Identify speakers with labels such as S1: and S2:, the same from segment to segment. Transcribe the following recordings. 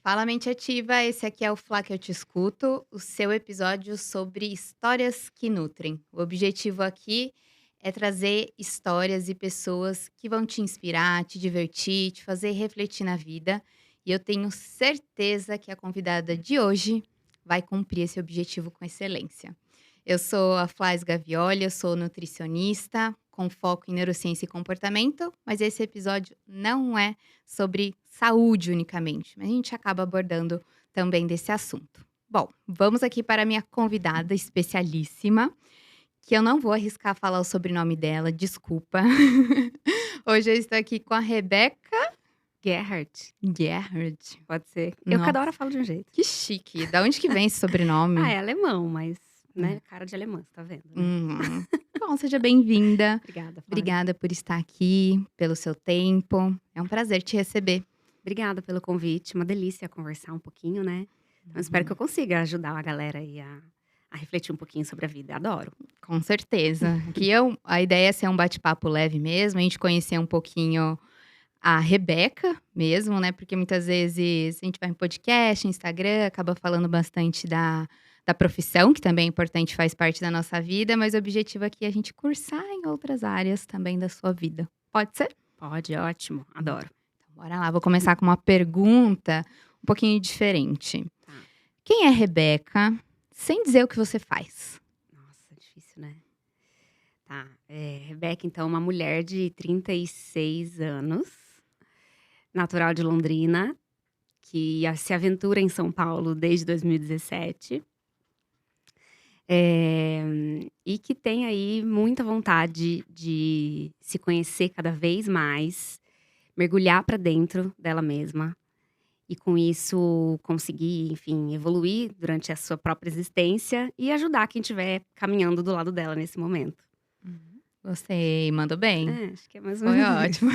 S1: Fala, mente ativa. Esse aqui é o Flá que eu te escuto, o seu episódio sobre histórias que nutrem. O objetivo aqui é trazer histórias e pessoas que vão te inspirar, te divertir, te fazer refletir na vida. E eu tenho certeza que a convidada de hoje vai cumprir esse objetivo com excelência. Eu sou a Flás Gavioli, eu sou nutricionista com foco em neurociência e comportamento, mas esse episódio não é sobre saúde unicamente, mas a gente acaba abordando também desse assunto. Bom, vamos aqui para a minha convidada especialíssima, que eu não vou arriscar falar o sobrenome dela, desculpa. Hoje eu estou aqui com a Rebeca
S2: Gerhard,
S1: Gerhard.
S2: pode ser. Eu cada
S1: Nossa,
S2: hora falo de um jeito.
S1: que chique. Da onde que vem esse
S2: Ah,
S1: sobrenome?
S2: é alemão, mas,
S1: Hum,
S2: né, cara de alemã, você tá vendo, né.
S1: hum. Bom, seja bem-vinda.
S2: Obrigada, Flávia.
S1: Obrigada por estar aqui, pelo seu tempo. É um prazer te receber.
S2: Obrigada pelo convite, uma delícia conversar um pouquinho, né. Então espero que eu consiga ajudar a galera aí a refletir um pouquinho sobre a vida, adoro.
S1: Com certeza. Aqui a ideia é ser um bate-papo leve mesmo, a gente conhecer um pouquinho a Rebeca mesmo, né, porque muitas vezes a gente vai em podcast, Instagram, acaba falando bastante da profissão, que também é importante, faz parte da nossa vida, mas o objetivo aqui é a gente cursar em outras áreas também da sua vida. Pode ser?
S2: Pode, ótimo, adoro.
S1: Então bora lá, vou começar com uma pergunta um pouquinho diferente.
S2: Tá.
S1: Quem é Rebeca, sem dizer o que você faz?
S2: Nossa, difícil, né. Tá, Rebeca então, uma mulher de 36 anos, natural de Londrina, que se aventura em São Paulo desde 2017. E que tem aí muita vontade de se conhecer cada vez mais, mergulhar para dentro dela mesma e com isso conseguir, enfim, evoluir durante a sua própria existência e ajudar quem estiver caminhando do lado dela nesse momento.
S1: Gostei, mandou bem.
S2: Acho que é mais ou
S1: Foi
S2: menos isso.
S1: ótimo.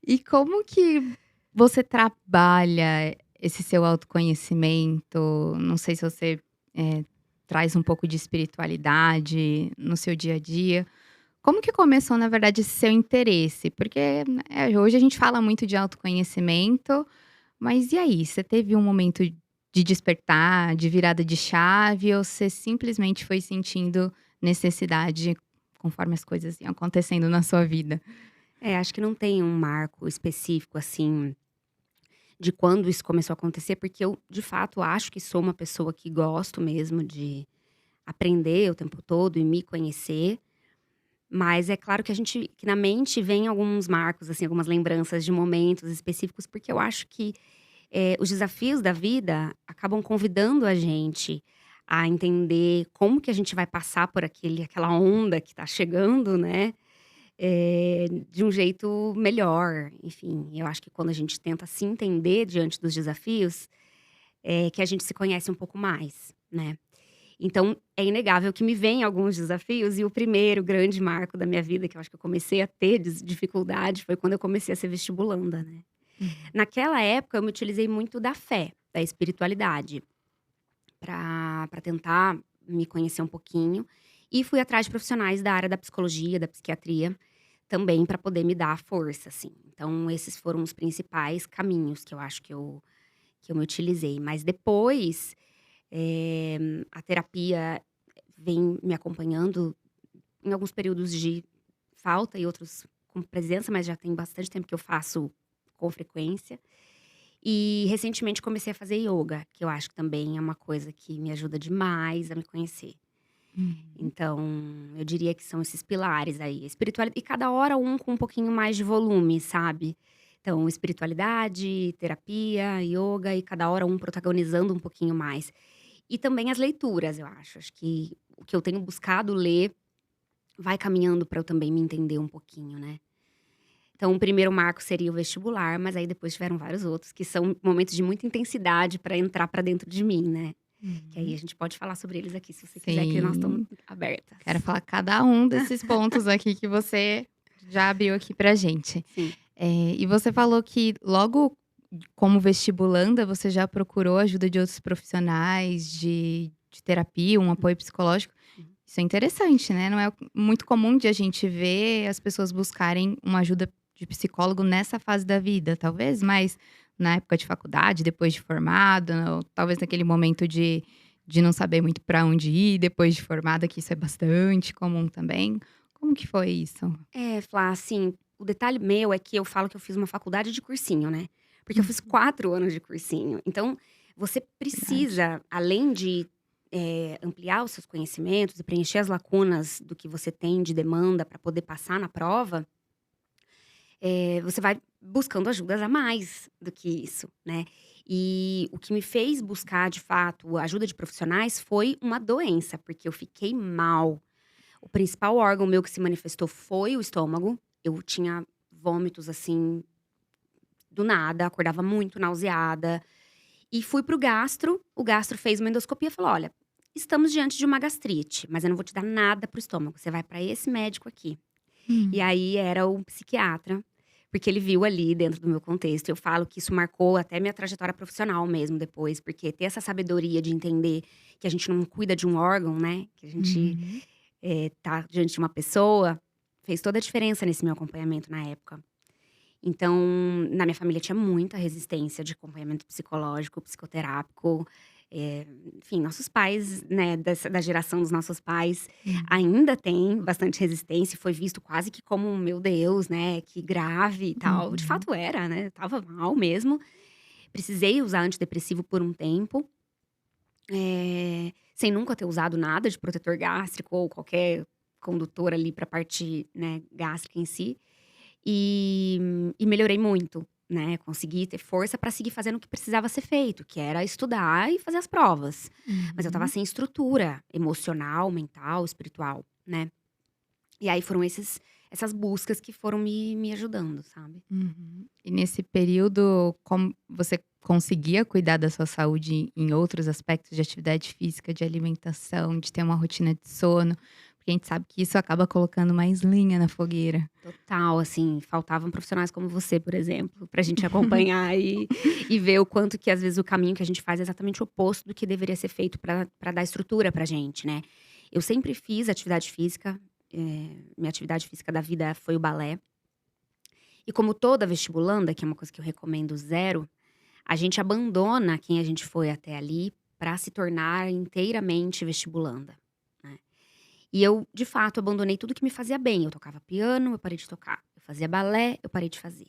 S1: E como que você trabalha esse seu autoconhecimento? Não sei se você, traz um pouco de espiritualidade no seu dia a dia. Como que começou, na verdade, esse seu interesse? Porque, hoje a gente fala muito de autoconhecimento, mas e aí, você teve um momento de despertar, de virada de chave ou você simplesmente foi sentindo necessidade conforme as coisas iam acontecendo na sua vida?
S2: Acho que não tem um marco específico, assim, de quando isso começou a acontecer, porque eu, de fato, acho que sou uma pessoa que gosto mesmo de aprender o tempo todo e me conhecer. Mas é claro que que na mente vem alguns marcos, assim, algumas lembranças de momentos específicos, porque eu acho que, os desafios da vida acabam convidando a gente a entender como que a gente vai passar por aquela onda que tá chegando, né, de um jeito melhor. Enfim, eu acho que quando a gente tenta se entender diante dos desafios, é que a gente se conhece um pouco mais, né. Então, é inegável que me vêm alguns desafios e o primeiro grande marco da minha vida, que eu acho que eu comecei a ter dificuldade, foi quando eu comecei a ser vestibulanda, né.
S1: Uhum.
S2: Naquela época eu me utilizei muito da fé, da espiritualidade, para tentar me conhecer um pouquinho, e fui atrás de profissionais da área da psicologia, da psiquiatria, também para poder me dar força, assim. Então esses foram os principais caminhos que eu acho que eu me utilizei. Mas depois, a terapia vem me acompanhando em alguns períodos de falta e outros com presença, mas já tem bastante tempo que eu faço com frequência. E recentemente comecei a fazer ioga, que eu acho que também é uma coisa que me ajuda demais a me conhecer.
S1: Uhum.
S2: Então, eu diria que são esses pilares aí, espiritualidade e cada hora um com um pouquinho mais de volume, sabe. Então, espiritualidade, terapia, ioga e cada hora um protagonizando um pouquinho mais. E também as leituras, eu acho. Acho que o que eu tenho buscado ler vai caminhando para eu também me entender um pouquinho, né. Então o primeiro marco seria o vestibular, mas aí depois tiveram vários outros que são momentos de muita intensidade para entrar para dentro de mim, né. Que aí
S1: Uhum.
S2: a gente pode falar sobre eles aqui se você quiser, que nós estamos
S1: Sim,
S2: abertas.
S1: quero falar cada um desses pontos aqui que você já abriu aqui pra gente.
S2: Sim.
S1: E você falou que logo como vestibulanda, você já procurou ajuda de outros profissionais de terapia, um apoio psicológico.
S2: Uhum.
S1: Isso é interessante, né, não é muito comum de a gente ver as pessoas buscarem uma ajuda de psicólogo nessa fase da vida, talvez mais na época de faculdade, depois de formado, ou talvez naquele momento de não saber muito para onde ir depois de formada, que isso é bastante comum também. Como que foi isso?
S2: É, Flá, assim, o detalhe meu é que eu falo que eu fiz uma faculdade de cursinho, né, porque eu
S1: Hum,
S2: fiz 4 anos de cursinho. Então, você
S1: verdade.
S2: precisa, além de, ampliar os seus conhecimentos e preencher as lacunas do que você tem de demanda para poder passar na prova, você vai buscando ajudas a mais do que isso, né. E o que me fez buscar, de fato, ajuda de profissionais foi uma doença, porque eu fiquei mal. O principal órgão meu que se manifestou foi o estômago. Eu tinha vômitos, assim, do nada, acordava muito nauseada. E fui para o gastro fez uma endoscopia e falou: "Olha, estamos diante de uma gastrite, mas eu não vou te dar nada para o estômago, você vai para esse médico aqui". E
S1: Hum.
S2: aí era o psiquiatra, porque ele viu ali dentro do meu contexto. Eu falo que isso marcou até minha trajetória profissional mesmo depois, porque ter essa sabedoria de entender que a gente não cuida de um órgão, né, que a gente
S1: Uhum.
S2: tá diante de uma pessoa, fez toda a diferença nesse meu acompanhamento na época. Então, na minha família tinha muita resistência de acompanhamento psicológico, psicoterápico, eh, enfim, nossos pais, né, da geração dos nossos pais,
S1: Uhum.
S2: ainda tem bastante resistência e foi visto quase que como: "Meu Deus, né, que grave e tal". De
S1: Uhum.
S2: fato era, né, estava mal mesmo. Precisei usar antidepressivo por um tempo, sem nunca ter usado nada de protetor gástrico ou qualquer condutor ali para a parte, né, gástrica em si. E melhorei muito, né, consegui ter força para seguir fazendo o que precisava ser feito, que era estudar e fazer as provas. Mas eu estava
S1: Uhum.
S2: sem estrutura emocional, mental, espiritual, né. E aí foram essas buscas que foram me ajudando, sabe.
S1: Uhum. E nesse período, como você conseguia cuidar da sua saúde em outros aspectos de atividade física, de alimentação, de ter uma rotina de sono? Porque a gente sabe que isso acaba colocando mais lenha na fogueira.
S2: Total, assim, faltavam profissionais como você, por exemplo, pra gente acompanhar e ver o quanto que às vezes o caminho que a gente faz é exatamente o oposto do que deveria ser feito pra dar estrutura pra gente, né. Eu sempre fiz atividade física, minha atividade física da vida foi o balé. E como toda vestibulanda, que é uma coisa que eu recomendo zero, a gente abandona quem a gente foi até ali pra se tornar inteiramente vestibulanda, né. E eu, de fato, abandonei tudo que me fazia bem. Eu tocava piano, eu parei de tocar. Eu fazia balé, eu parei de fazer.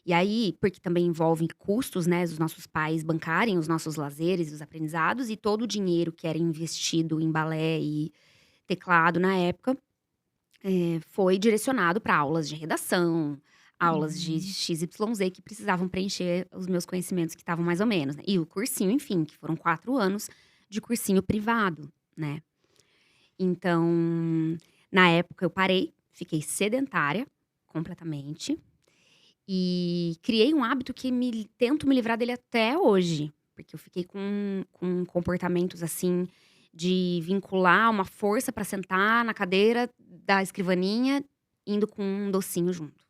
S2: E aí, porque também envolve custos, né, dos nossos pais bancarem os nossos lazeres e os aprendizados, e todo o dinheiro que era investido em balé e teclado na época, foi direcionado para aulas de redação, aulas de
S1: Uhum.
S2: XYZ que precisavam preencher os meus conhecimentos que estavam mais ou menos, né. E o cursinho, enfim, que foram 4 anos de cursinho privado, né. Então, na época eu parei, fiquei sedentária completamente e criei um hábito que tento me livrar dele até hoje, porque eu fiquei com comportamentos, assim, de vincular uma força pra sentar na cadeira da escrivaninha, indo com um docinho junto.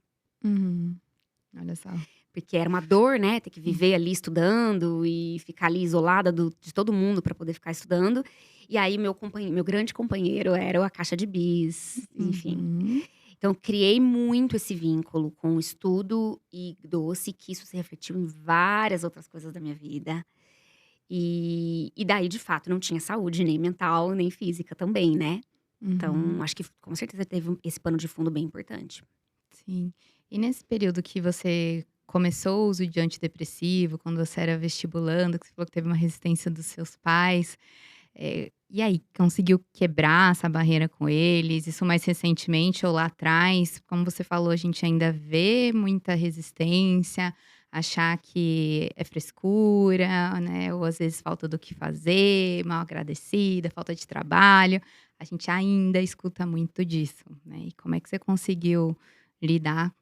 S1: Uhum. Olha só.
S2: Porque era uma dor, né, ter que
S1: Hum.
S2: viver ali estudando e ficar ali isolada de todo mundo pra poder ficar estudando. E aí meu grande companheiro era a caixa de bis, enfim.
S1: Uhum.
S2: Então criei muito esse vínculo com o estudo e doce, que isso se refletiu em várias outras coisas da minha vida. E daí, de fato, não tinha saúde nem mental, nem física também, né.
S1: Uhum.
S2: Então acho que com certeza teve esse pano de fundo bem importante.
S1: Sim. E nesse período que você começou o uso de antidepressivo, quando você era vestibulando, que você falou que teve uma resistência dos seus pais, e aí, conseguiu quebrar essa barreira com eles? Isso mais recentemente ou lá atrás? Como você falou, a gente ainda vê muita resistência, achar que é frescura, né, ou às vezes falta do que fazer, mal agradecida, falta de trabalho. A gente ainda escuta muito disso, né. E como é que você conseguiu lidar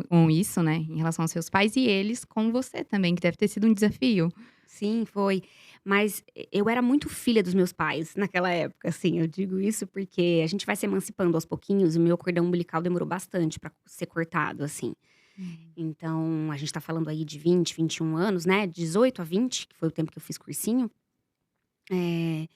S1: com isso, né, em relação aos seus pais e eles com você também, que deve ter sido um desafio?
S2: Sim, foi. Mas eu era muito filha dos meus pais naquela época, assim, eu digo isso porque a gente vai se emancipando aos pouquinhos, e o meu cordão umbilical demorou bastante pra ser cortado, assim.
S1: Hum.
S2: Então, a gente tá falando aí de 20, 21 anos, né, 18 a 20, que foi o tempo que eu fiz cursinho. Eh,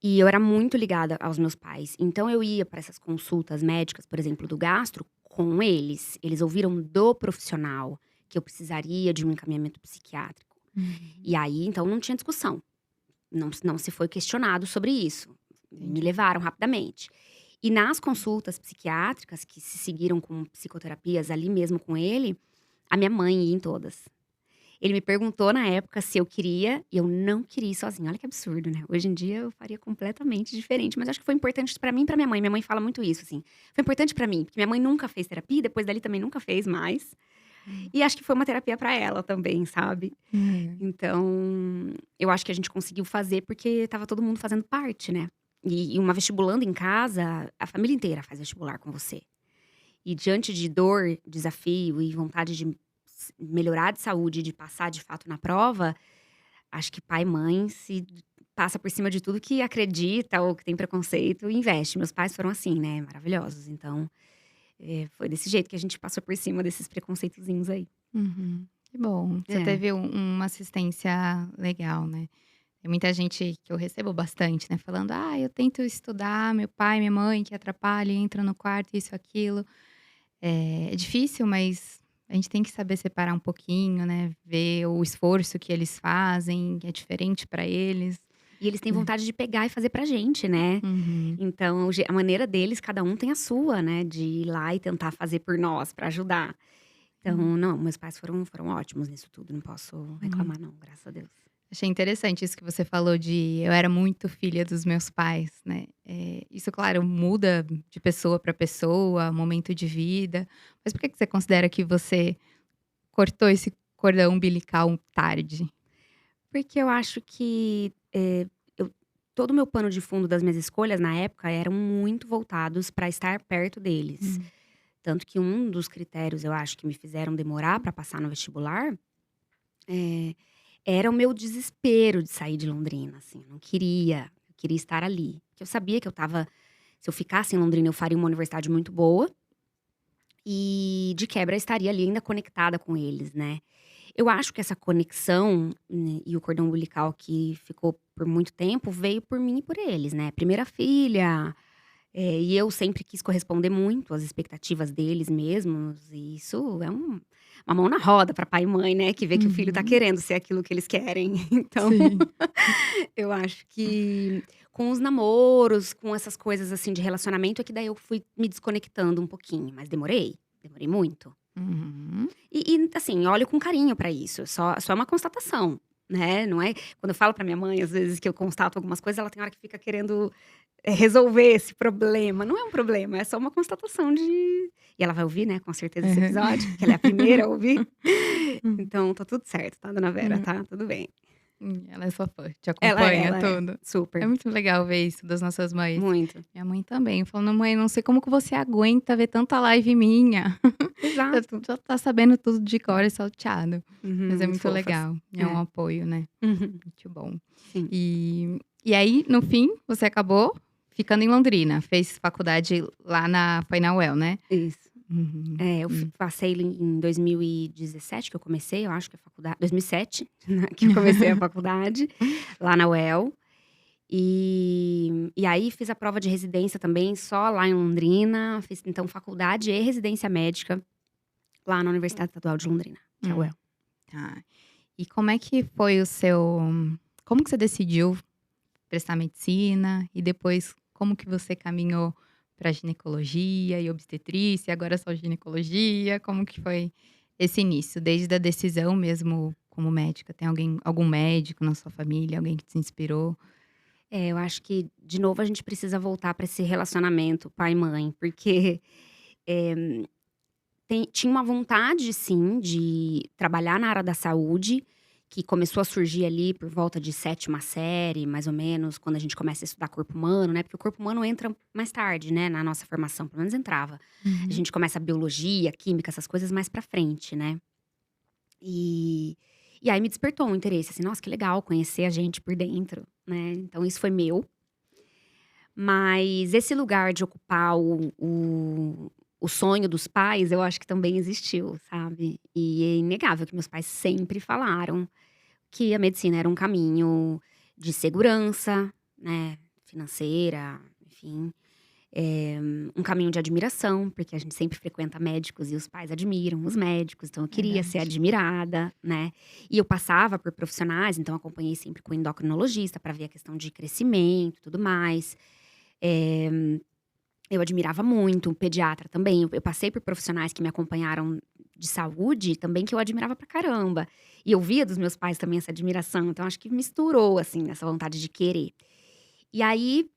S2: e eu era muito ligada aos meus pais. Então eu ia pra essas consultas médicas, por exemplo, do gastro, com eles. Eles ouviram do profissional que eu precisaria de um encaminhamento psiquiátrico.
S1: Uhum.
S2: E aí, então, não tinha discussão. Não se foi questionado sobre isso. Me
S1: Entendi.
S2: levaram rapidamente. E nas consultas psiquiátricas, que se seguiram com psicoterapias ali mesmo com ele, a minha mãe ia em todas. Ele me perguntou na época se eu queria, e eu não queria ir sozinha. Olha que absurdo, né? Hoje em dia eu faria completamente diferente, mas acho que foi importante pra mim e pra minha mãe. Minha mãe fala muito isso, assim. Foi importante pra mim, porque minha mãe nunca fez terapia, depois dali também nunca fez mais.
S1: Hum.
S2: E acho que foi uma terapia pra ela também, sabe?
S1: Uhum.
S2: Então, eu acho que a gente conseguiu fazer porque estava todo mundo fazendo parte, né. E uma vestibulando em casa, a família inteira faz vestibular com você. E diante de dor, desafio e vontade de melhorar de saúde, de passar de fato na prova, acho que pai e mãe se passa por cima de tudo que acredita ou que tem preconceito e investe. Meus pais foram assim, né, maravilhosos. Então, foi desse jeito que a gente passou por cima desses preconceitozinhos aí.
S1: Uhum. Que bom. Você
S2: É.
S1: teve uma assistência legal, né. Tem muita gente que eu recebo bastante, né, falando: "Ah, eu tento estudar, meu pai, minha mãe que atrapalha, entra no quarto, isso, aquilo". É difícil, mas a gente tem que saber separar um pouquinho, né, ver o esforço que eles fazem, que é diferente para eles,
S2: E eles têm
S1: né.
S2: vontade de pegar e fazer pra gente, né.
S1: Uhum,
S2: Então, a maneira deles, cada um tem a sua, né, de ir lá e tentar fazer por nós, pra ajudar. Então,
S1: sim.
S2: não, meus pais foram ótimos nisso tudo, não posso
S1: Uhum.
S2: reclamar não, graças a Deus.
S1: Achei interessante isso que você falou de eu era muito filha dos meus pais, né. Isso, claro, muda de pessoa para pessoa, momento de vida, mas por que você considera que você cortou esse cordão umbilical tarde?
S2: Porque eu acho que, eu todo o meu pano de fundo das minhas escolhas na época eram muito voltados pra estar perto deles.
S1: Hum.
S2: Tanto que um dos critérios, eu acho, que me fizeram demorar pra passar no vestibular, eh, era o meu desespero de sair de Londrina, assim, eu queria estar ali. Porque eu sabia que eu estava se eu ficasse em Londrina, eu faria uma universidade muito boa, e de quebra estaria ali ainda conectada com eles, né. Eu acho que essa conexão, né, e o cordão umbilical que ficou por muito tempo, veio por mim e por eles, né. Primeira filha, e eu sempre quis corresponder muito às expectativas deles mesmos, e isso é uma mão na roda para pai e mãe, né, que vê que o filho tá
S1: Uhum.
S2: querendo ser aquilo que eles querem. Então,
S1: Sim.
S2: eu acho que com os namoros, com essas coisas, assim, de relacionamento, é que daí eu fui me desconectando um pouquinho, mas demorei muito.
S1: Uhum.
S2: Assim, olho com carinho pra isso, só é uma constatação, né, não é quando eu falo pra minha mãe, às vezes, que eu constato algumas coisas, ela tem hora que fica querendo, resolver esse problema. Não é um problema, é só uma constatação de e ela vai ouvir, né, com certeza esse
S1: Aham.
S2: episódio, que ela é a primeira a ouvir.
S1: Hum.
S2: Então tá tudo certo, tá, dona Vera, tá tudo bem.
S1: Ela é sua fã, te acompanha
S2: Ela é,
S1: tudo. É
S2: super,
S1: muito legal ver isso das nossas mães.
S2: muito.
S1: Minha mãe também, falando: "Mãe, não sei como que você aguenta ver tanta live minha.
S2: Exato.
S1: Já tá sabendo tudo de cor e salteado".
S2: Uhum,
S1: Mas é
S2: muito
S1: muito
S2: fofas.
S1: legal, é um
S2: É.
S1: apoio, né,
S2: Uhum,
S1: muito bom.
S2: sim,
S1: E aí, no fim, você acabou ficando em Londrina, fez faculdade lá foi na UEL, né?
S2: isso.
S1: Uhum,
S2: É, eu passei em 2017 que eu comecei, eu acho que a faculdade 2007, né, que eu comecei a faculdade, lá na UEL. E aí fiz a prova de residência também só lá em Londrina, fiz então faculdade e residência médica lá na Universidade Estadual de Londrina, que é a
S1: hum,
S2: UEL.
S1: tá. E como é que foi o seu como que você decidiu prestar medicina e depois como que você caminhou para ginecologia e obstetrícia, agora só ginecologia, como que foi esse início? Desde a decisão mesmo como médica, tem algum médico na sua família, alguém que te inspirou?
S2: É, eu acho que de novo a gente precisa voltar para esse relacionamento pai e mãe, porque, eh tinha uma vontade sim de trabalhar na área da saúde, que começou a surgir ali por volta de sétima série, mais ou menos, quando a gente começa a estudar corpo humano, né, porque o corpo humano entra mais tarde, né, na nossa formação, pelo menos entrava. A
S1: Uhum.
S2: gente começa a biologia, química, essas coisas mais pra frente, né. E e aí me despertou um interesse, assim, nossa que legal conhecer a gente por dentro, né, então isso foi meu. Mas esse lugar de ocupar o sonho dos pais, eu acho que também existiu, sabe. E é inegável que meus pais sempre falaram que a medicina era um caminho de segurança, né, financeira, enfim. Um caminho de admiração, porque a gente sempre frequenta médicos e os pais admiram os médicos, então eu queria ser
S1: Verdade.
S2: admirada, né. E eu passava por profissionais, então acompanhei sempre com o endocrinologista para ver a questão de crescimento e tudo mais. Eh, eu admirava muito, o pediatra também, eu passei por profissionais que me acompanharam de saúde também que eu admirava pra caramba. E eu via dos meus pais também essa admiração, então acho que misturou, assim, essa vontade de querer. E aí,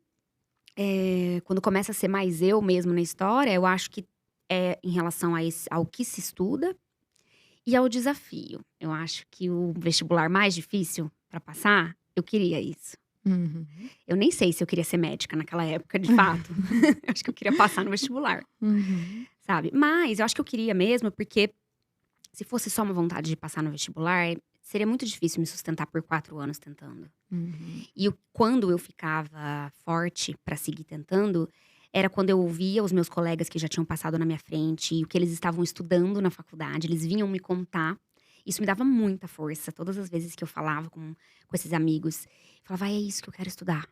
S2: quando começa a ser mais eu mesmo na história, eu acho que é em relação a esse ao que se estuda e ao desafio. Eu acho que o vestibular mais difícil pra passar, eu queria isso.
S1: Uhum.
S2: Eu nem sei se eu queria ser médica naquela época, de fato. Acho que eu queria passar no vestibular,
S1: Uhum.
S2: sabe. Mas eu acho que eu queria mesmo, porque se fosse só uma vontade de passar no vestibular, seria muito difícil me sustentar por 4 anos tentando.
S1: Uhum.
S2: Quando eu ficava forte pra seguir tentando, era quando eu ouvia os meus colegas que já tinham passado na minha frente e o que eles estavam estudando na faculdade, eles vinham me contar. Isso me dava muita força. Todas as vezes que eu falava com esses amigos, eu falava: "É isso que eu quero estudar".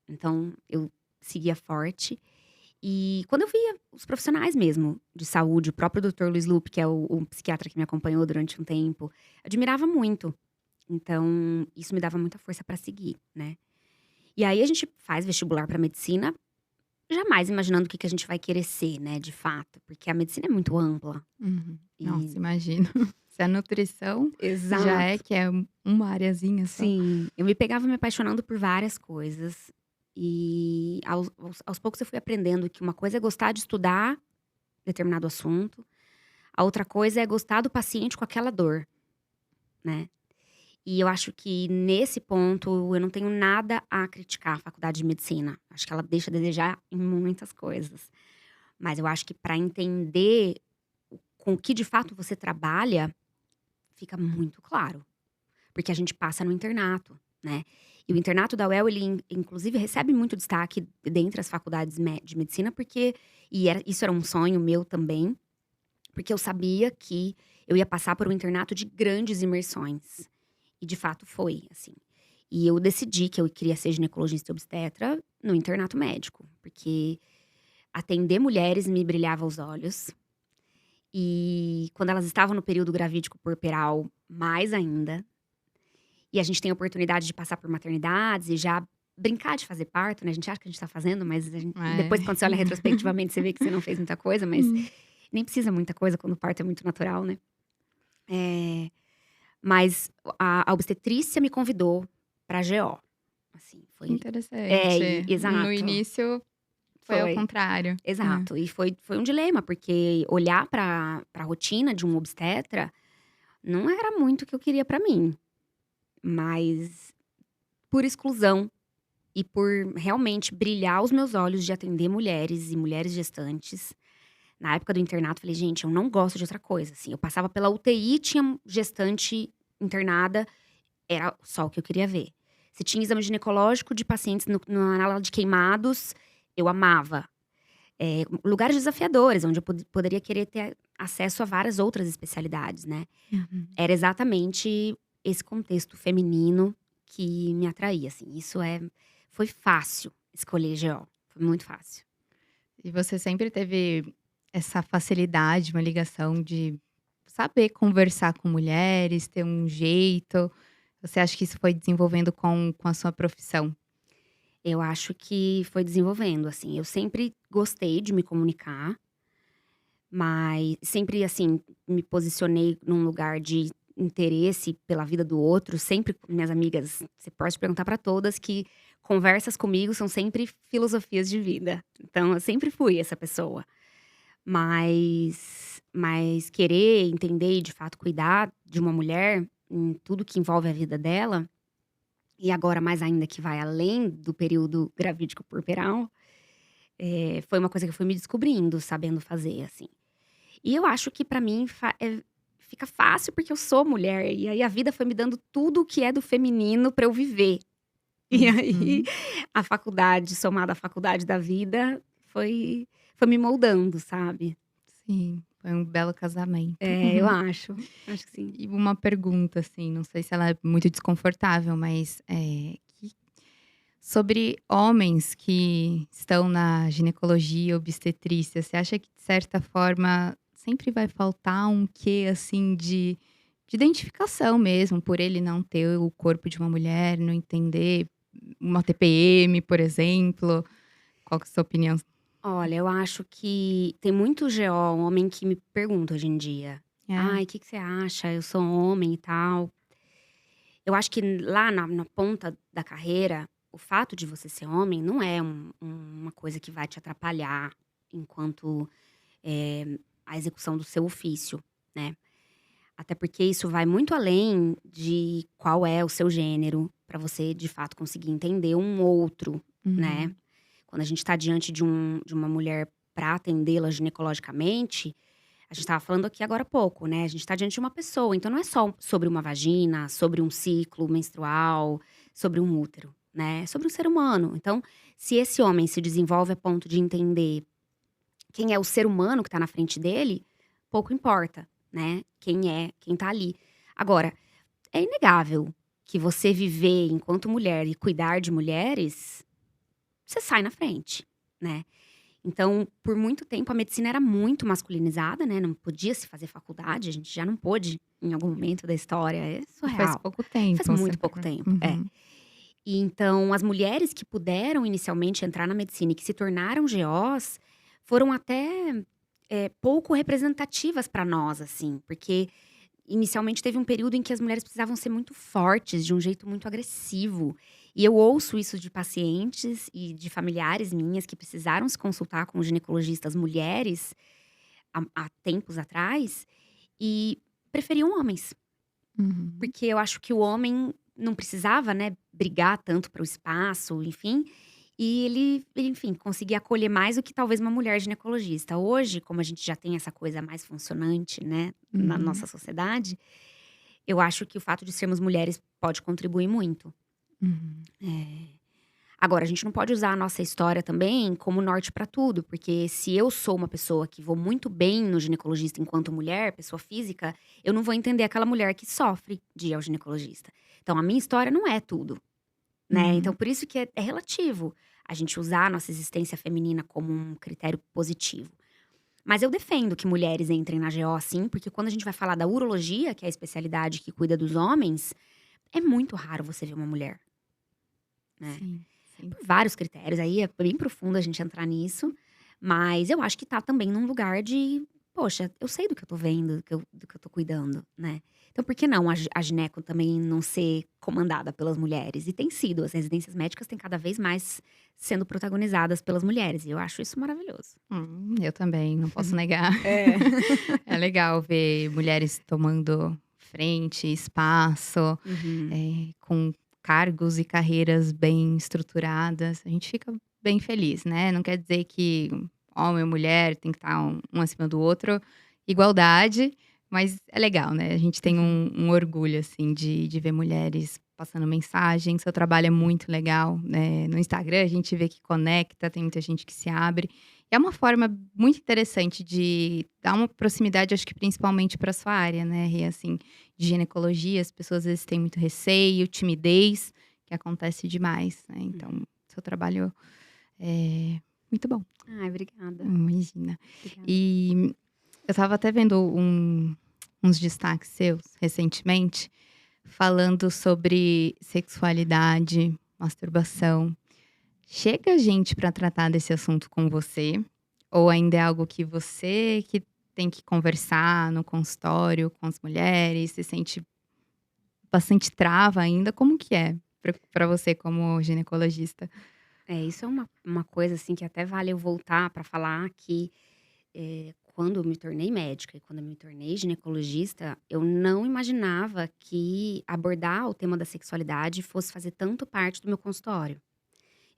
S2: Então eu seguia forte. E quando eu via os profissionais mesmo de saúde, o próprio doutor Luiz Lupe, que é o psiquiatra que me acompanhou durante um tempo, admirava muito. Então, isso me dava muita força pra seguir, né. E aí a gente faz vestibular pra medicina, jamais imaginando o que que a gente vai querer ser, né, de fato, porque a medicina é muito ampla.
S1: Uhum. Nossa,
S2: E
S1: imagino. Se a nutrição já é
S2: exato.
S1: que é uma areazinha só.
S2: Sim, eu me pegava me apaixonando por várias coisas. E aos poucos eu fui aprendendo que uma coisa é gostar de estudar determinado assunto, a outra coisa é gostar do paciente com aquela dor, né. E eu acho que nesse ponto eu não tenho nada a criticar a faculdade de medicina. Acho que ela deixa a desejar em muitas coisas. Mas eu acho que para entender com o que de fato você trabalha, fica muito claro. Porque a gente passa no internato, né. E o internato da UEL, ele inclusive recebe muito destaque dentre as faculdades de medicina, porque isso era um sonho meu também, porque eu sabia que eu ia passar por um internato de grandes imersões. E de fato foi, assim. E eu decidi que eu queria ser ginecologista e obstetra no internato médico, porque atender mulheres me brilhava os olhos. E quando elas estavam no período gravídico puerperal, mais ainda. E a gente tem a oportunidade de passar por maternidades e já brincar de fazer parto, né, a gente acha que a gente tá fazendo, mas
S1: É.
S2: depois quando você olha retrospectivamente, você vê que você não fez muita coisa, mas
S1: Hum.
S2: nem precisa muita coisa quando o parto é muito natural, né. Eh, mas a obstetrícia me convidou pra GO, assim,
S1: Que
S2: foi
S1: interessante. No
S2: exato,
S1: início foi ao
S2: foi,
S1: contrário. É.
S2: exato. E foi um dilema, porque olhar pra rotina de um obstetra, não era muito o que eu queria pra mim, mas por exclusão e por realmente brilhar os meus olhos de atender mulheres e mulheres gestantes. Na época do internato, falei: "Gente, eu não gosto de outra coisa", assim, eu passava pela UTI, tinha gestante internada, era só o que eu queria ver. Se tinha exame ginecológico de pacientes na ala de queimados, eu amava. Lugares desafiadores, onde eu poderia querer ter acesso a várias outras especialidades, né.
S1: Uhum.
S2: Era exatamente esse contexto feminino que me atraía, assim, foi fácil escolher GO, foi muito fácil.
S1: E você sempre teve essa facilidade, uma ligação de saber conversar com mulheres, ter um jeito. Você acha que isso foi desenvolvendo com a sua profissão?
S2: Eu acho que foi desenvolvendo, assim, eu sempre gostei de me comunicar, mas sempre, assim, me posicionei num lugar de interesse pela vida do outro, sempre minhas amigas, você pode perguntar pra todas que conversas comigo são sempre filosofias de vida, então eu sempre fui essa pessoa. Mas querer entender e de fato cuidar de uma mulher, em tudo que envolve a vida dela, e agora mais ainda que vai além do período gravídico puerperal, foi uma coisa que eu fui me descobrindo, sabendo fazer, assim. E eu acho que pra mim fica fácil, porque eu sou mulher, e aí a vida foi me dando tudo o que é do feminino pra eu viver. E aí
S1: Uhum.
S2: a faculdade, somada à faculdade da vida, foi me moldando, sabe.
S1: Sim, foi um belo casamento.
S2: É, eu acho que sim.
S1: E uma pergunta, assim, não sei se ela é muito desconfortável, mas, que Sobre homens que estão na ginecologia, obstetrícia, você acha que de certa forma sempre vai faltar um quê, assim, de identificação mesmo, por ele não ter o corpo de uma mulher, não entender uma TPM, por exemplo? Qual que é a sua opinião?
S2: Olha, eu acho que tem muito GO, homem que me pergunta hoje em dia:
S1: É.
S2: "Ai, o que que você acha? Eu sou homem e tal". Eu acho que lá na ponta da carreira, o fato de você ser homem não é uma coisa que vai te atrapalhar enquanto, a execução do seu ofício, né. Até porque isso vai muito além de qual é o seu gênero, pra você de fato conseguir entender um outro, né.
S1: Uhum.
S2: Quando a gente tá diante de uma mulher pra atendê-la ginecologicamente, a gente estava falando aqui agora há pouco, né, a gente tá diante de uma pessoa, então não é só sobre uma vagina, sobre um ciclo menstrual, sobre um útero, né, é sobre um ser humano. Então, se esse homem se desenvolve a ponto de entender quem é o ser humano que tá na frente dele, pouco importa, né, quem tá ali. Agora, é inegável que você viver enquanto mulher e cuidar de mulheres, você sai na frente, né. Então, por muito tempo, a medicina era muito masculinizada, né, não podia se fazer faculdade, a gente já não pôde em algum momento da história, é
S1: E faz
S2: surreal.
S1: pouco
S2: Faz
S1: tempo, você
S2: muito
S1: vai
S2: pouco
S1: pra
S2: tempo, é.
S1: uhum.
S2: E então, as mulheres que puderam inicialmente entrar na medicina e que se tornaram GOs, foram até, pouco representativas para nós, assim, porque inicialmente teve um período em que as mulheres precisavam ser muito fortes, de um jeito muito agressivo. E eu ouço isso de pacientes e de familiares minhas que precisaram se consultar com ginecologistas mulheres há tempos atrás e preferiam homens.
S1: Uhum.
S2: Porque eu acho que o homem não precisava, né, brigar tanto para o espaço, enfim, e ele, enfim, conseguia acolher mais do que talvez uma mulher ginecologista. Hoje, como a gente já tem essa coisa mais funcionante, né, na
S1: Uhum.
S2: nossa sociedade, eu acho que o fato de sermos mulheres pode contribuir muito.
S1: Uhum.
S2: Eh, Agora a gente não pode usar a nossa história também como norte para tudo, porque se eu sou uma pessoa que vou muito bem no ginecologista enquanto mulher, pessoa física, eu não vou entender aquela mulher que sofre de ir ao ginecologista. Então a minha história não é tudo, né, então
S1: Uhum.
S2: por isso que é relativo a gente usar a nossa existência feminina como um critério positivo. Mas eu defendo que mulheres entrem na GO sim, porque quando a gente vai falar da urologia, que é a especialidade que cuida dos homens, é muito raro você ver uma mulher, né.
S1: Sim, sim.
S2: Por vários critérios, aí é bem profundo a gente entrar nisso, mas eu acho que tá também num lugar de: "Poxa, eu sei do que eu tô vendo, do que eu tô cuidando", né. Então por que não a gineco também não ser comandada pelas mulheres? E tem sido, as residências médicas têm cada vez mais sendo protagonizadas pelas mulheres, e eu acho isso maravilhoso.
S1: Eu também, não posso negar.
S2: É.
S1: É legal ver mulheres tomando frente, espaço,
S2: Uhum.
S1: com cargos e carreiras bem estruturadas. A gente fica bem feliz, né. Não quer dizer que homem ou mulher tem que estar um acima do outro, igualdade, mas é legal, né. A gente tem
S2: Uhum.
S1: um orgulho, assim, de ver mulheres passando mensagem. Seu trabalho é muito legal, né. No Instagram a gente vê que conecta, tem muita gente que se abre. É uma forma muito interessante de dar uma proximidade, acho que principalmente para sua área, né, e assim, de ginecologia, as pessoas às vezes têm muito receio, timidez, que acontece demais, né, então
S2: Uhum.
S1: seu trabalho é muito bom,
S2: Ai, obrigada,
S1: imagina.
S2: obrigada.
S1: E eu estava até vendo uns destaques seus recentemente, falando sobre sexualidade, masturbação. Chega gente para tratar desse assunto com você? Ou ainda é algo que você que tem que conversar no consultório com as mulheres? Você sente bastante trava ainda? Como que é pra você como ginecologista?
S2: É, isso é uma coisa, assim, que até vale eu voltar para falar que, quando eu me tornei médica e quando eu me tornei ginecologista, eu não imaginava que abordar o tema da sexualidade fosse fazer tanto parte do meu consultório.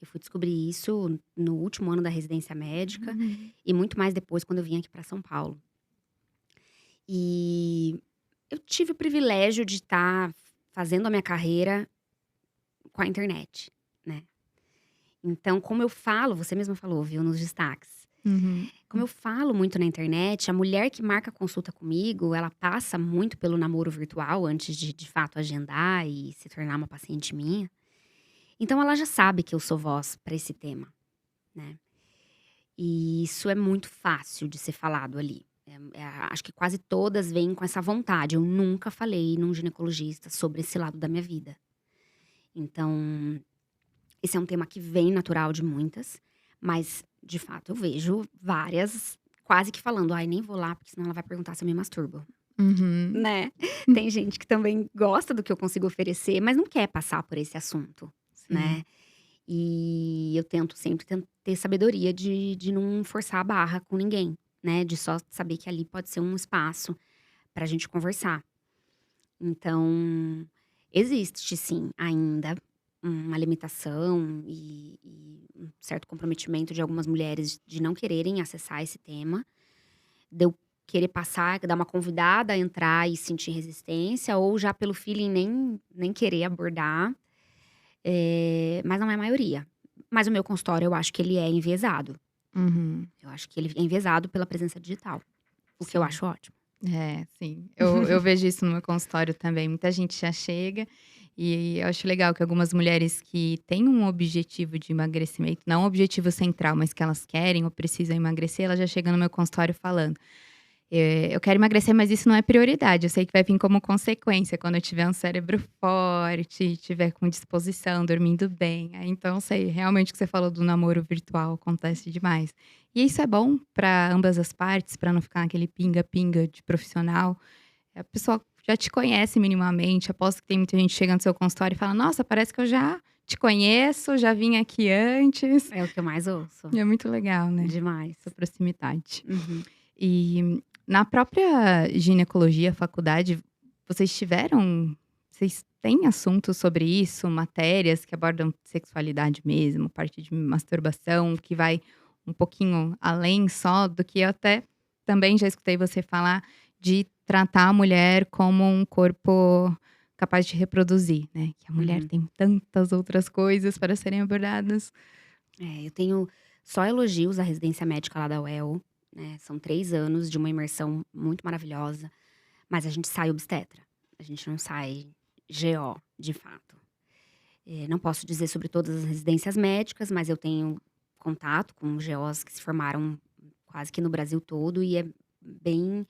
S2: Eu fui descobrir isso no último ano da residência médica
S1: Uhum.
S2: e muito mais depois quando eu vim aqui para São Paulo. E eu tive o privilégio de estar fazendo a minha carreira com a internet, né. Então, como eu falo, você mesma falou, viu, nos destaques.
S1: Uhum.
S2: Como eu falo muito na internet, a mulher que marca consulta comigo, ela passa muito pelo namoro virtual antes de fato agendar e se tornar uma paciente minha. Então ela já sabe que eu sou voz para esse tema, né. E isso é muito fácil de ser falado ali. Acho que quase todas vêm com essa vontade. Eu nunca falei num ginecologista sobre esse lado da minha vida. Então, esse é um tema que vem natural de muitas, mas de fato eu vejo várias quase que falando: "Ai, nem vou lá, porque senão ela vai perguntar se eu me masturbo",
S1: Uhum.
S2: né. Tem gente que também gosta do que eu consigo oferecer, mas não quer passar por esse assunto,
S1: Sim.
S2: né. E eu tento sempre ter sabedoria de não forçar a barra com ninguém, né, de só saber que ali pode ser um espaço pra gente conversar. Então, existe sim ainda uma limitação e um certo comprometimento de algumas mulheres de não quererem acessar esse tema, de eu querer passar, dar uma convidada a entrar e sentir resistência ou já pelo feeling nem querer abordar. Mas não é a maioria. Mas o meu consultório eu acho que ele é enviesado.
S1: Uhum.
S2: Eu acho que ele é enviesado pela presença digital, o que eu
S1: Sim.
S2: acho ótimo.
S1: É, sim. Eu vejo isso no meu consultório também. Muita gente já chega e eu acho legal que algumas mulheres que têm um objetivo de emagrecimento, não um objetivo central, mas que elas querem ou precisam emagrecer, elas já chegam no meu consultório falando: eu quero emagrecer, mas isso não é prioridade. Eu sei que vai vir como consequência quando eu tiver um cérebro forte, tiver com disposição, dormindo bem. Aí então eu sei, realmente o que você falou do namoro virtual acontece demais. E isso é bom para ambas as partes, para não ficar aquele pinga-pinga de profissional. A pessoa já te conhece minimamente. Aposto que tem muita gente que chega no seu consultório e fala: "Nossa, parece que eu já te conheço, já vim aqui antes".
S2: É o que eu mais ouço,
S1: E é muito legal, né,
S2: demais.
S1: essa proximidade.
S2: Uhum.
S1: E na própria ginecologia, faculdade, vocês têm assuntos sobre isso, matérias que abordam sexualidade mesmo, parte de masturbação, que vai um pouquinho além só do que eu até também já escutei você falar de tratar a mulher como um corpo capaz de reproduzir, né, que a mulher
S2: Uhum.
S1: tem tantas outras coisas para serem abordadas.
S2: Eu tenho só elogios à residência médica lá da UEL, né, são 3 anos de uma imersão muito maravilhosa, mas a gente sai obstetra, a gente não sai GO, de fato. Não posso dizer sobre todas as residências médicas, mas eu tenho contato com GOs que se formaram quase que no Brasil todo e é bem,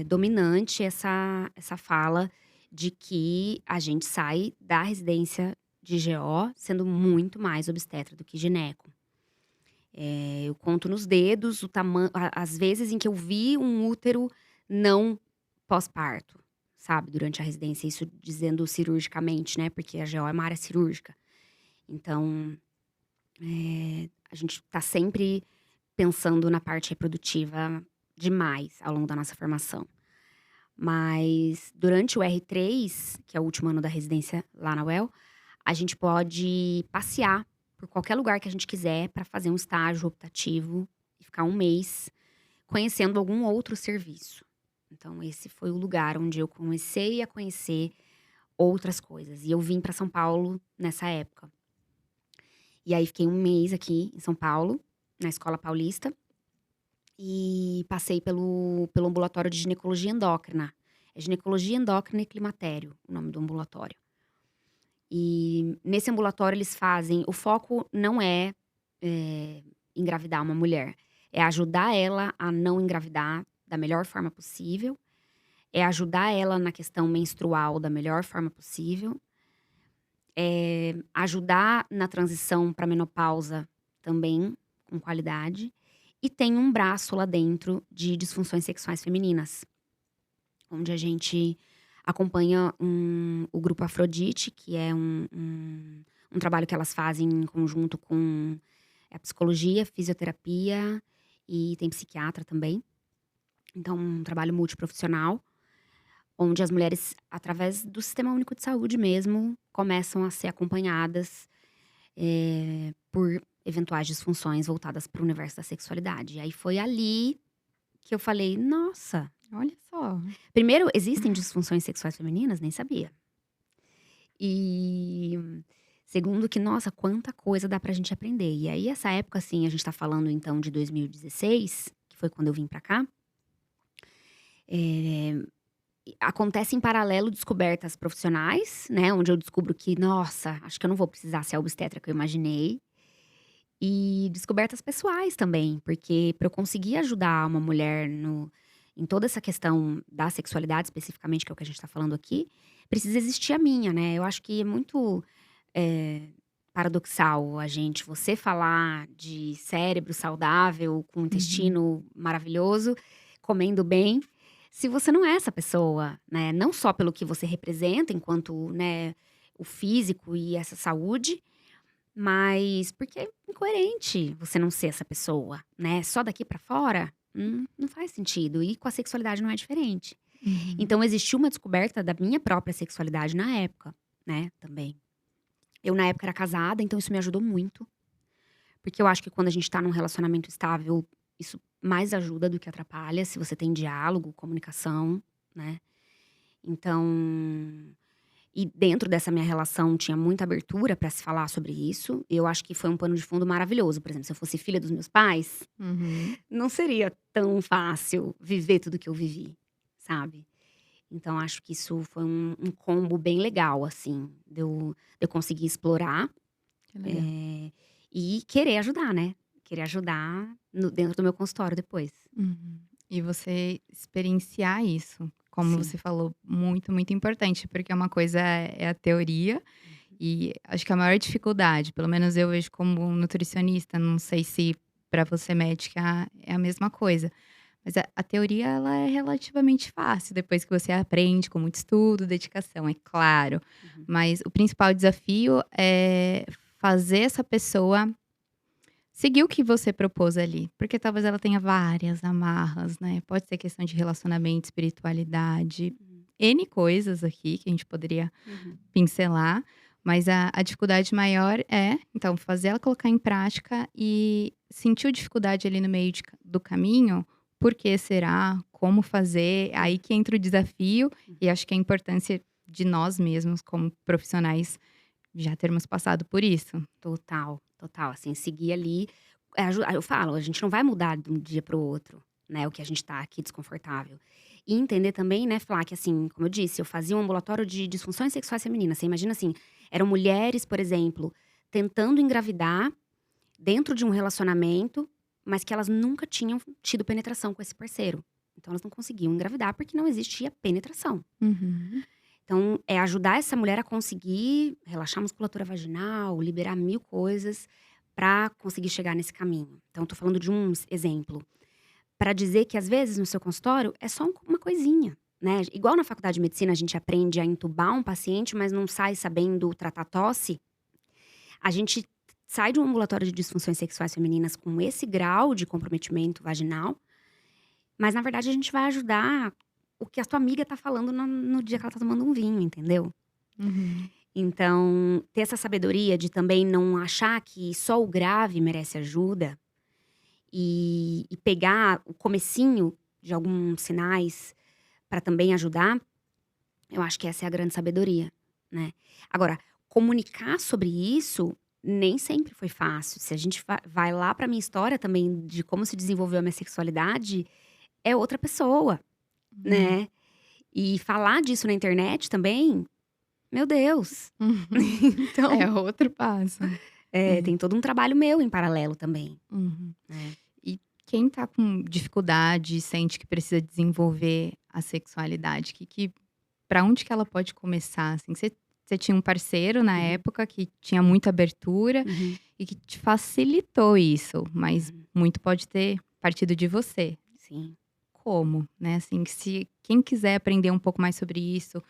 S2: dominante essa fala de que a gente sai da residência de GO sendo muito mais obstetra do que gineco. Eu conto nos dedos o tamanho as vezes em que eu vi um útero não pós-parto, sabe, durante a residência, isso dizendo cirurgicamente, né, porque a GO é uma área cirúrgica. Então, a gente tá sempre pensando na parte reprodutiva demais ao longo da nossa formação. Mas durante o R3, que é o último ano da residência lá na UEL, a gente pode passear por qualquer lugar que a gente quiser para fazer um estágio optativo e ficar um mês conhecendo algum outro serviço. Então esse foi o lugar onde eu comecei a conhecer outras coisas. E eu vim para São Paulo nessa época. E aí fiquei um mês aqui em São Paulo, na Escola Paulista, e passei pelo ambulatório de ginecologia endócrina. É ginecologia endócrina e climatério, o nome do ambulatório. E nesse ambulatório eles fazem o foco não é, engravidar uma mulher, é ajudar ela a não engravidar da melhor forma possível, é ajudar ela na questão menstrual da melhor forma possível, ajudar na transição para menopausa também com qualidade, e tem um braço lá dentro de disfunções sexuais femininas, onde a gente acompanha o grupo Afrodite, que é um trabalho que elas fazem em conjunto com a psicologia, fisioterapia e tem psiquiatra também. Então, um trabalho multiprofissional, onde as mulheres, através do Sistema Único de Saúde mesmo, começam a ser acompanhadas, por eventuais disfunções voltadas para o universo da sexualidade. E aí foi ali que eu falei: "Nossa".
S1: Olha só.
S2: Primeiro, existem disfunções sexuais femininas? Nem sabia. E segundo que, nossa, quanta coisa dá pra gente aprender. E aí essa época, assim, a gente tá falando então de 2016, que foi quando eu vim pra cá, eh, acontece em paralelo descobertas profissionais, né, onde eu descubro que, nossa, acho que eu não vou precisar ser a obstetra que eu imaginei. E descobertas pessoais também, porque para eu conseguir ajudar uma mulher em toda essa questão da sexualidade, especificamente, que é o que a gente tá falando aqui, precisa existir a minha, né. Eu acho que é muito, eh, paradoxal você falar de cérebro saudável, com
S1: Uhum.
S2: intestino maravilhoso, comendo bem, se você não é essa pessoa, né. Não só pelo que você representa enquanto, né, o físico e essa saúde, mas porque é incoerente você não ser essa pessoa, né, só daqui pra fora, não faz sentido, e com a sexualidade não é diferente.
S1: Uhum.
S2: Então existiu uma descoberta da minha própria sexualidade na época, né, também. Eu na época era casada, então isso me ajudou muito, porque eu acho que quando a gente tá num relacionamento estável, isso mais ajuda do que atrapalha, se você tem diálogo, comunicação, né. Então e dentro dessa minha relação tinha muita abertura pra se falar sobre isso. Eu acho que foi um pano de fundo maravilhoso. Por exemplo, se eu fosse filha dos meus pais,
S1: Uhum.
S2: não seria tão fácil viver tudo que eu vivi, sabe. Então acho que isso foi um combo bem legal, assim, de eu conseguir explorar,
S1: Que legal.
S2: eh, e querer ajudar, né. Querer ajudar dentro do meu consultório depois.
S1: Uhum. E você experienciar isso, como
S2: Sim.
S1: você falou, muito, muito importante, porque uma coisa é a teoria,
S2: Uhum.
S1: e acho que a maior dificuldade, pelo menos eu vejo como nutricionista, não sei se para você médica é a mesma coisa, mas a teoria ela é relativamente fácil depois que você aprende com muito estudo, dedicação, é claro.
S2: Uhum.
S1: Mas o principal desafio é fazer essa pessoa seguir o que você propôs ali, porque talvez ela tenha várias amarras, né, pode ser questão de relacionamento, espiritualidade,
S2: Uhum.
S1: N coisas aqui que a gente poderia
S2: Uhum.
S1: pincelar, mas a dificuldade maior é, então, fazer ela colocar em prática e sentiu dificuldade ali no meio do caminho, por que será, como fazer, aí
S2: É.
S1: que entra o desafio e
S2: Uhum.
S1: acho que a importância de nós mesmos como profissionais já termos passado por isso.
S2: Total, total, assim, seguir ali, eu falo, a gente não vai mudar de um dia para o outro, né, o que a gente tá aqui desconfortável. E entender também, né, Flá, que assim, como eu disse, eu fazia um ambulatório de disfunções sexuais femininas, você imagina assim, eram mulheres, por exemplo, tentando engravidar dentro de um relacionamento, mas que elas nunca tinham tido penetração com esse parceiro. Então elas não conseguiam engravidar, porque não existia penetração.
S1: Uhum,
S2: Então, é ajudar essa mulher a conseguir relaxar a musculatura vaginal, liberar 1000 coisas pra conseguir chegar nesse caminho. Então, eu tô falando de um exemplo, pra dizer que às vezes no seu consultório é só uma coisinha, né. Igual na faculdade de medicina a gente aprende a entubar um paciente, mas não sai sabendo tratar tosse, a gente sai de um ambulatório de disfunções sexuais femininas com esse grau de comprometimento vaginal, mas na verdade a gente vai ajudar o que a tua amiga tá falando no dia que ela tá tomando um vinho, entendeu?
S1: uhum,
S2: Então, ter essa sabedoria de também não achar que só o grave merece ajuda, e pegar o comecinho de alguns sinais para também ajudar, eu acho que essa é a grande sabedoria, né. Agora, comunicar sobre isso nem sempre foi fácil. Se a gente vai lá pra minha história também de como se desenvolveu a minha sexualidade, é outra pessoa,
S1: uhum,
S2: né. E falar disso na internet também, meu Deus.
S1: uhum.
S2: Então
S1: É outro passo. Uhum,
S2: tem todo um trabalho meu em paralelo também,
S1: uhum.
S2: né.
S1: E quem tá com dificuldade e sente que precisa desenvolver a sexualidade, pra onde que ela pode começar, assim? Você tinha um parceiro na
S2: Uhum,
S1: época que tinha muita abertura
S2: uhum,
S1: e que te facilitou isso, mas
S2: uhum.
S1: muito pode ter partido de você.
S2: Sim.
S1: Como, né, assim, que se quem quiser aprender um pouco mais sobre isso,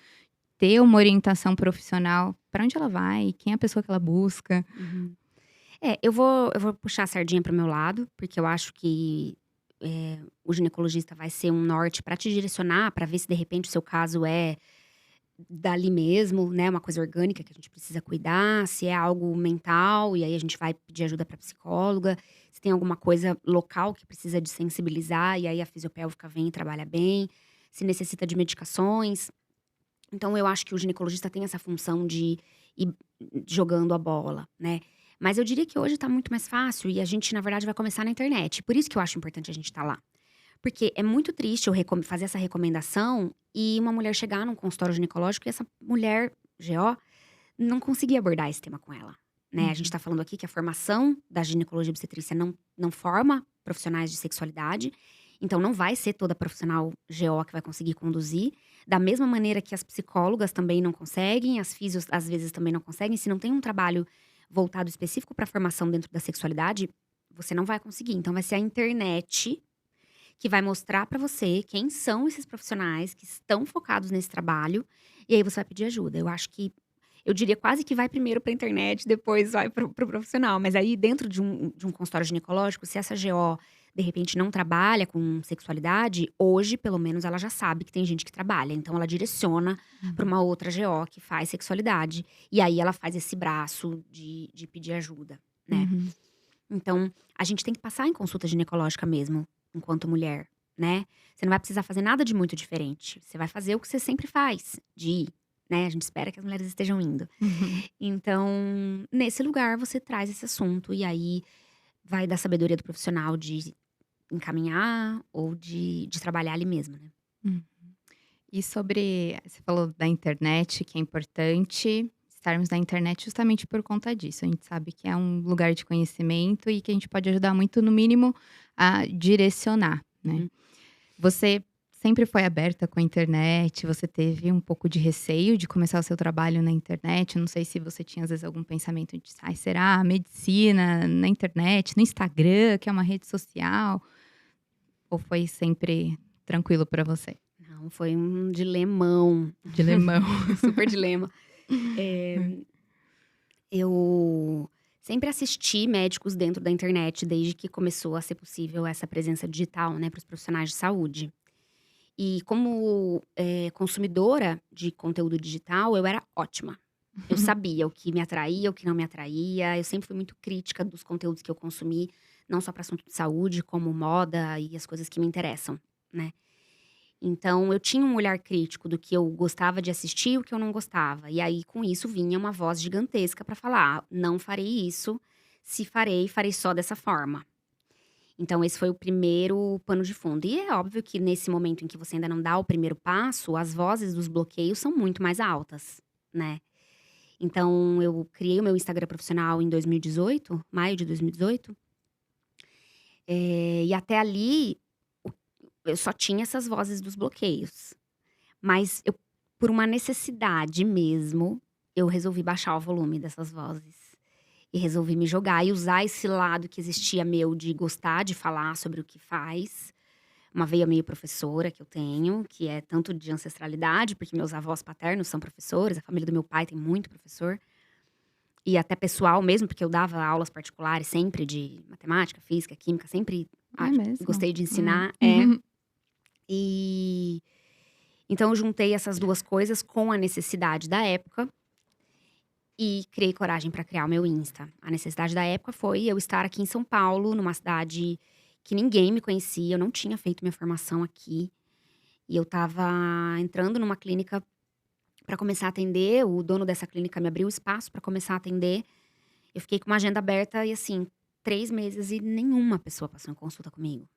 S1: ter uma orientação profissional, pra onde ela vai? Quem é a pessoa que ela busca?
S2: Uhum. Eu vou puxar a sardinha para o meu lado, porque eu acho que, o ginecologista vai ser um norte para te direcionar, para ver se de repente o seu caso é dali mesmo, né, uma coisa orgânica que a gente precisa cuidar, se é algo mental, e aí a gente vai pedir ajuda para psicóloga, se tem alguma coisa local que precisa de sensibilizar, e aí a fisiopélvica vem e trabalha bem, se necessita de medicações. Então eu acho que o ginecologista tem essa função de ir jogando a bola, né. Mas eu diria que hoje tá muito mais fácil e a gente, na verdade, vai começar na internet. Por isso que eu acho importante a gente estar lá. Porque é muito triste eu fazer essa recomendação e uma mulher chegar num consultório ginecológico e essa mulher, GO, não conseguir abordar esse tema com ela, né. A gente
S1: Uhum,
S2: tá falando aqui que a formação da ginecologia e obstetrícia não forma profissionais de sexualidade, então não vai ser toda profissional GO que vai conseguir conduzir. Da mesma maneira que as psicólogas também não conseguem, as físios às vezes também não conseguem, se não tem um trabalho voltado específico pra formação dentro da sexualidade, você não vai conseguir. Então vai ser a internet que vai mostrar pra você quem são esses profissionais que estão focados nesse trabalho, e aí você vai pedir ajuda. Eu diria quase que vai primeiro pra internet, depois vai para o profissional, mas aí dentro de um consultório ginecológico, se essa GO, de repente, não trabalha com sexualidade, hoje, pelo menos, ela já sabe que tem gente que trabalha, então ela direciona pra
S1: uhum,
S2: uma outra GO que faz sexualidade, e aí ela faz esse braço de pedir ajuda, né.
S1: uhum.
S2: Então, a gente tem que passar em consulta ginecológica mesmo, enquanto mulher, né. Você não vai precisar fazer nada de muito diferente, você vai fazer o que você sempre faz, de ir, né, a gente espera que as mulheres estejam indo.
S1: Uhum.
S2: Então, nesse lugar você traz esse assunto, e aí vai da sabedoria do profissional de encaminhar ou de trabalhar ali mesmo, né.
S1: Hum. E sobre você falou da internet, que é importante estarmos na internet justamente por conta disso. A gente sabe que é um lugar de conhecimento e que a gente pode ajudar muito, no mínimo, a direcionar, né.
S2: Uhum.
S1: Você sempre foi aberta com a internet? Você teve um pouco de receio de começar o seu trabalho na internet? Não sei se você tinha, às vezes, algum pensamento de: "Ai, será? Medicina na internet, no Instagram, que é uma rede social", ou foi sempre tranquilo pra você?
S2: Não, foi um dilemão,
S1: Dilemão.
S2: super dilema. Eh, eu sempre assisti médicos dentro da internet desde que começou a ser possível essa presença digital, né, para os profissionais de saúde. E como, consumidora de conteúdo digital, eu era ótima. Eu sabia o que me atraía, o que não me atraía. Eu sempre fui muito crítica dos conteúdos que eu consumi, não só para assunto de saúde, como moda e as coisas que me interessam, né. Então eu tinha um olhar crítico do que eu gostava de assistir e o que eu não gostava. E aí, com isso, vinha uma voz gigantesca para falar: "Ah, não farei isso. Se farei, farei só dessa forma". Então esse foi o primeiro pano de fundo. E é óbvio que nesse momento em que você ainda não dá o primeiro passo, as vozes dos bloqueios são muito mais altas, né. Então eu criei o meu Instagram profissional em 2018, maio de 2018, e até ali o eu só tinha essas vozes dos bloqueios. Mas eu, por uma necessidade mesmo, eu resolvi baixar o volume dessas vozes. E resolvi me jogar e usar esse lado que existia meu de gostar de falar sobre o que faz. Uma veia meio professora que eu tenho, que é tanto de ancestralidade, porque meus avós paternos são professores, a família do meu pai tem muito professor. E até pessoal mesmo, porque eu dava aulas particulares sempre de matemática, física, química, sempre
S1: É mesmo?
S2: gostei de
S1: Hum.
S2: ensinar. É. E então eu juntei essas 2 coisas com a necessidade da época e criei coragem para criar o meu Insta. A necessidade da época foi eu estar aqui em São Paulo, numa cidade que ninguém me conhecia, eu não tinha feito minha formação aqui, e eu estava entrando numa clínica para começar a atender, o dono dessa clínica me abriu espaço para começar a atender. Eu fiquei com uma agenda aberta e assim, 3 meses e nenhuma pessoa passou em consulta comigo.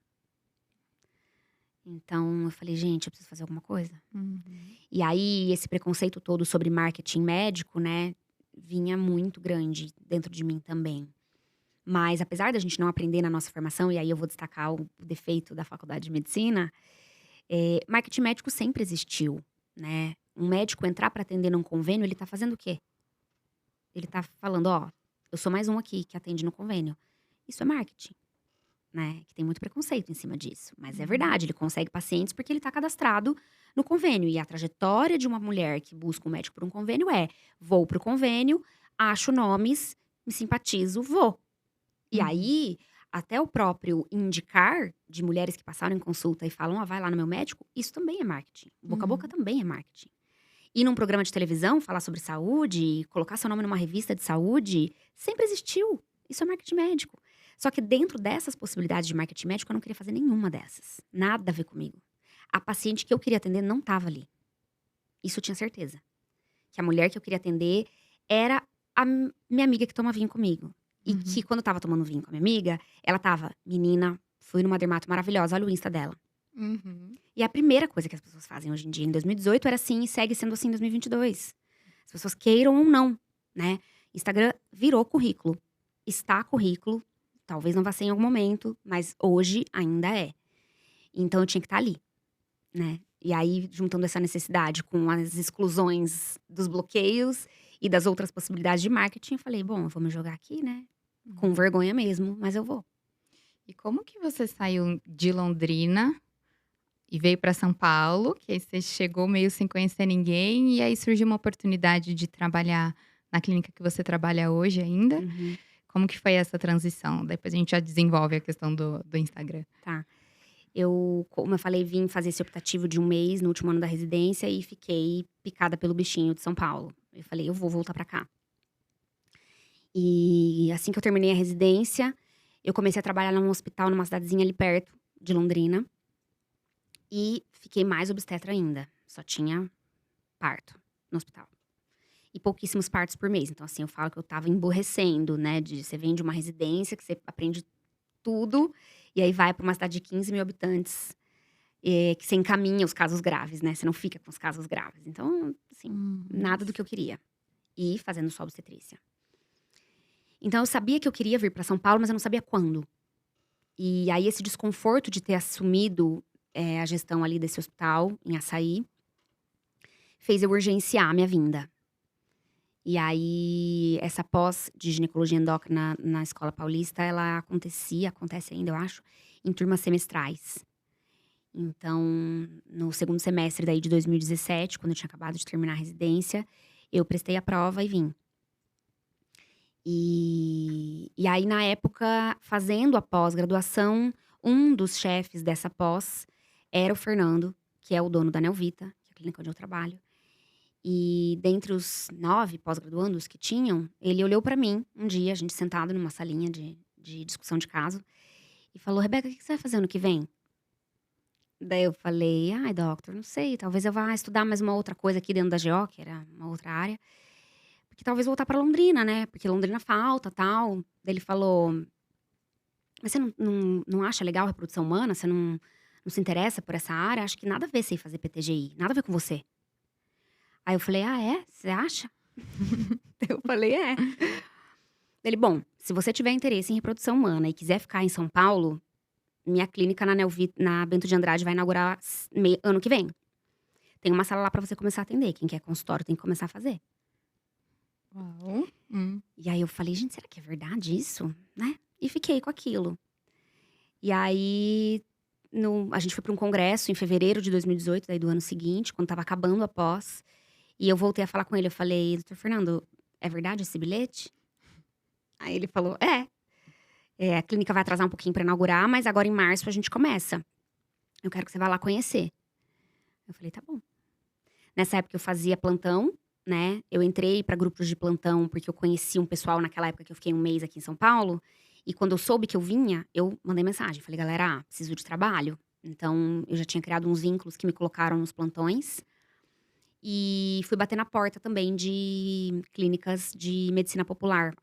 S2: Então eu falei: "Gente, eu preciso fazer alguma coisa".
S1: Uhum.
S2: E aí esse preconceito todo sobre marketing médico, né, vinha muito grande dentro de mim também. Mas apesar da gente não aprender na nossa formação, e aí eu vou destacar o defeito da faculdade de medicina, marketing médico sempre existiu, né. Um médico entrar para atender num convênio, ele tá fazendo o quê? Ele tá falando: "Ó, eu sou mais um aqui que atende no convênio". Isso é marketing, né, que tem muito preconceito em cima disso, mas é
S1: Uhum.
S2: verdade, ele consegue pacientes porque ele tá cadastrado no convênio, e a trajetória de uma mulher que busca um médico por um convênio é: "Vou para o convênio, acho nomes, me simpatizo, vou". E
S1: Uhum.
S2: aí, até o próprio indicar de mulheres que passaram em consulta e falam: "Ó, vai lá no meu médico", isso também é marketing. Boca a boca
S1: Uhum.
S2: também é marketing. Ir num programa de televisão, falar sobre saúde, colocar seu nome numa revista de saúde, sempre existiu. Isso é marketing médico. Só que dentro dessas possibilidades de marketing médico, eu não queria fazer nenhuma dessas. Nada a ver comigo. A paciente que eu queria atender não estava ali. Isso eu tinha certeza. Que a mulher que eu queria atender era a minha amiga que toma vinho comigo. E que
S1: Uhum.
S2: quando eu estava tomando vinho com a minha amiga, ela estava: "Menina, fui numa dermato maravilhosa, olha o Insta dela".
S1: Uhum.
S2: E a primeira coisa que as pessoas fazem hoje em dia, em 2018, era assim e segue sendo assim em 2022. As pessoas queiram ou não, né? Instagram virou currículo. Está currículo, talvez não vá ser em algum momento, mas hoje ainda é. Então eu tinha que estar ali, né? E aí, juntando essa necessidade com as exclusões dos bloqueios e das outras possibilidades de marketing, eu falei, bom, eu vou me jogar aqui, né? Com
S1: Uhum.
S2: vergonha mesmo, mas eu vou.
S1: E como que você saiu de Londrina e veio para São Paulo, que aí você chegou meio sem conhecer ninguém, e aí surgiu uma oportunidade de trabalhar na clínica que você trabalha hoje ainda?
S2: Uhum,
S1: Como que foi essa transição? Depois a gente já desenvolve a questão do Instagram.
S2: tá. Eu, como eu falei, vim fazer esse optativo de 1 mês no último ano da residência e fiquei picada pelo bichinho de São Paulo. Eu falei, eu vou voltar pra cá. E assim que eu terminei a residência, eu comecei a trabalhar num hospital numa cidadezinha ali perto de Londrina. E fiquei mais obstetra ainda. Só tinha parto no hospital. E pouquíssimos partos por mês. Então, assim, eu falo que eu tava emborrecendo, né? De você vem de uma residência que você aprende tudo, e aí vai pra uma cidade de 15 mil habitantes, que você encaminha os casos graves, né? Você não fica com os casos graves. Então, assim,
S1: Uhum.
S2: nada do que eu queria. E fazendo só obstetrícia. Então, eu sabia que eu queria vir pra São Paulo, mas eu não sabia quando. E aí, esse desconforto de ter assumido a gestão ali desse hospital, em Açaí, fez eu urgenciar a minha vinda. E aí, essa pós de ginecologia endócrina na Escola Paulista, ela acontece ainda, eu acho, em turmas semestrais. Então, no segundo semestre daí de 2017, quando eu tinha acabado de terminar a residência, eu prestei a prova e vim. E aí, na época, fazendo a pós-graduação, um dos chefes dessa pós era o Fernando, que é o dono da Nelvita, que é a clínica onde eu trabalho. E dentre os 9 pós-graduandos que tinham, ele olhou pra mim um dia, a gente sentado numa salinha de discussão de caso, e falou: Rebeca, o que você vai fazer ano que vem? Daí eu falei: ai, doctor, não sei, talvez eu vá estudar mais uma outra coisa aqui dentro da GO, que era uma outra área, porque talvez voltar pra Londrina, né? Porque Londrina falta tal. Daí ele falou: mas você não acha legal a reprodução humana? Você não se interessa por essa área? Acho que nada a ver você ir fazer PTGI, nada a ver com você. Aí eu falei: ah, é? Você acha? Eu falei: é. Ele, bom, se você tiver interesse em reprodução humana e quiser ficar em São Paulo, minha clínica na Bento de Andrade vai inaugurar ano que vem. Tem uma sala lá pra você começar a atender. Quem quer consultório tem que começar a fazer.
S1: Uau.
S2: E aí eu falei, gente, será que é verdade isso? Né? E fiquei com aquilo. E aí, a gente foi pra um congresso em fevereiro de 2018, daí do ano seguinte, quando tava acabando a pós. E eu voltei a falar com ele, eu falei, doutor Fernando, é verdade esse bilhete? Aí ele falou, a clínica vai atrasar um pouquinho pra inaugurar, mas agora em março a gente começa. Eu quero que você vá lá conhecer. Eu falei, tá bom. Nessa época eu fazia plantão, né? Eu entrei pra grupos de plantão porque eu conheci um pessoal naquela época que eu fiquei 1 mês aqui em São Paulo. E quando eu soube que eu vinha, eu mandei mensagem. Falei, galera, preciso de trabalho. Então, eu já tinha criado uns vínculos que me colocaram nos plantões. E fui bater na porta também de clínicas de medicina popular.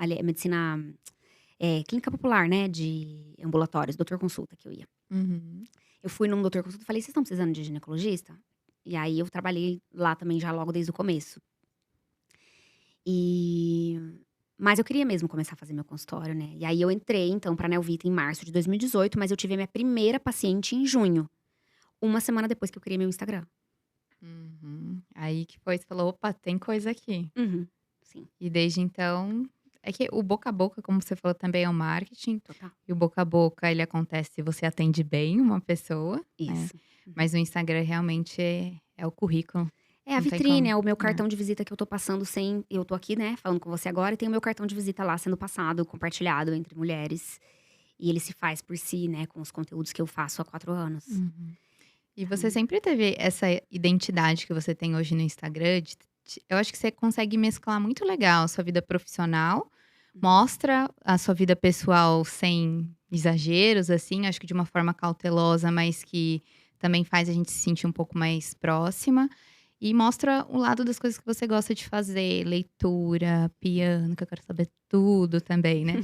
S2: Clínica popular, né? De ambulatórios, doutor consulta que eu ia.
S1: Uhum.
S2: Eu fui num doutor consulta e falei, vocês estão precisando de ginecologista? E aí, eu trabalhei lá também já logo desde o começo. Mas eu queria mesmo começar a fazer meu consultório, né? E aí, eu entrei, então, pra Nelvita em março de 2018. Mas eu tive a minha primeira paciente em junho. 1 semana depois que eu criei meu Instagram.
S1: Uhum. Aí que foi, você falou: "Opa, tem coisa aqui".
S2: Uhum, sim,
S1: E desde então é que o boca a boca, como você falou, também é um marketing,
S2: total.
S1: e o boca a boca ele acontece se você atende bem uma pessoa, né,
S2: Isso. Uhum.
S1: mas o Instagram realmente é o currículo,
S2: É a
S1: não tem
S2: vitrine,
S1: como.
S2: é o meu
S1: É.
S2: cartão de visita que eu tô passando sem eu tô aqui, né, falando com você agora e tem o meu cartão de visita lá sendo passado, compartilhado entre mulheres. E ele se faz por si, né, com os conteúdos que eu faço há 4 anos.
S1: Uhum. E você
S2: Então
S1: sempre teve essa identidade que você tem hoje no Instagram eu acho que você consegue mesclar muito legal a sua vida profissional,
S2: uhum,
S1: mostra a sua vida pessoal sem exageros, assim, acho que de uma forma cautelosa, mas que também faz a gente se sentir um pouco mais próxima. E mostra o lado das coisas que você gosta de fazer, leitura, piano, que eu quero saber tudo também, né.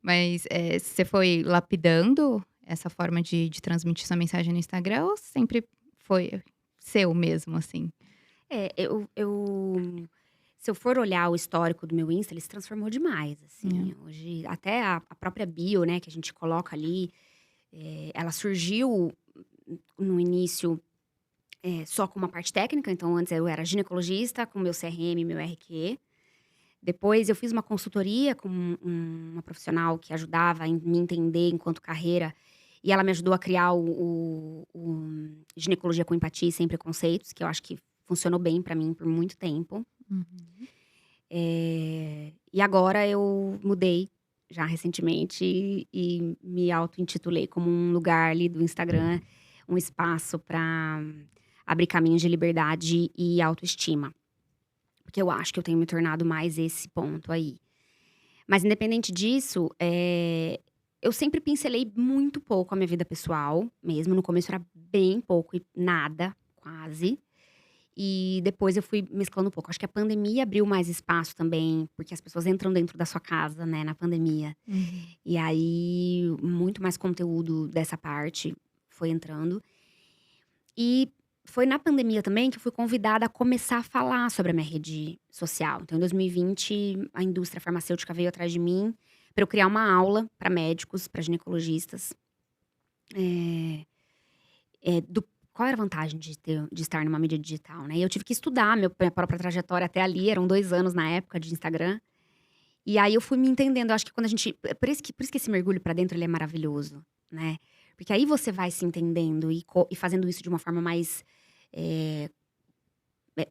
S1: Mas, você foi lapidando essa forma de transmitir sua mensagem no Instagram ou sempre foi seu mesmo, assim?
S2: É, eu se eu for olhar o histórico do meu Insta, ele se transformou demais,
S1: É.
S2: assim. Hoje até a própria bio, né, que a gente coloca ali, ela surgiu no início, só com uma parte técnica, então antes eu era ginecologista com meu CRM, meu RQ. Depois eu fiz uma consultoria com uma profissional que ajudava em me entender enquanto carreira, e ela me ajudou a criar o Ginecologia com Empatia e Sem Preconceitos, que eu acho que funcionou bem pra mim por muito tempo.
S1: Uhum.
S2: E agora eu mudei já recentemente e me auto-intitulei como um lugar ali do Instagram, um espaço para abrir caminhos de liberdade e autoestima. Porque eu acho que eu tenho me tornado mais esse ponto aí. Mas independente disso, eu sempre pincelei muito pouco a minha vida pessoal mesmo. No começo era bem pouco e nada, quase. E depois eu fui mesclando um pouco. Acho que a pandemia abriu mais espaço também, porque as pessoas entram dentro da sua casa, né, na pandemia.
S1: Uhum.
S2: E aí, muito mais conteúdo dessa parte foi entrando. E foi na pandemia também que eu fui convidada a começar a falar sobre a minha rede social. Então, em 2020, a indústria farmacêutica veio atrás de mim para eu criar uma aula para médicos, para ginecologistas, eh, do qual era a vantagem de estar numa mídia digital, né. E eu tive que estudar minha própria trajetória até ali, eram 2 anos na época de Instagram. E aí eu fui me entendendo, eu acho que quando a gente por isso que esse mergulho pra dentro ele é maravilhoso, né. Porque aí você vai se entendendo e fazendo isso de uma forma mais, eh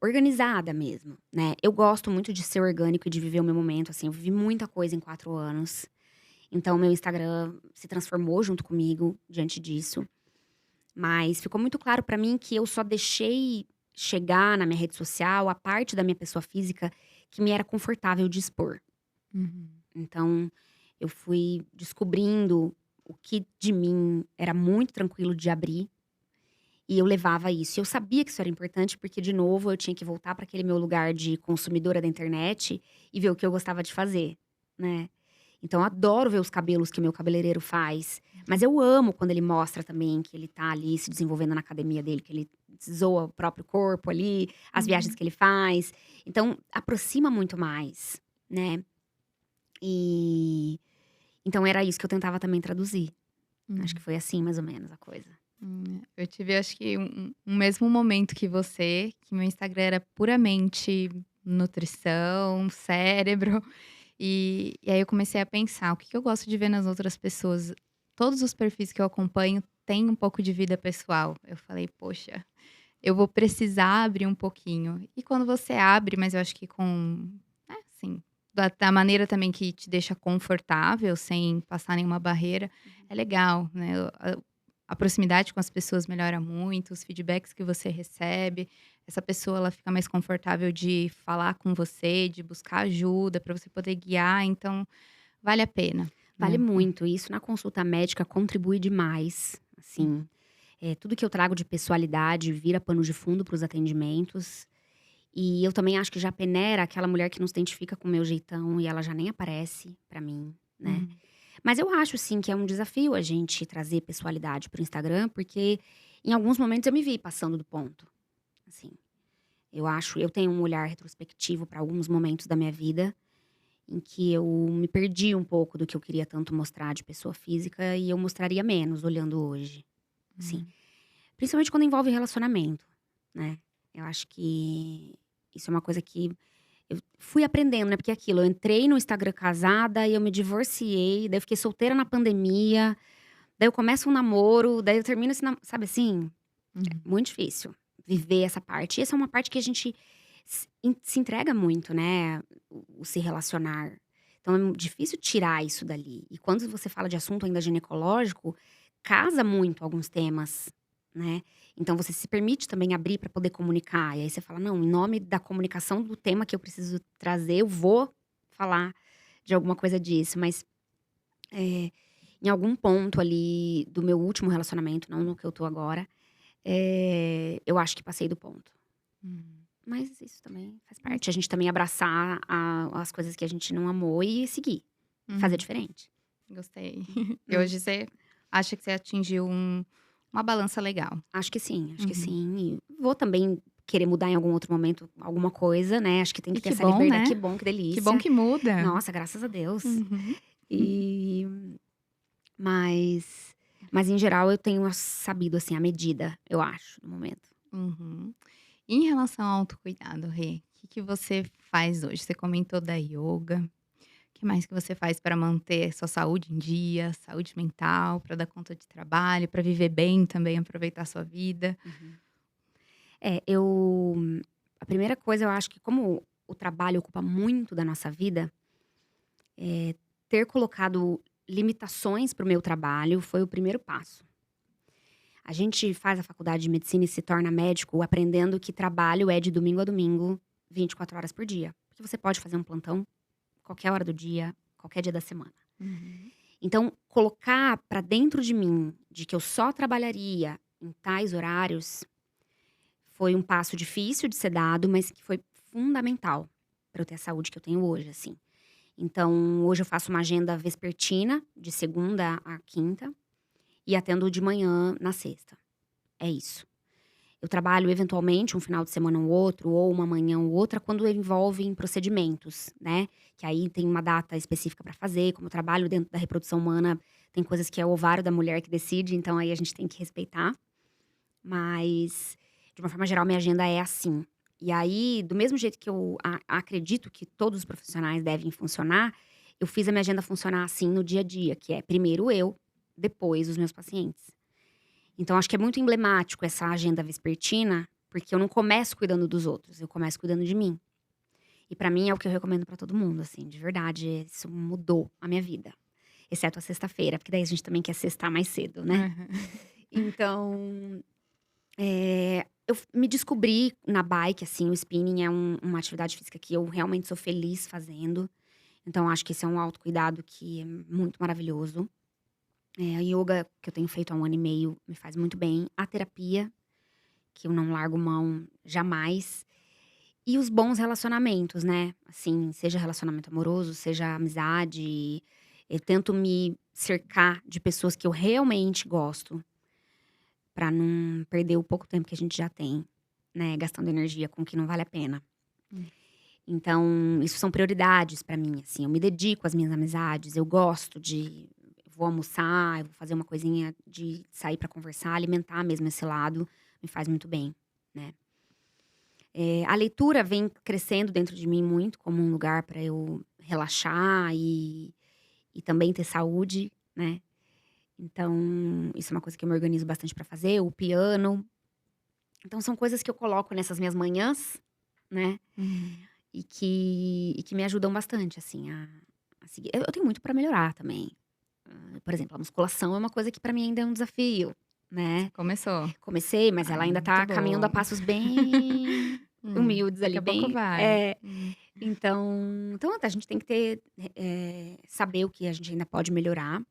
S2: organizada mesmo, né. Eu gosto muito de ser orgânico e de viver o meu momento, assim, eu vivi muita coisa em 4 anos, então meu Instagram se transformou junto comigo diante disso. Mas ficou muito claro pra mim que eu só deixei chegar na minha rede social a parte da minha pessoa física que me era confortável de expor.
S1: Uhum.
S2: Então, eu fui descobrindo o que de mim era muito tranquilo de abrir, e eu levava isso. E eu sabia que isso era importante, porque de novo eu tinha que voltar para aquele meu lugar de consumidora da internet e ver o que eu gostava de fazer, né. Então eu adoro ver os cabelos que o meu cabeleireiro faz, mas eu amo quando ele mostra também que ele tá ali se desenvolvendo na academia dele, que ele zoa o próprio corpo ali, as viagens
S1: Uhum.
S2: que ele faz. Então aproxima muito mais, né. E então era isso que eu tentava também traduzir. Acho que
S1: Uhum.
S2: foi assim mais ou menos a coisa.
S1: Eu tive acho que um mesmo momento que você, que meu Instagram era puramente nutrição, cérebro, e aí eu comecei a pensar: "O que que eu gosto de ver nas outras pessoas?". Todos os perfis que eu acompanho têm um pouco de vida pessoal. Eu falei: "Poxa, eu vou precisar abrir um pouquinho". E quando você abre, mas eu acho que com, né, assim, da maneira também que te deixa confortável, sem passar nenhuma barreira, é legal, né. A proximidade com as pessoas melhora muito, os feedbacks que você recebe, essa pessoa ela fica mais confortável de falar com você, de buscar ajuda para você poder guiar, então vale a pena,
S2: Vale
S1: né.
S2: muito, isso na consulta médica contribui demais, assim, tudo que eu trago de pessoalidade vira pano de fundo para os atendimentos, e eu também acho que já peneira aquela mulher que não se identifica com o meu jeitão e ela já nem aparece pra mim, né.
S1: Uhum,
S2: Mas eu acho sim que é um desafio a gente trazer pessoalidade para o Instagram, porque em alguns momentos eu me vi passando do ponto, assim. Eu tenho um olhar retrospectivo para alguns momentos da minha vida, em que eu me perdi um pouco do que eu queria tanto mostrar de pessoa física e eu mostraria menos olhando hoje, assim.
S1: uhum,
S2: Principalmente quando envolve relacionamento, né. Eu acho que isso é uma coisa que eu fui aprendendo, né, porque é aquilo, eu entrei no Instagram casada e eu me divorciei, daí eu fiquei solteira na pandemia, daí eu começo um namoro, daí eu termino esse sabe assim?
S1: uhum.
S2: Muito difícil viver essa parte. E essa é uma parte que a gente se entrega muito, né, o se relacionar. Então é difícil tirar isso dali. E quando você fala de assunto ainda ginecológico, casa muito alguns temas, né. Então você se permite também abrir para poder comunicar. E aí você fala: "Não, em nome da comunicação do tema que eu preciso trazer, eu vou falar de alguma coisa disso". Mas, eh, em algum ponto ali do meu último relacionamento, não no que eu tô agora, eu acho que passei do ponto.
S1: Uhum.
S2: Mas isso também faz parte, a gente também abraçar as coisas que a gente não amou e seguir, e fazer
S1: Uhum.
S2: diferente.
S1: Gostei. E
S2: Hum.
S1: hoje você acha que você atingiu uma balança legal.
S2: Acho que sim, acho que
S1: Uhum.
S2: sim. E vou também querer mudar em algum outro momento alguma coisa, né, acho que tem
S1: E
S2: que ter
S1: que
S2: essa
S1: bom,
S2: liberdade.
S1: né.
S2: Que bom, que
S1: Que bom
S2: delícia.
S1: que muda.
S2: Nossa, graças a Deus.
S1: Uhum.
S2: E mas mas em geral eu tenho sabido, assim, a medida, eu acho, no momento.
S1: Uhum. E em relação ao autocuidado, Rê, o que você faz hoje? Você comentou da ioga. O que mais que você faz para manter sua saúde em dia, saúde mental, para dar conta de trabalho, para viver bem também, aproveitar a sua vida?
S2: Uhum. É, eu a primeira coisa eu acho que como o trabalho ocupa muito da nossa vida, ter colocado limitações para o meu trabalho foi o primeiro passo. A gente faz a faculdade de medicina e se torna médico aprendendo que trabalho é de domingo a domingo, 24 horas por dia. Porque você pode fazer um plantão qualquer hora do dia, qualquer dia da semana.
S1: Uhum.
S2: Então, colocar pra dentro de mim de que eu só trabalharia em tais horários foi um passo difícil de ser dado, mas que foi fundamental para eu ter a saúde que eu tenho hoje, assim. Então, hoje eu faço uma agenda vespertina, de segunda a quinta, e atendo de manhã na sexta. É isso. Eu trabalho eventualmente um final de semana ou outro, ou uma manhã ou outra, quando envolve em procedimentos, né? Que aí tem uma data específica para fazer. Como eu trabalho dentro da reprodução humana, tem coisas que é o ovário da mulher que decide, então aí a gente tem que respeitar. Mas, de uma forma geral, minha agenda é assim. E aí, do mesmo jeito que eu acredito que todos os profissionais devem funcionar, eu fiz a minha agenda funcionar assim no dia a dia, que é primeiro eu, depois os meus pacientes. Então acho que é muito emblemático essa agenda vespertina, porque eu não começo cuidando dos outros, eu começo cuidando de mim. E pra mim é o que eu recomendo pra todo mundo, assim, de verdade, isso mudou a minha vida. Exceto a sexta-feira, porque daí a gente também quer sextar mais cedo, né.
S1: Aham.
S2: Então, eu me descobri na bike, assim, o spinning é uma atividade física que eu realmente sou feliz fazendo. Então acho que esse é um autocuidado que é muito maravilhoso. A yoga que eu tenho feito há 1 ano e meio me faz muito bem. A terapia, que eu não largo mão jamais. E os bons relacionamentos, né, assim, seja relacionamento amoroso, seja amizade, eu tento me cercar de pessoas que eu realmente gosto, pra não perder o pouco tempo que a gente já tem, né, gastando energia com o que não vale a pena.
S1: Hum.
S2: Então, isso são prioridades pra mim, assim, eu me dedico às minhas amizades, eu gosto de vou almoçar, eu vou fazer uma coisinha de sair pra conversar, alimentar mesmo esse lado, me faz muito bem, né. A leitura vem crescendo dentro de mim muito como um lugar para eu relaxar e também ter saúde, né. Então, isso é uma coisa que eu me organizo bastante para fazer, o piano. Então são coisas que eu coloco nessas minhas manhãs, né,
S1: Uhum.
S2: e que me ajudam bastante, assim, a seguir. Eu tenho muito para melhorar também. Por exemplo, a musculação é uma coisa que para mim ainda é um desafio,
S1: Você
S2: né.
S1: começou?
S2: Comecei, mas ela
S1: Ai,
S2: ainda
S1: muito
S2: tá caminhando
S1: bom.
S2: a passos bem humildes
S1: Daqui
S2: ali,
S1: a pouco
S2: bem
S1: vai.
S2: então a gente tem que ter, saber o que a gente ainda pode melhorar,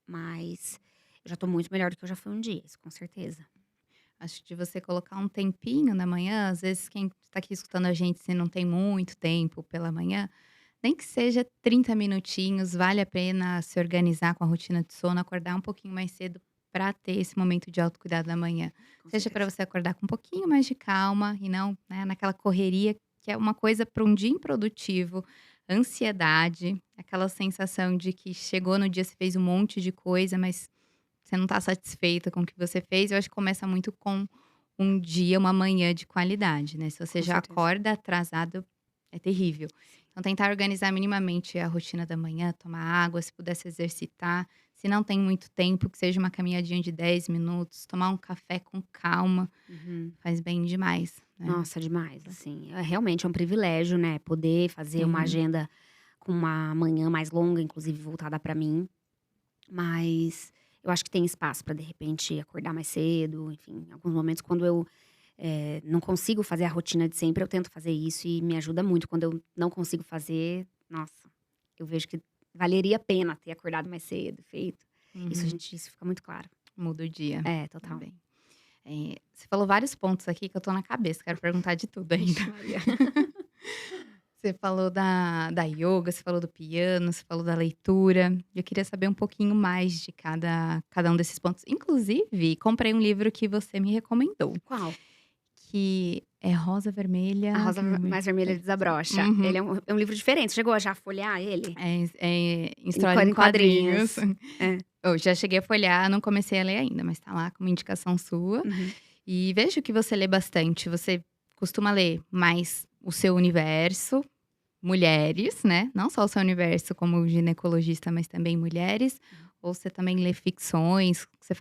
S2: mas eu já tô muito melhor do que eu já fui um dia, isso com certeza.
S1: Acho que de você colocar um tempinho na manhã, às vezes quem está aqui escutando a gente, se não tem muito tempo pela manhã, nem que seja 30 minutinhos, vale a pena se organizar com a rotina de sono, acordar um pouquinho mais cedo para ter esse momento de autocuidado da manhã.
S2: Com
S1: Seja para
S2: certeza.
S1: você acordar com um pouquinho mais de calma e não, né, naquela correria que é uma coisa para um dia improdutivo, ansiedade, aquela sensação de que chegou no dia, você fez um monte de coisa, mas você não tá satisfeita com o que você fez. Eu acho que começa muito com um dia, uma manhã de qualidade, né. Se você
S2: Com
S1: já
S2: certeza.
S1: acorda atrasado, é terrível.
S2: Sim.
S1: Então tentar organizar minimamente a rotina da manhã, tomar água, se puder se exercitar. Se não tem muito tempo, que seja uma caminhadinha de 10 minutos, tomar um café com calma,
S2: Uhum.
S1: faz bem demais, né.
S2: Nossa, demais, assim, realmente é um privilégio, né, poder fazer uma
S1: Sim.
S2: agenda com uma manhã mais longa, inclusive voltada pra mim, mas eu acho que tem espaço pra de repente acordar mais cedo, enfim, em alguns momentos quando eu, não consigo fazer a rotina de sempre, eu tento fazer isso e me ajuda muito. Quando eu não consigo fazer, nossa, eu vejo que valeria a pena ter acordado mais cedo, feito.
S1: Uhum.
S2: Isso fica muito claro.
S1: Muda o dia
S2: É, total.
S1: também. Você falou vários pontos aqui que eu tô na cabeça, quero perguntar de tudo ainda.
S2: Vixe Maria.
S1: Você falou da yoga, você falou do piano, você falou da leitura. Eu queria saber um pouquinho mais de cada um desses pontos. Inclusive, comprei um livro que você me recomendou,
S2: Qual?
S1: que é Rosa
S2: A
S1: Vermelha
S2: Rosa Mais Vermelha Desabrocha.
S1: Uhum.
S2: Ele é um livro diferente. Chegou a já folhear ele?
S1: É
S2: Em
S1: história em quadrinhos.
S2: quadrinhos. É.
S1: Eu já cheguei a folhear, não comecei a ler ainda, mas tá lá como indicação sua.
S2: Uhum.
S1: E vejo que você lê bastante. Você costuma ler mais o seu universo, mulheres, né? Não só o seu universo como ginecologista, mas também mulheres. Ou você também lê ficções? Você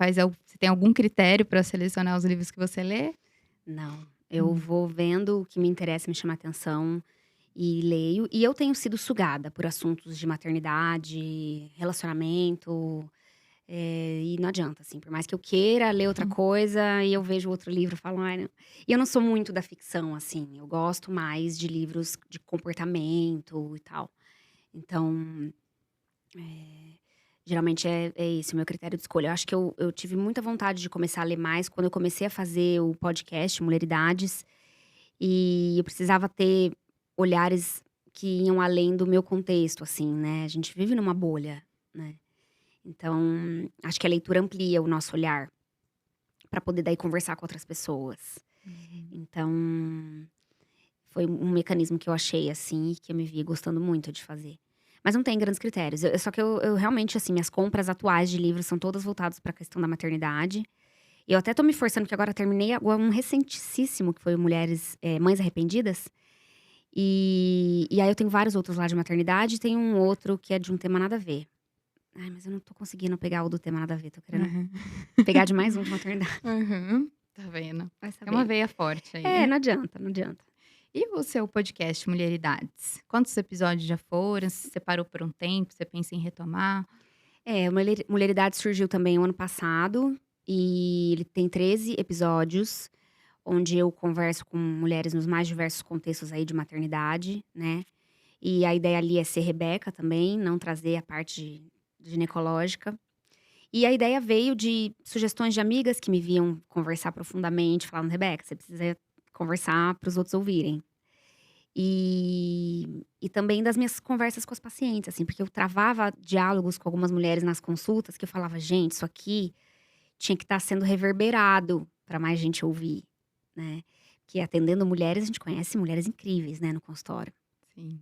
S1: tem algum critério para selecionar os livros que você lê?
S2: Não, eu
S1: Hum.
S2: vou vendo o que me interessa, me chama atenção e leio. E eu tenho sido sugada por assuntos de maternidade, relacionamento, e não adianta, assim, por mais que eu queira ler outra coisa e eu vejo outro livro, eu falo: "Ai, não". E eu não sou muito da ficção, assim, eu gosto mais de livros de comportamento e tal. Então, eh, geralmente é esse o meu critério de escolha. Eu acho que eu tive muita vontade de começar a ler mais quando eu comecei a fazer o podcast Mulheridades, e eu precisava ter olhares que iam além do meu contexto, assim, né, a gente vive numa bolha, né. Então, acho que a leitura amplia o nosso olhar, para poder daí conversar com outras pessoas.
S1: Uhum.
S2: Então, foi um mecanismo que eu achei, assim, e que eu me vi gostando muito de fazer. Mas não tem grandes critérios, só que eu realmente, assim, minhas compras atuais de livros são todas voltadas para a questão da maternidade. Eu até tô me forçando, que agora terminei agora um recentíssimo, que foi Mães Arrependidas. E aí eu tenho vários outros lá de maternidade, e tem um outro que é de um tema nada a ver. Ai, mas eu não tô conseguindo pegar o do tema nada a ver, tô querendo
S1: Aham.
S2: pegar de mais um de maternidade.
S1: Uhum. Tá vendo?
S2: Vai
S1: É uma
S2: saber.
S1: veia forte
S2: É,
S1: aí.
S2: não adianta, não adianta.
S1: E o seu podcast Mulheridades? Quantos episódios já foram? Você parou por um tempo? Você pensa em retomar?
S2: É, o Mulheridade surgiu também o ano passado, e ele tem 13 episódios, onde eu converso com mulheres nos mais diversos contextos aí de maternidade, né. E a ideia ali é ser Rebeca também, não trazer a parte ginecológica. E a ideia veio de sugestões de amigas que me viam conversar profundamente, falando: "Rebeca, você precisa conversar para os outros ouvirem". E também das minhas conversas com as pacientes, assim, porque eu travava diálogos com algumas mulheres nas consultas que eu falava: "Gente, isso aqui tinha que estar sendo reverberado para mais gente ouvir", né. Que atendendo mulheres, a gente conhece mulheres incríveis, né, no consultório.
S1: Sim.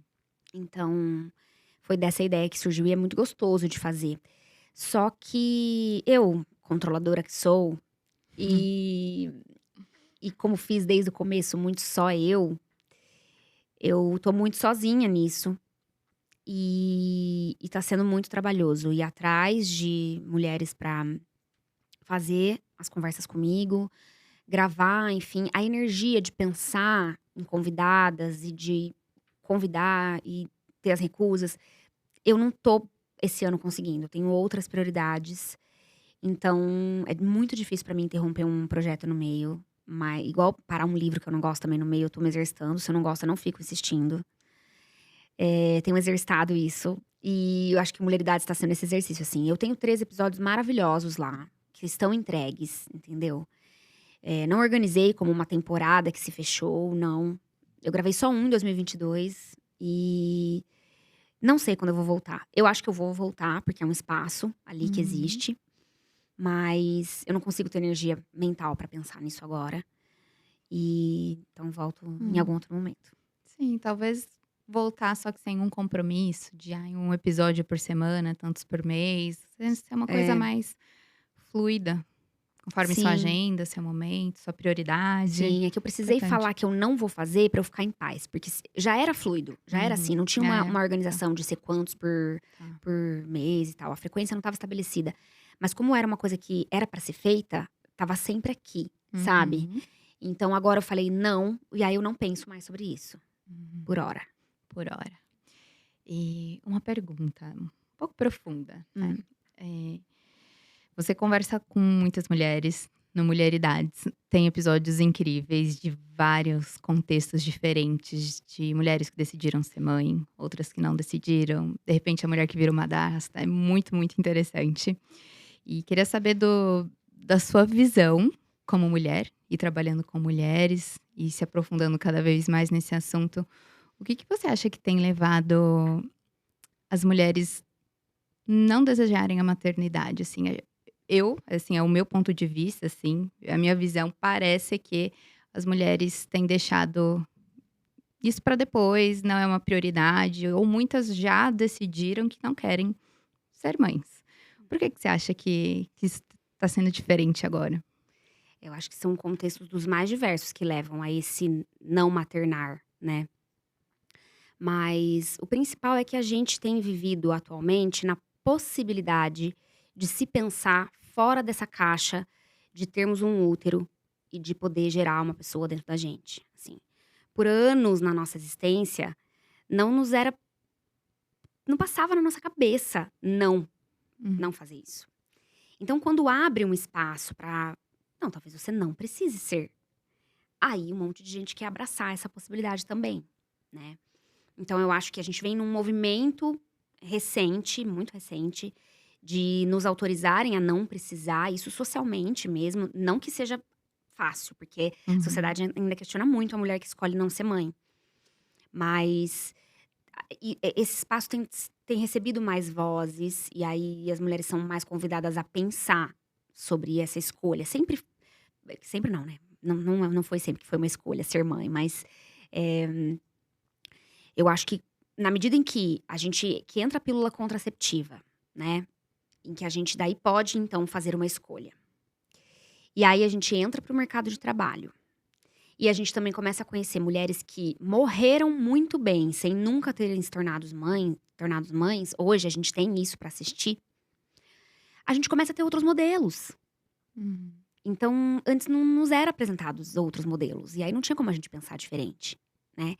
S2: Então, foi dessa ideia que surgiu e é muito gostoso de fazer. Só que eu, controladora que sou, e e como fiz desde o começo muito só eu tô muito sozinha nisso, e tá sendo muito trabalhoso ir atrás de mulheres pra fazer as conversas comigo, gravar, enfim, a energia de pensar em convidadas e de convidar e ter as recusas, eu não tô esse ano conseguindo, eu tenho outras prioridades. Então, é muito difícil pra mim interromper um projeto no meio, mas igual parar um livro que eu não gosto também no meio, eu tô me exercitando, se eu não gosto eu não fico insistindo. Tenho exercitado isso, e eu acho que Mulheridades está sendo esse exercício, assim. Eu tenho 13 episódios maravilhosos lá, que estão entregues, entendeu. Não organizei como uma temporada que se fechou, não. Eu gravei só um em 2022, e não sei quando eu vou voltar. Eu acho que eu vou voltar, porque é um espaço ali que
S1: Uhum.
S2: existe. Mas eu não consigo ter energia mental pra pensar nisso agora. E então volto em
S1: Hum.
S2: algum outro momento.
S1: Sim, talvez voltar só que sem um compromisso de, um episódio por semana, tantos por mês. Ser uma coisa
S2: É,
S1: mais fluida, conforme sua
S2: sim,
S1: agenda, seu momento, sua prioridade.
S2: sim. É que eu precisei
S1: Importante.
S2: falar que eu não vou fazer pra eu ficar em paz, porque já era fluido, já era assim,
S1: Uhum.
S2: não tinha uma
S1: É,
S2: uma
S1: tá,
S2: organização de ser quantos
S1: tá.
S2: por mês e tal, a frequência não estava estabelecida. Mas como era uma coisa que era pra ser feita, estava sempre aqui, sabe.
S1: Uhum.
S2: Então agora eu falei: "Não", e aí eu não penso mais sobre isso,
S1: Uhum.
S2: por hora.
S1: Por hora. E uma pergunta um pouco profunda, né.
S2: Hum.
S1: Eh, Você conversa com muitas mulheres no Mulheridades, tem episódios incríveis de vários contextos diferentes, de mulheres que decidiram ser mãe, outras que não decidiram, de repente a mulher que vira uma madrasta, é muito, muito interessante. E queria saber da sua visão como mulher, e trabalhando com mulheres, e se aprofundando cada vez mais nesse assunto, O que que você acha que tem levado as mulheres não desejarem a maternidade, assim? Assim, é o meu ponto de vista, assim, a minha visão parece que as mulheres têm deixado isso para depois, não é uma prioridade, ou muitas já decidiram que não querem ser mães. Por que que você acha que isso tá sendo diferente agora?
S2: Eu acho que são contextos dos mais diversos que levam a esse não maternar, né. Mas o principal é que a gente tem vivido atualmente na possibilidade de se pensar fora dessa caixa, de termos um útero e de poder gerar uma pessoa dentro da gente, assim. Por anos na nossa existência, não nos era não passava na nossa cabeça
S1: Hum,
S2: não fazer isso. Então quando abre um espaço para não, talvez você não precise ser, aí um monte de gente quer abraçar essa possibilidade também, né. Então eu acho que a gente vem num movimento recente, muito recente, de nos autorizarem a não precisar, isso socialmente mesmo, não que seja fácil, porque a
S1: uhum.
S2: sociedade ainda questiona muito a mulher que escolhe não ser mãe. Mas esse espaço tem recebido mais vozes, e aí as mulheres são mais convidadas a pensar sobre essa escolha. Sempre não, né? Não foi sempre que foi uma escolha ser mãe, mas eh, eu acho que na medida em que entra a pílula contraceptiva, né, em que a gente daí pode então fazer uma escolha. E aí a gente entra para o mercado de trabalho. E a gente também começa a conhecer mulheres que morreram muito bem, sem nunca terem se tornados mães, hoje a gente tem isso para assistir. A gente começa a ter outros modelos.
S1: Uhum.
S2: Então, antes não nos era apresentados outros modelos, e aí não tinha como a gente pensar diferente, né.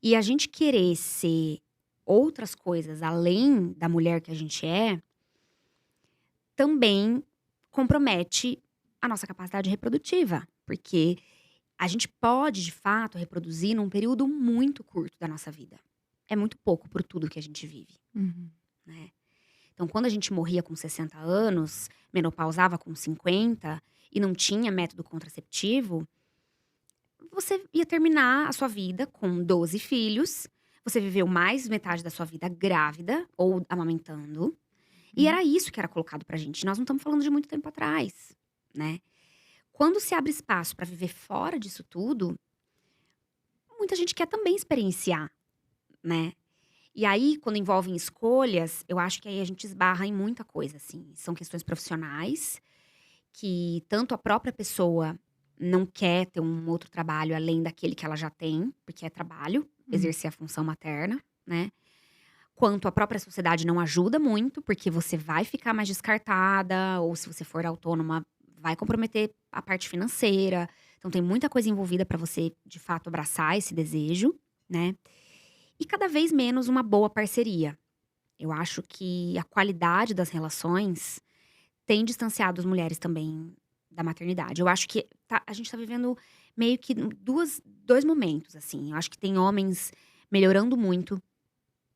S2: E a gente querer ser outras coisas além da mulher que a gente é, também compromete a nossa capacidade reprodutiva, porque a gente pode, de fato, reproduzir num período muito curto da nossa vida. É muito pouco por tudo que a gente vive,
S1: Uhum.
S2: né. Então quando a gente morria com 60 anos, menopausava com 50 e não tinha método contraceptivo, você ia terminar a sua vida com 12 filhos, você viveu mais metade da sua vida grávida ou amamentando, e
S1: Hum.
S2: era isso que era colocado pra gente. Nós não estamos falando de muito tempo atrás, né. Quando se abre espaço pra viver fora disso tudo, muita gente quer também experienciar, né. E aí, quando envolvem escolhas, eu acho que aí a gente esbarra em muita coisa, assim. São questões profissionais, que tanto a própria pessoa não quer ter um outro trabalho além daquele que ela já tem, porque é trabalho,
S1: Hum.
S2: exercer a função materna, né. Quanto a própria sociedade não ajuda muito, porque você vai ficar mais descartada, ou se você for autônoma, vai comprometer a parte financeira. Então tem muita coisa envolvida para você, de fato, abraçar esse desejo, né. E cada vez menos uma boa parceria. Eu acho que a qualidade das relações tem distanciado as mulheres também da maternidade. Eu acho que a gente tá vivendo meio que 2 momentos, assim. Eu acho que tem homens melhorando muito.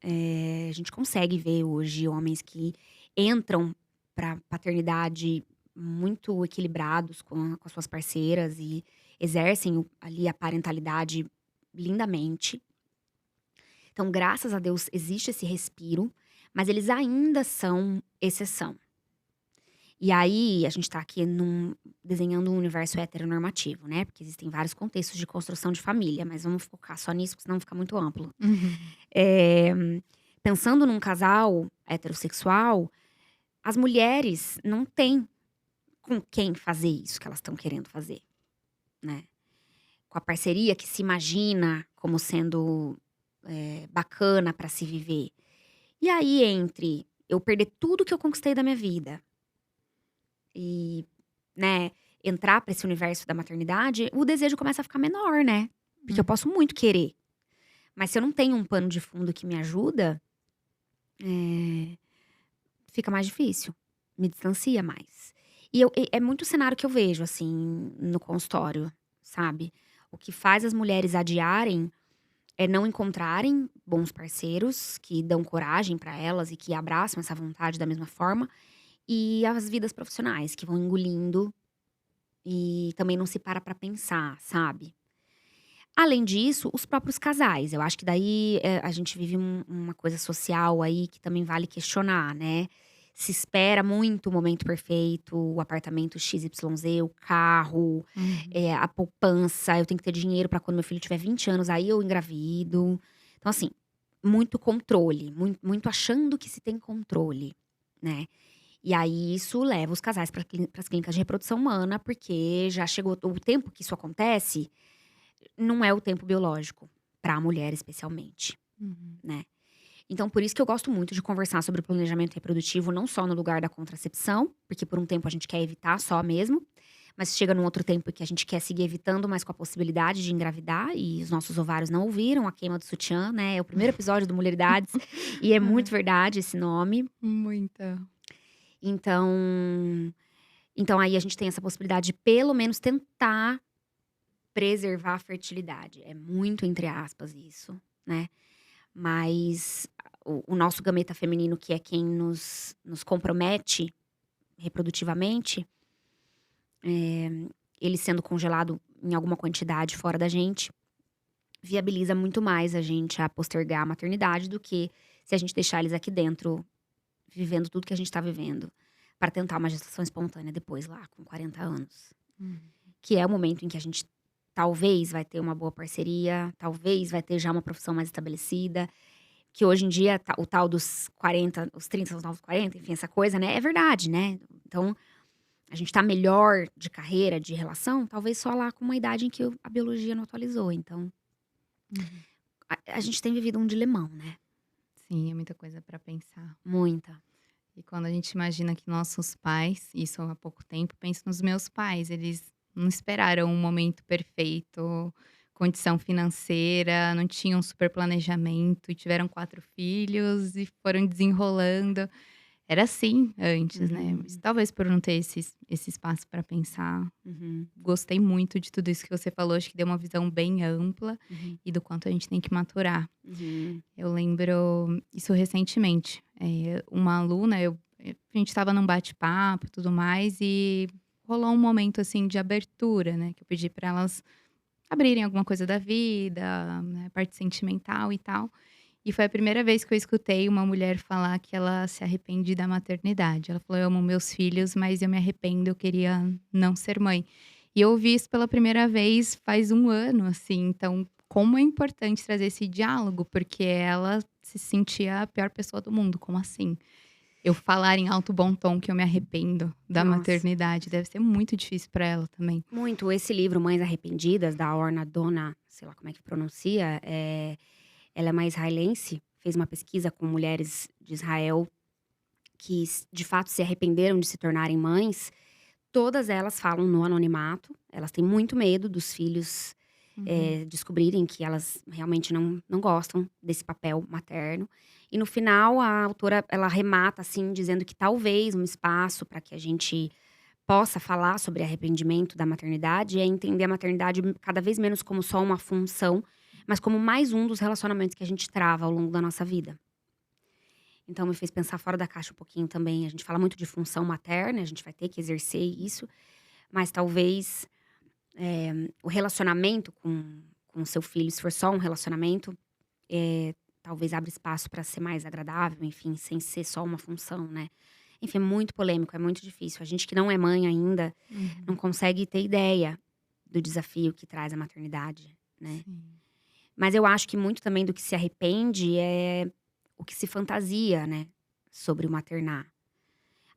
S2: A gente consegue ver hoje homens que entram pra paternidade muito equilibrados com as suas parceiras e exercem ali a parentalidade lindamente. Então, graças a Deus, existe esse respiro, mas eles ainda são exceção. E aí, a gente tá aqui desenhando um universo heteronormativo, né, porque existem vários contextos de construção de família, mas vamos focar só nisso, porque senão fica muito amplo.
S1: Uhum.
S2: Eh, Pensando num casal heterossexual, as mulheres não têm com quem fazer isso que elas estão querendo fazer, né. Com a parceria que se imagina como sendo, bacana pra se viver. E aí, entre eu perder tudo que eu conquistei da minha vida e, né, entrar pra esse universo da maternidade, o desejo começa a ficar menor, né. Porque eu
S1: Hum.
S2: posso muito querer, mas se eu não tenho um pano de fundo que me ajuda, eh, fica mais difícil, me distancia mais. É muito o cenário que eu vejo, assim, no consultório, sabe. O que faz as mulheres adiarem é não encontrarem bons parceiros que dão coragem pra elas e que abraçam essa vontade da mesma forma, e as vidas profissionais que vão engolindo e também não se para pra pensar, sabe. Além disso, os próprios casais. Eu acho que daí, a gente vive uma coisa social aí que também vale questionar, né. Se espera muito o momento perfeito, o apartamento XYZ, o carro,
S1: Uhum.
S2: a poupança, eu tenho que ter dinheiro para quando meu filho tiver 20 anos, aí eu engravido. Então assim, muito controle, muito achando que se tem controle, né. E aí isso leva os casais para as clínicas de reprodução humana, porque já chegou o tempo que isso acontece, não é o tempo biológico, para a mulher especialmente,
S1: Uhum.
S2: né. Então por isso que eu gosto muito de conversar sobre o planejamento reprodutivo, não só no lugar da contracepção, porque por um tempo a gente quer evitar só mesmo, mas chega num outro tempo que a gente quer seguir evitando, mas com a possibilidade de engravidar, e os nossos ovários não ouviram a queima do sutiã, né, é o primeiro episódio do Mulheridades, e é muito
S1: É,
S2: verdade esse nome.
S1: muita.
S2: Então aí a gente tem essa possibilidade de pelo menos tentar preservar a fertilidade. É muito entre aspas isso, né. Mas o nosso gameta feminino, que é quem nos compromete reprodutivamente, ele sendo congelado em alguma quantidade fora da gente, viabiliza muito mais a gente a postergar a maternidade do que se a gente deixar eles aqui dentro, vivendo tudo que a gente tá vivendo, para tentar uma gestação espontânea depois lá com 40 anos.
S1: Uhum.
S2: Que é o momento em que a gente talvez vai ter uma boa parceria, talvez vai ter já uma profissão mais estabelecida, que hoje em dia o tal dos 40, os 30 são os novos 40, enfim, essa coisa, né, é verdade, né. Então, a gente tá melhor de carreira, de relação, talvez só lá com uma idade em que a biologia não atualizou, então
S1: Uhum.
S2: a gente tem vivido um dilemão, né,
S1: Sim, é muita coisa para pensar.
S2: muita.
S1: E quando a gente imagina que nossos pais, isso há pouco tempo, penso nos meus pais, eles não esperaram um momento perfeito, condição financeira, não tinham um super planejamento e tiveram 4 filhos e foram desenrolando. Era assim antes, né, mas
S2: Uhum,
S1: talvez por não ter esse espaço para pensar.
S2: uhum,
S1: Gostei muito de tudo isso que você falou, acho que deu uma visão bem ampla
S2: uhum,
S1: e do quanto a gente tem que maturar.
S2: uhum.
S1: Eu lembro isso recentemente, uma aluna, a gente estava num bate-papo e tudo mais, e rolou um momento, assim, de abertura, né, que eu pedi para elas abrirem alguma coisa da vida, né, parte sentimental e tal. E foi a primeira vez que eu escutei uma mulher falar que ela se arrepende da maternidade. Ela falou: "Eu amo meus filhos, mas eu me arrependo, eu queria não ser mãe". E eu ouvi isso pela primeira vez faz um ano, assim, então como é importante trazer esse diálogo, porque ela se sentia a pior pessoa do mundo, como assim? Eu falar em alto bom tom que eu me arrependo da
S2: Nossa.
S1: maternidade, deve ser muito difícil para ela também.
S2: Muito. Esse livro, Mães Arrependidas, da Orna Dona, sei lá como é que pronuncia, ela é uma israelense, fez uma pesquisa com mulheres de Israel que de fato se arrependeram de se tornarem mães. Todas elas falam no anonimato, elas têm muito medo dos filhos,
S1: Uhum.
S2: descobrirem que elas realmente não gostam desse papel materno. E no final a autora, ela remata, assim, dizendo que talvez um espaço para que a gente possa falar sobre arrependimento da maternidade é entender a maternidade cada vez menos como só uma função, mas como mais um dos relacionamentos que a gente trava ao longo da nossa vida. Então me fez pensar fora da caixa um pouquinho também. A gente fala muito de função materna, a gente vai ter que exercer isso, mas talvez, o relacionamento com o seu filho, se for só um relacionamento, talvez abra espaço para ser mais agradável, enfim, sem ser só uma função, né. Enfim, é muito polêmico, é muito difícil. A gente que não é mãe ainda, não
S1: Uhum.
S2: consegue ter ideia do desafio que traz a maternidade, né.
S1: Sim.
S2: Mas eu acho que muito também do que se arrepende é o que se fantasia, né, sobre o maternar.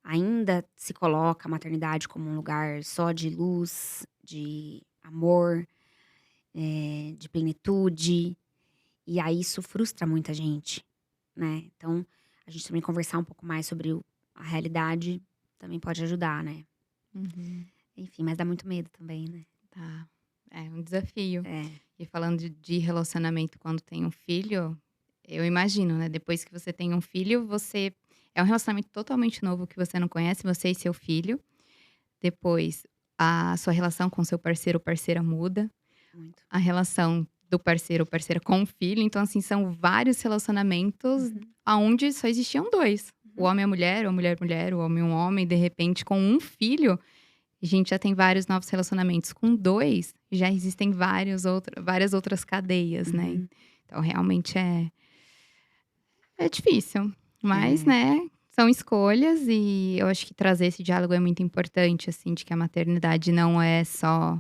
S2: Ainda se coloca a maternidade como um lugar só de luz, de amor, de plenitude, e aí isso frustra muita gente, né. Então, a gente também conversar um pouco mais sobre a realidade também pode ajudar, né.
S1: Uhum.
S2: Enfim, mas dá muito medo também, né.
S1: Tá. É um desafio.
S2: É.
S1: E falando de relacionamento quando tem um filho, eu imagino, né, depois que você tem um filho, você é um relacionamento totalmente novo que você não conhece, você e seu filho. Depois, a sua relação com seu parceiro ou parceira muda,
S2: Muito.
S1: a relação do parceiro ou parceira com o filho, então, assim, são vários relacionamentos
S2: Uhum,
S1: aonde só existiam 2, o
S2: uhum.
S1: homem e a mulher, ou a mulher e mulher, o homem e um homem, de repente com um filho, a gente já tem vários novos relacionamentos. Com 2, já existem várias outras cadeias, né.
S2: Uhum.
S1: Então realmente é difícil, mas,
S2: É.
S1: né, são escolhas e eu acho que trazer esse diálogo é muito importante, assim, de que a maternidade não é só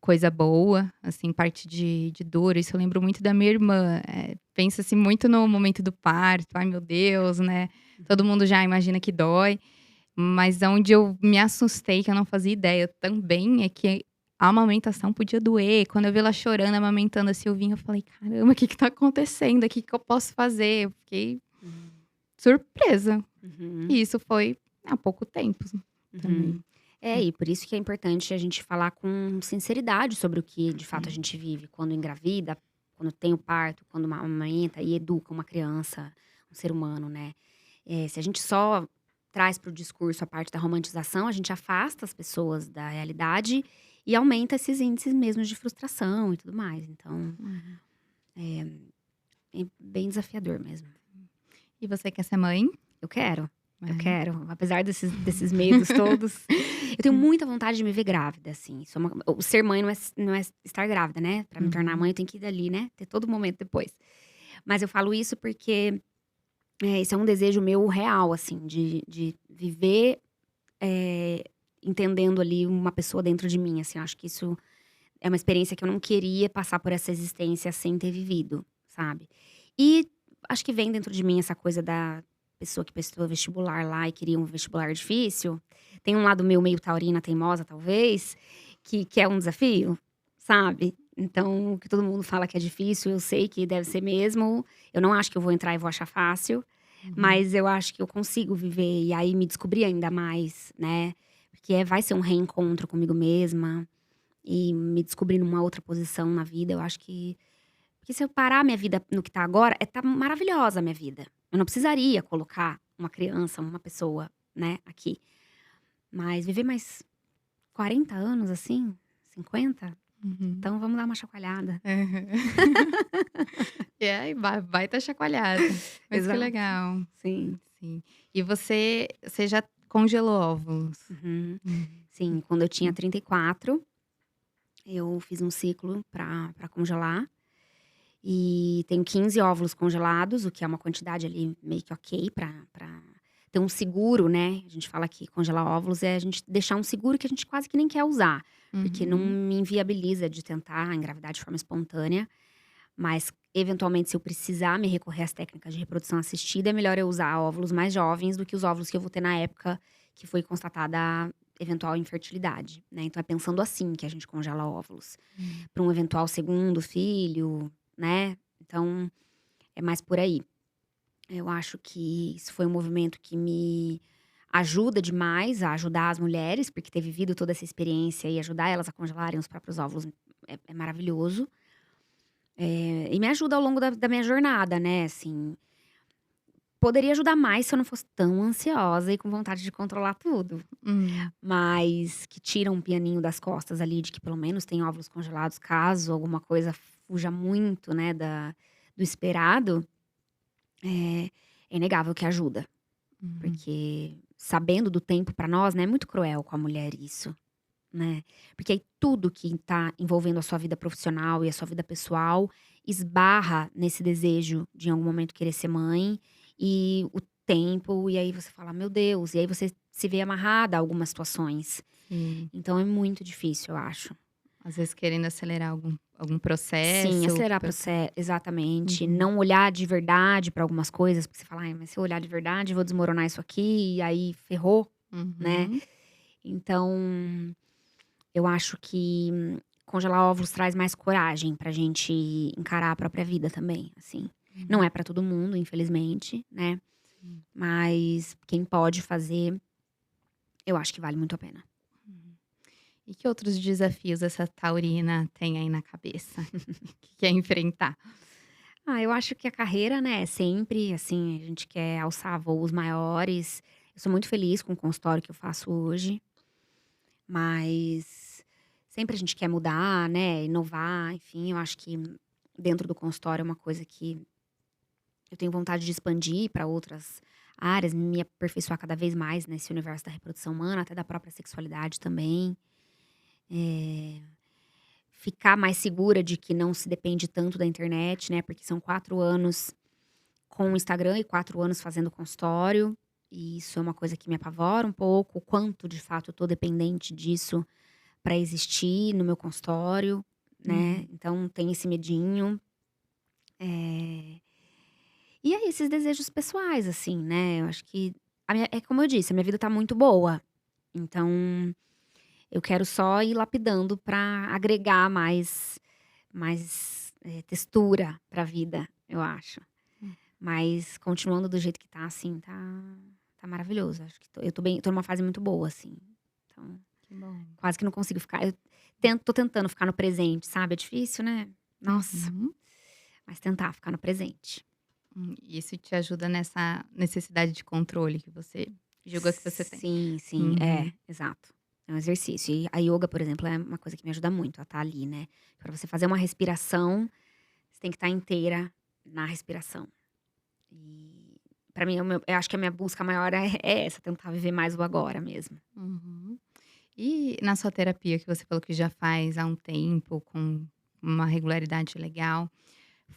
S1: coisa boa, assim, parte de dor. Isso eu lembro muito da minha irmã, pensa-se muito no momento do parto, "Ai meu Deus", né, todo
S2: Uhum.
S1: mundo já imagina que dói, mas onde eu me assustei, que eu não fazia ideia também, é que a amamentação podia doer. Quando eu vi ela chorando, amamentando assim, eu vim, eu falei: "Caramba, o que que tá acontecendo aqui? O que que eu posso fazer?". Eu fiquei
S2: Uhum.
S1: surpresa.
S2: Uhum.
S1: E isso foi há pouco tempo
S2: Uhum.
S1: também.
S2: É, e por isso que é importante a gente falar com sinceridade sobre o que de fato a
S1: Sim.
S2: gente vive quando engravida, quando tem o parto, quando amamenta e educa uma criança, um ser humano, né. Se a gente só traz para o discurso a parte da romantização, a gente afasta as pessoas da realidade e aumenta esses índices mesmo de frustração e tudo mais. Então,
S1: Uhum.
S2: é é bem desafiador mesmo.
S1: E você quer ser mãe?
S2: Eu quero, eu
S1: É.
S2: quero. Apesar desses medos todos, eu tenho muita vontade de me ver grávida, assim. Isso é uma o ser mãe não é estar grávida, né. Pra me tornar
S1: Uhum.
S2: mãe eu tenho que ir dali, né, ter todo momento depois. Mas eu falo isso porque, esse é um desejo meu real, assim, de viver, eh, entendendo ali uma pessoa dentro de mim, assim. Eu acho que isso é uma experiência que eu não queria passar por essa existência sem ter vivido, sabe. E acho que vem dentro de mim essa coisa da pessoa que prestou vestibular lá e queria um vestibular difícil. Tem um lado meu meio taurina teimosa, talvez, que é um desafio, sabe. Então, o que todo mundo fala que é difícil, eu sei que deve ser mesmo. Eu não acho que eu vou entrar e vou achar fácil,
S1: Uhum.
S2: mas eu acho que eu consigo viver e aí me descobrir ainda mais, né. Porque vai ser um reencontro comigo mesma. E me descobrir numa outra posição na vida, eu acho que porque se eu parar minha vida no que tá agora, tá maravilhosa a minha vida. Eu não precisaria colocar uma criança, uma pessoa, né, aqui. Mas viver mais 40 anos, assim, 50,
S1: Uhum.
S2: então vamos dar uma chacoalhada.
S1: Aham. E aí baita chacoalhada. Mas que
S2: Exato.
S1: legal.
S2: Sim.
S1: Sim. E você já congelou óvulos?
S2: Uhum.
S1: Uhum.
S2: Sim, quando eu tinha 34, eu fiz um ciclo pra congelar. E tenho 15 óvulos congelados, o que é uma quantidade ali meio que ok pra ter um seguro, né. A gente fala que congelar óvulos é a gente deixar um seguro que a gente quase que nem quer usar, porque não
S1: Uhum.
S2: me inviabiliza de tentar engravidar de forma espontânea, mas eventualmente se eu precisar me recorrer às técnicas de reprodução assistida, é melhor eu usar óvulos mais jovens do que os óvulos que eu vou ter na época que foi constatada a eventual infertilidade, né. Então é pensando assim que a gente congela óvulos,
S1: Hum.
S2: para um eventual segundo filho, né. Então, é mais por aí. Eu acho que isso foi um movimento que me ajuda demais a ajudar as mulheres, porque ter vivido toda essa experiência e ajudar elas a congelarem os próprios óvulos é maravilhoso. E me ajuda ao longo da minha jornada, né, assim. Poderia ajudar mais se eu não fosse tão ansiosa e com vontade de controlar tudo,
S1: Hum.
S2: mas que tira um pianinho das costas ali de que pelo menos tem óvulos congelados caso alguma coisa fuja muito, né, do esperado. É, é inegável que ajuda,
S1: Uhum.
S2: porque sabendo do tempo pra nós, né, é muito cruel com a mulher isso, né. Porque aí tudo que tá envolvendo a sua vida profissional e a sua vida pessoal, esbarra nesse desejo de em algum momento querer ser mãe, e o tempo, e aí você fala: "Meu Deus", e aí você se vê amarrada a algumas situações.
S1: Sim.
S2: Então é muito difícil, eu acho.
S1: Às vezes querendo acelerar algum
S2: Sim,
S1: processo.
S2: acelerar processo exatamente,
S1: Uhum.
S2: não olhar de verdade pra algumas coisas, porque você fala: "Ai, mas se eu olhar de verdade, eu vou desmoronar isso aqui e aí ferrou", né.
S1: Uhum.
S2: Então, eu acho que congelar ovos traz mais coragem pra gente encarar a própria vida também, assim. Não
S1: Uhum.
S2: é pra todo mundo, infelizmente, né,
S1: Sim.
S2: mas quem pode fazer, eu acho que vale muito a pena.
S1: Uhum. E que outros desafios essa taurina tem aí na cabeça, que quer enfrentar?
S2: Ah, eu acho que a carreira, né, é sempre, assim, a gente quer alçar voos maiores. Eu sou muito feliz com o consultório que eu faço hoje, mas sempre a gente quer mudar, né, inovar, enfim, eu acho que dentro do consultório é uma coisa que eu tenho vontade de expandir para outras áreas, me aperfeiçoar cada vez mais nesse universo da reprodução humana, até da própria sexualidade também. Eh, Ficar mais segura de que não se depende tanto da internet, né, porque são 4 anos com o Instagram e 4 anos fazendo consultório, e isso é uma coisa que me apavora um pouco, o quanto de fato eu tô dependente disso para existir no meu consultório, né,
S1: Uhum.
S2: então tem esse medinho. Eh, e aí esses desejos pessoais, assim, né, eu acho que é como eu disse, a minha vida tá muito boa, então eu quero só ir lapidando pra agregar mais textura pra vida, eu acho.
S1: Hum.
S2: Mas continuando do jeito que tá, assim, tá maravilhoso. Acho que eu tô bem, tô numa fase muito boa, assim. Então,
S1: Que bom.
S2: quase que não consigo ficar, tô tentando ficar no presente, sabe, é difícil, né. Nossa,
S1: Uhum.
S2: mas tentar ficar no presente.
S1: Isso te ajuda nessa necessidade de controle que você julga que você tem.
S2: Sim, sim,
S1: Uhum.
S2: exato. É um exercício. E a yoga, por exemplo, é uma coisa que me ajuda muito a estar ali, né. Pra você fazer uma respiração, você tem que estar inteira na respiração. E pra mim, eu acho que a minha busca maior é essa, tentar viver mais o agora mesmo.
S1: Uhum. E na sua terapia, que você falou que já faz há um tempo, com uma regularidade legal,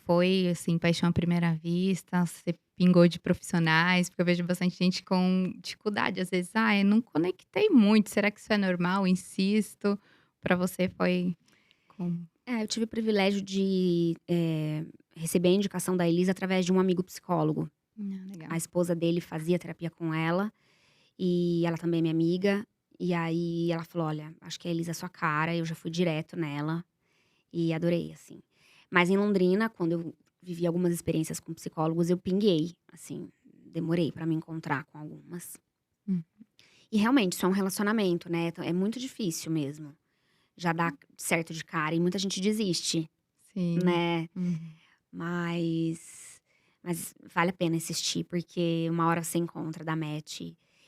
S1: foi, assim, paixão à primeira vista? Você pingou de profissionais? Porque eu vejo bastante gente com dificuldade, às vezes: "Ah, eu não conectei muito, será que isso é normal? Insisto". Pra você foi como?
S2: Eu tive o privilégio de, receber a indicação da Elisa através de um amigo psicólogo.
S1: Ah,
S2: A
S1: legal.
S2: esposa dele fazia terapia com ela, e ela também é minha amiga, e aí ela falou: "Olha, acho que a Elisa é a sua cara", eu já fui direto nela, e adorei, assim. Mas em Londrina, quando eu vivi algumas experiências com psicólogos, eu pinguei, assim, demorei pra me encontrar com algumas.
S1: Hum.
S2: E realmente isso é um relacionamento, né, então é muito difícil mesmo, já dar certo de cara e muita gente desiste,
S1: Sim.
S2: né.
S1: Uhum.
S2: Mas vale a pena insistir, porque uma hora você encontra, dá match.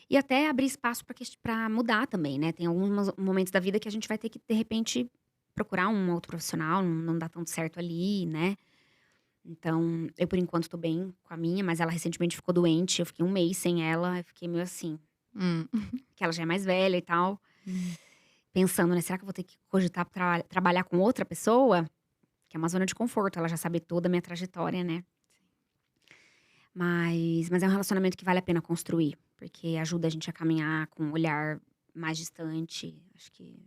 S2: E até abrir espaço pra mudar também, né, tem alguns momentos da vida que a gente vai ter que, de repente, procurar um outro profissional, não dá tanto certo ali, né. Então, eu por enquanto tô bem com a minha, mas ela recentemente ficou doente, eu fiquei um mês sem ela, eu fiquei meio assim,
S1: Hum.
S2: que ela já é mais velha e tal,
S1: Hum.
S2: pensando, né: "Será que eu vou ter que cogitar trabalhar com outra pessoa?" Que é uma zona de conforto, ela já sabe toda a minha trajetória, né. Mas é um relacionamento que vale a pena construir, porque ajuda a gente a caminhar com um olhar mais distante, acho que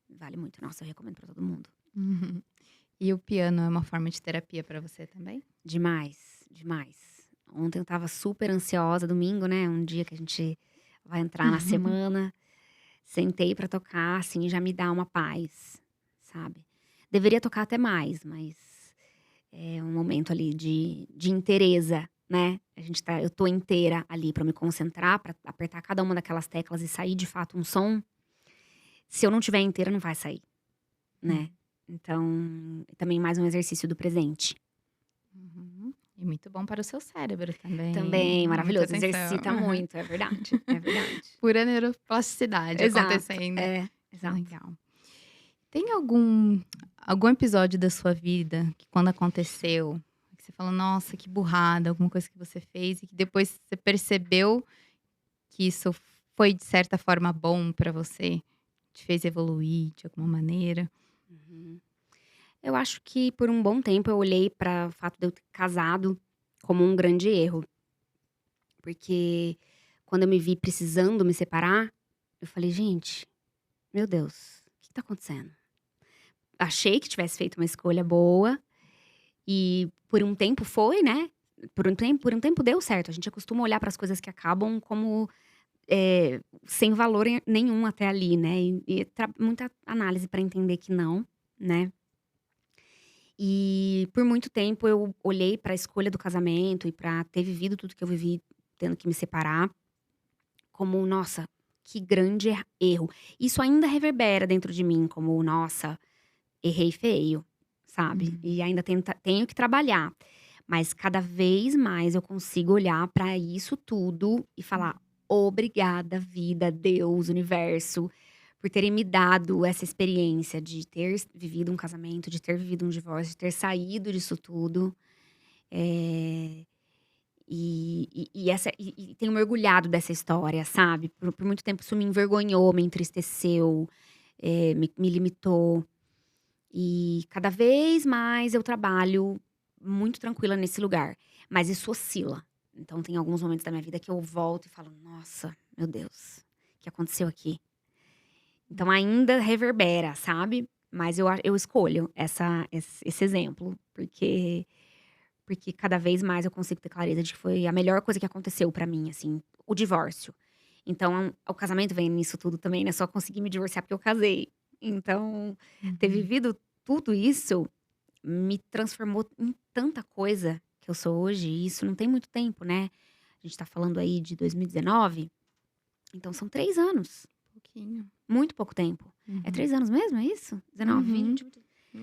S2: vale muito. Nossa, eu recomendo pra todo mundo.
S1: Uhum. E o piano é uma forma de terapia pra você também?
S2: Demais, demais. Ontem eu estava super ansiosa, domingo, né, um dia que a gente vai entrar na semana, sentei pra tocar, assim, já me dá uma paz, sabe. Deveria tocar até mais, mas é um momento ali de inteireza, né. Eu tô inteira ali pra me concentrar, pra apertar cada uma daquelas teclas e sair de fato um som. Se eu não tiver inteira, não vai sair, né.
S1: Hum.
S2: Então, também mais um exercício do presente.
S1: Uhum. E muito bom para o seu cérebro também,
S2: Também
S1: muita
S2: maravilhoso,
S1: atenção.
S2: exercita muito, é verdade, é verdade.
S1: Pura neuroplasticidade
S2: Exato,
S1: acontecendo. Que
S2: exato.
S1: legal. Tem algum episódio da sua vida que quando aconteceu, que você falou: "Nossa, que burrada", alguma coisa que você fez e que depois você percebeu que isso foi de certa forma bom pra você? Te fez evoluir de alguma maneira?
S2: Uhum. Eu acho que por um bom tempo eu olhei para o fato de eu ter casado como um grande erro, porque quando eu me vi precisando me separar, eu falei: "Gente, meu Deus, o que tá acontecendo?" Achei que tivesse feito uma escolha boa e por um tempo foi, né, por um tempo deu certo. A gente acostuma olhar para as coisas que acabam como, sem valor nenhum até ali, né, muita análise para entender que não, né. E por muito tempo eu olhei pra escolha do casamento e pra ter vivido tudo que eu vivi tendo que me separar, como: "Nossa, que grande erro". Isso ainda reverbera dentro de mim como: "Nossa, errei feio", sabe.
S1: Uhum.
S2: E ainda tenho que trabalhar, mas cada vez mais eu consigo olhar pra isso tudo e falar: "Obrigada vida, Deus, universo, por terem me dado essa experiência de ter vivido um casamento, de ter vivido um divórcio, de ter saído disso tudo". Eh, E tenho me orgulhado dessa história, sabe? Por muito tempo isso me envergonhou, me entristeceu, me limitou. E cada vez mais eu trabalho muito tranquila nesse lugar. Mas isso oscila. Então tem alguns momentos da minha vida que eu volto e falo, nossa, meu Deus, o que aconteceu aqui? Então ainda reverbera, sabe? Mas eu escolho esse exemplo, porque cada vez mais eu consigo ter clareza de que foi a melhor coisa que aconteceu pra mim, assim, o divórcio. Então, o casamento vem nisso tudo também, né? Só consegui me divorciar porque eu casei. Então, ter
S1: Uhum.
S2: vivido tudo isso me transformou em tanta coisa que eu sou hoje. E isso não tem muito tempo, né? A gente tá falando aí de 2019. Então, são 3 anos.
S1: Pouquinho.
S2: Muito pouco tempo. É
S1: Uhum.
S2: 3 anos mesmo? É isso? 19,
S1: Uhum.
S2: 20.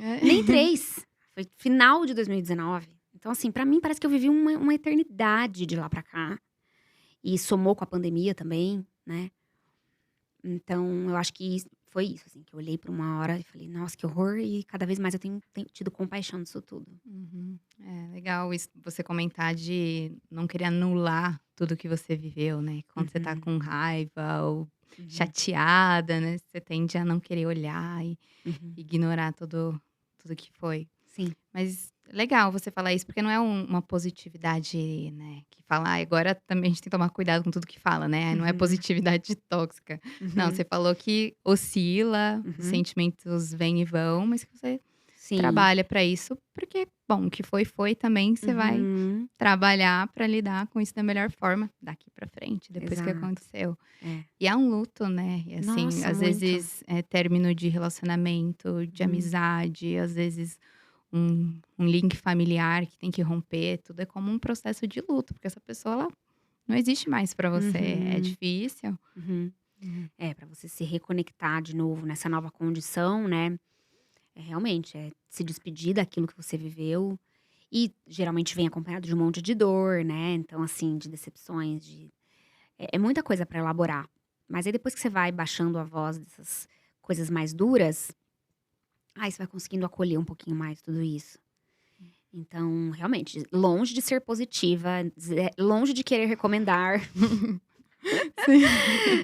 S1: É.
S2: Nem 3. Foi final de 2019. Então, assim, pra mim parece que eu vivi uma eternidade de lá pra cá. E somou com a pandemia também, né? Então, eu acho que foi isso, assim, que eu olhei pra uma hora e falei, nossa, que horror, e cada vez mais eu tenho tido compaixão disso tudo.
S1: Uhum. É legal isso você comentar de não querer anular tudo que você viveu, né. Quando você tá
S2: Uhum,
S1: com raiva ou
S2: uhum,
S1: chateada, né, você tende a não querer olhar e
S2: uhum.
S1: ignorar tudo que foi.
S2: Sim.
S1: Mas legal você falar isso, porque não é uma positividade, né, que fala: "Ai, agora também a gente tem que tomar cuidado com tudo que fala", né, não é
S2: Uhum,
S1: positividade tóxica. Não,
S2: uhum,
S1: você falou que oscila, os
S2: uhum.
S1: sentimentos vêm e vão, mas que você
S2: Sim.
S1: trabalha pra isso, porque, bom, o que foi, foi também, você vai
S2: Uhum.
S1: trabalhar pra lidar com isso da melhor forma daqui pra frente, depois que
S2: Exato.
S1: aconteceu.
S2: É.
S1: E é um luto, né, e assim,
S2: Nossa,
S1: às
S2: muito.
S1: vezes, término de relacionamento, de
S2: Uhum,
S1: amizade, às vezes um link familiar que tem que romper, tudo é como um processo de luto, porque essa pessoa ela não existe mais pra você, é
S2: uhum,
S1: difícil.
S2: uhum.
S1: Uhum.
S2: É, pra você se reconectar de novo nessa nova condição, né? Realmente, é se despedir daquilo que você viveu. E geralmente vem acompanhado de um monte de dor, né? Então, assim, de decepções, é muita coisa pra elaborar. Mas aí depois que você vai baixando a voz dessas coisas mais duras, aí você vai conseguindo acolher um pouquinho mais tudo isso. Então, realmente, longe de ser positiva, longe de querer recomendar,
S1: Sim.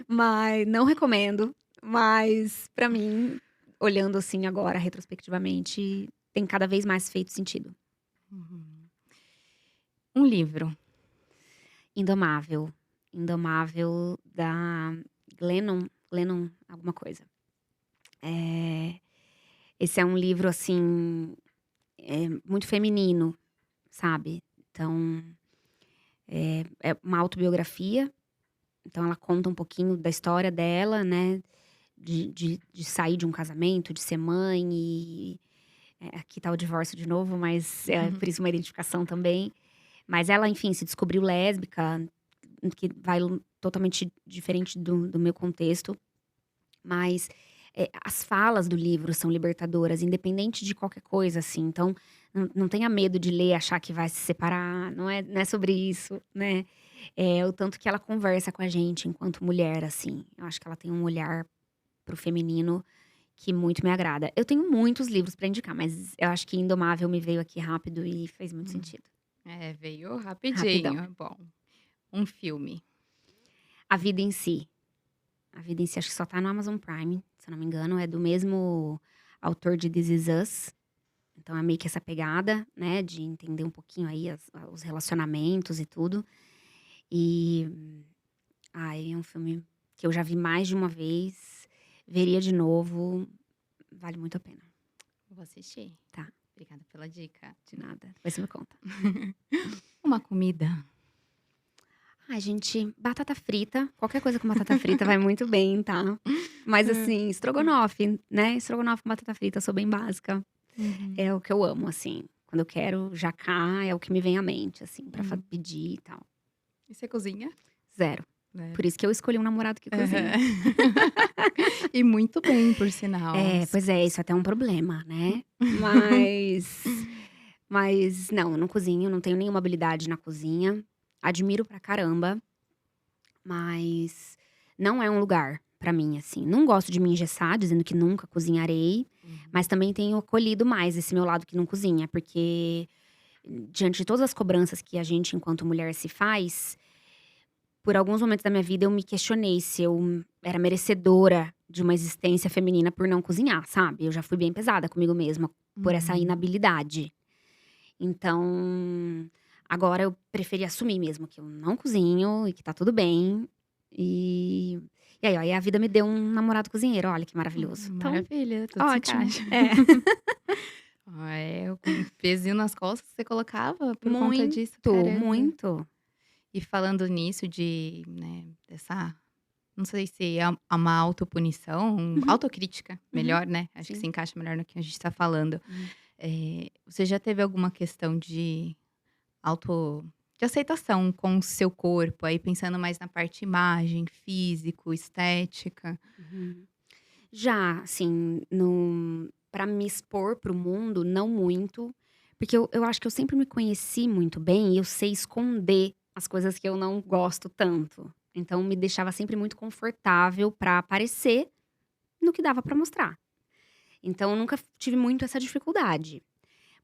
S2: mas não recomendo. Mas, pra mim, olhando assim agora, retrospectivamente, tem cada vez mais feito sentido.
S1: Uhum. Um livro.
S2: Indomável. Indomável da Glennon alguma coisa. Esse é um livro, assim, muito feminino, sabe. Então, é uma autobiografia, então ela conta um pouquinho da história dela, né, de sair de um casamento, de ser mãe e, aqui tá o divórcio de novo, mas é por isso uma identificação também. Mas ela, enfim, se descobriu lésbica, que vai totalmente diferente do meu contexto. Mas, as falas do livro são libertadoras, independente de qualquer coisa, assim. Então, não tenha medo de ler e achar que vai se separar, não é sobre isso, né. O tanto que ela conversa com a gente enquanto mulher, assim. Eu acho que ela tem um olhar para o feminino que muito me agrada. Eu tenho muitos livros pra indicar, mas eu acho que Indomável me veio aqui rápido e fez muito
S1: Hum.
S2: sentido.
S1: É, veio
S2: Rapidão.
S1: rapidinho, bom. Um filme.
S2: A Vida em Si. A Vida em Si acho que só tá no Amazon Prime, se eu não me engano, é do mesmo autor de This Is Us. Então é meio que essa pegada, né, de entender um pouquinho aí os relacionamentos e tudo. E, ai, é um filme que eu já vi mais de uma vez, veria de novo, vale muito a pena.
S1: Vou assistir.
S2: Tá,
S1: Obrigada pela dica.
S2: de nada, depois você me conta.
S1: Uma comida.
S2: Ai gente, batata frita, qualquer coisa com batata frita vai muito bem, tá. Mas
S1: Hã.
S2: assim, estrogonofe, né, estrogonofe com batata frita, eu sou bem básica.
S1: Uhum.
S2: É o que eu amo, assim. Quando eu quero jacá, é o que me vem à mente, assim, pra
S1: Hum.
S2: pedir e tal.
S1: E você cozinha?
S2: Zero.
S1: Zero.
S2: Por isso que eu escolhi um namorado que cozinha.
S1: Aham. E muito bem, por sinal.
S2: Pois é, isso é até um problema, né. Mas não, eu não cozinho, não tenho nenhuma habilidade na cozinha. Admiro pra caramba, mas não é um lugar pra mim, assim. Não gosto de me engessar dizendo que nunca cozinharei,
S1: Uhum.
S2: mas também tenho acolhido mais esse meu lado que não cozinha, porque diante de todas as cobranças que a gente, enquanto mulher, se faz, por alguns momentos da minha vida eu me questionei se eu era merecedora de uma existência feminina por não cozinhar, sabe? Eu já fui bem pesada comigo mesma por essa
S1: Uhum.
S2: inabilidade. Então, agora eu preferi assumir mesmo que eu não cozinho e que tá tudo bem. E, aí a vida me deu um namorado cozinheiro, olha que maravilhoso. Então,
S1: Maravilha, tudo se
S2: ótimo.
S1: encaixa.
S2: É.
S1: Ah, é, o pezinho nas costas que você colocava por conta disso,
S2: Muito,
S1: caramba.
S2: muito.
S1: E falando nisso de, né, dessa não sei se é uma autopunição,
S2: Uhum,
S1: autocrítica,
S2: uhum.
S1: melhor, né, acho que se
S2: Sim.
S1: encaixa melhor no que a gente tá falando.
S2: Hum.
S1: Você já teve alguma questão de auto de aceitação com o seu corpo, aí pensando mais na parte imagem, físico, estética?
S2: Uhum. Já, assim, pra me expor para o mundo, não muito, porque eu acho que eu sempre me conheci muito bem e eu sei esconder as coisas que eu não gosto tanto. Então me deixava sempre muito confortável pra aparecer no que dava pra mostrar. Então eu nunca tive muito essa dificuldade.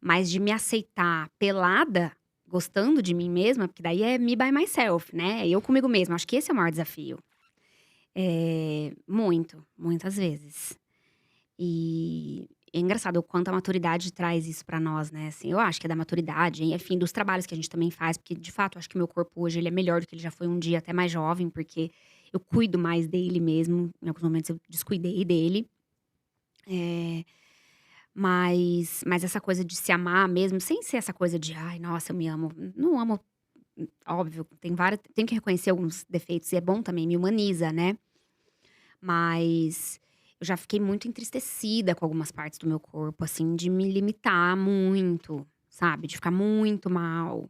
S2: Mas de me aceitar pelada, gostando de mim mesma, porque daí é me by myself, né, eu comigo mesma, acho que esse é o maior desafio. Muito, muitas vezes. E é engraçado o quanto a maturidade traz isso pra nós, né, assim, eu acho que é da maturidade, enfim, dos trabalhos que a gente também faz, porque de fato eu acho que meu corpo hoje ele é melhor do que ele já foi um dia, até mais jovem, porque eu cuido mais dele mesmo, em alguns momentos eu descuidei dele. Eh, mas essa coisa de se amar mesmo, sem ser essa coisa de: "Ai, nossa, eu me amo", não amo, óbvio, tenho que reconhecer alguns defeitos e é bom também, me humaniza, né. Mas eu já fiquei muito entristecida com algumas partes do meu corpo, assim, de me limitar muito, sabe, de ficar muito mal.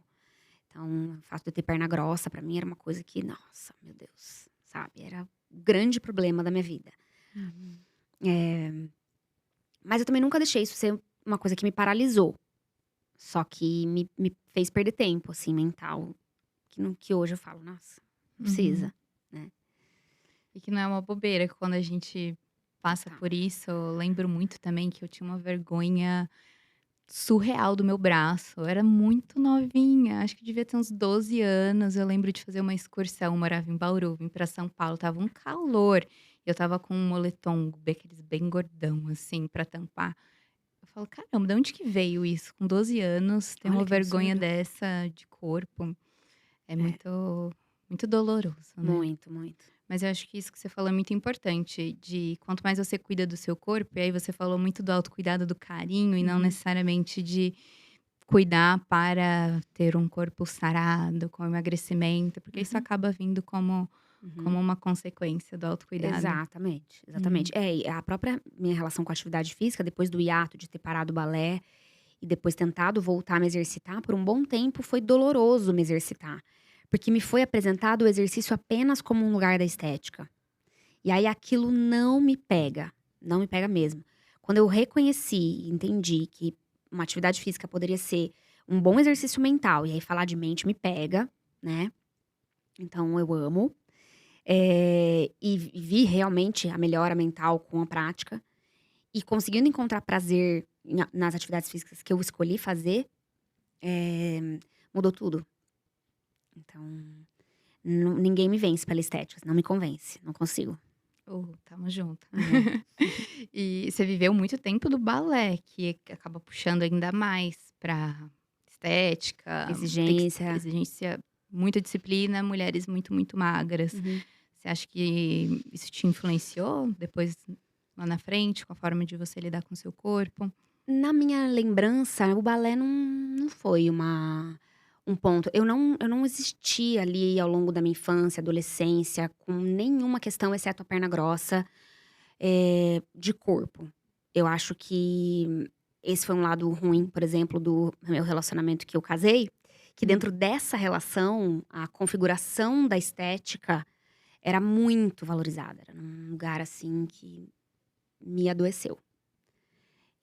S2: Então, o fato de eu ter perna grossa pra mim era uma coisa que, nossa, meu Deus, sabe, era o grande problema da minha vida.
S1: Uhum.
S2: Eh, mas eu também nunca deixei isso ser uma coisa que me paralisou, só que me fez perder tempo, assim, mental, que hoje eu falo: "Nossa, não
S1: Uhum.
S2: precisa", né.
S1: E que não é uma bobeira, que quando a gente passa
S2: Total.
S1: por isso, eu lembro muito também que eu tinha uma vergonha surreal do meu braço. Eu era muito novinha, acho que devia ter uns 12 anos. Eu lembro de fazer uma excursão, morava em Bauru, vim pra São Paulo, estava um calor. Eu estava com um moletom, aqueles bem gordão, assim, pra tampar. Eu falo: "Caramba, de onde que veio isso? Com 12 anos, ter
S2: Olha
S1: uma
S2: que
S1: vergonha
S2: absurdo.
S1: dessa de corpo". É
S2: É,
S1: muito doloroso, né.
S2: muito, muito.
S1: Mas eu acho que isso que você falou é muito importante, de quanto mais você cuida do seu corpo, e aí você falou muito do autocuidado, do carinho, e não
S2: Uhum,
S1: necessariamente de cuidar para ter um corpo sarado, com emagrecimento, porque isso
S2: uhum,
S1: acaba vindo como
S2: uhum.
S1: uma consequência do autocuidado.
S2: Exatamente, exatamente.
S1: Uhum,
S2: E a própria minha relação com a atividade física, depois do hiato de ter parado o balé e depois tentado voltar a me exercitar, por um bom tempo foi doloroso me exercitar, porque me foi apresentado o exercício apenas como um lugar da estética. E aí aquilo não me pega, não me pega mesmo. Quando eu reconheci e entendi que uma atividade física poderia ser um bom exercício mental, e aí falar de mente me pega, né, então eu amo. E vi realmente a melhora mental com a prática, e conseguindo encontrar prazer nas atividades físicas que eu escolhi fazer, mudou tudo. Então, ninguém me vence pela estética, não me convence, não consigo.
S1: estamos junto.
S2: É.
S1: E você viveu muito tempo do balé, que acaba puxando ainda mais pra estética, tem que
S2: Exigência.
S1: exigência, muita disciplina, mulheres muito, muito magras.
S2: Uhum.
S1: Você acha que isso te influenciou depois, lá na frente, com a forma de você lidar com o seu corpo?
S2: Na minha lembrança, o balé não foi um ponto. Eu não existi ali ao longo da minha infância, adolescência, com nenhuma questão, exceto a perna grossa, de corpo. Eu acho que esse foi um lado ruim, por exemplo, do meu relacionamento que eu casei, que
S1: Hum.
S2: dentro dessa relação, a configuração da estética era muito valorizada. Era num lugar, assim, que me adoeceu.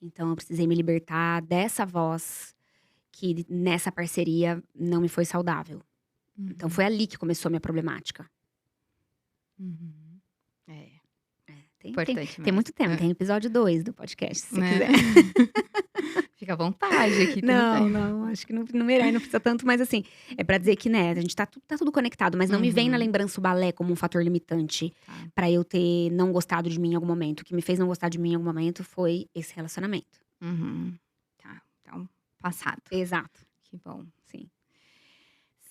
S2: Então eu precisei me libertar dessa voz que nessa parceria não me foi saudável. Então
S1: Uhum,
S2: foi ali que começou a minha problemática.
S1: uhum. É,
S2: É, tem
S1: importante
S2: tem
S1: mesmo.
S2: muito tema,
S1: Hã.
S2: tem episódio 2 do podcast, se você
S1: Né.
S2: quiser.
S1: Fica à vontade aqui, tudo
S2: Não,
S1: bem.
S2: não, acho que não precisa tanto, mas assim, é pra dizer que, né, a gente tá tudo conectado, mas não me vem na
S1: Uhum,
S2: lembrança o balé como um fator limitante
S1: tá.
S2: pra eu ter não gostado de mim em algum momento. O que me fez não gostar de mim em algum momento foi esse relacionamento.
S1: Uhum. Tá, então passado.
S2: Exato,
S1: Que bom.
S2: sim.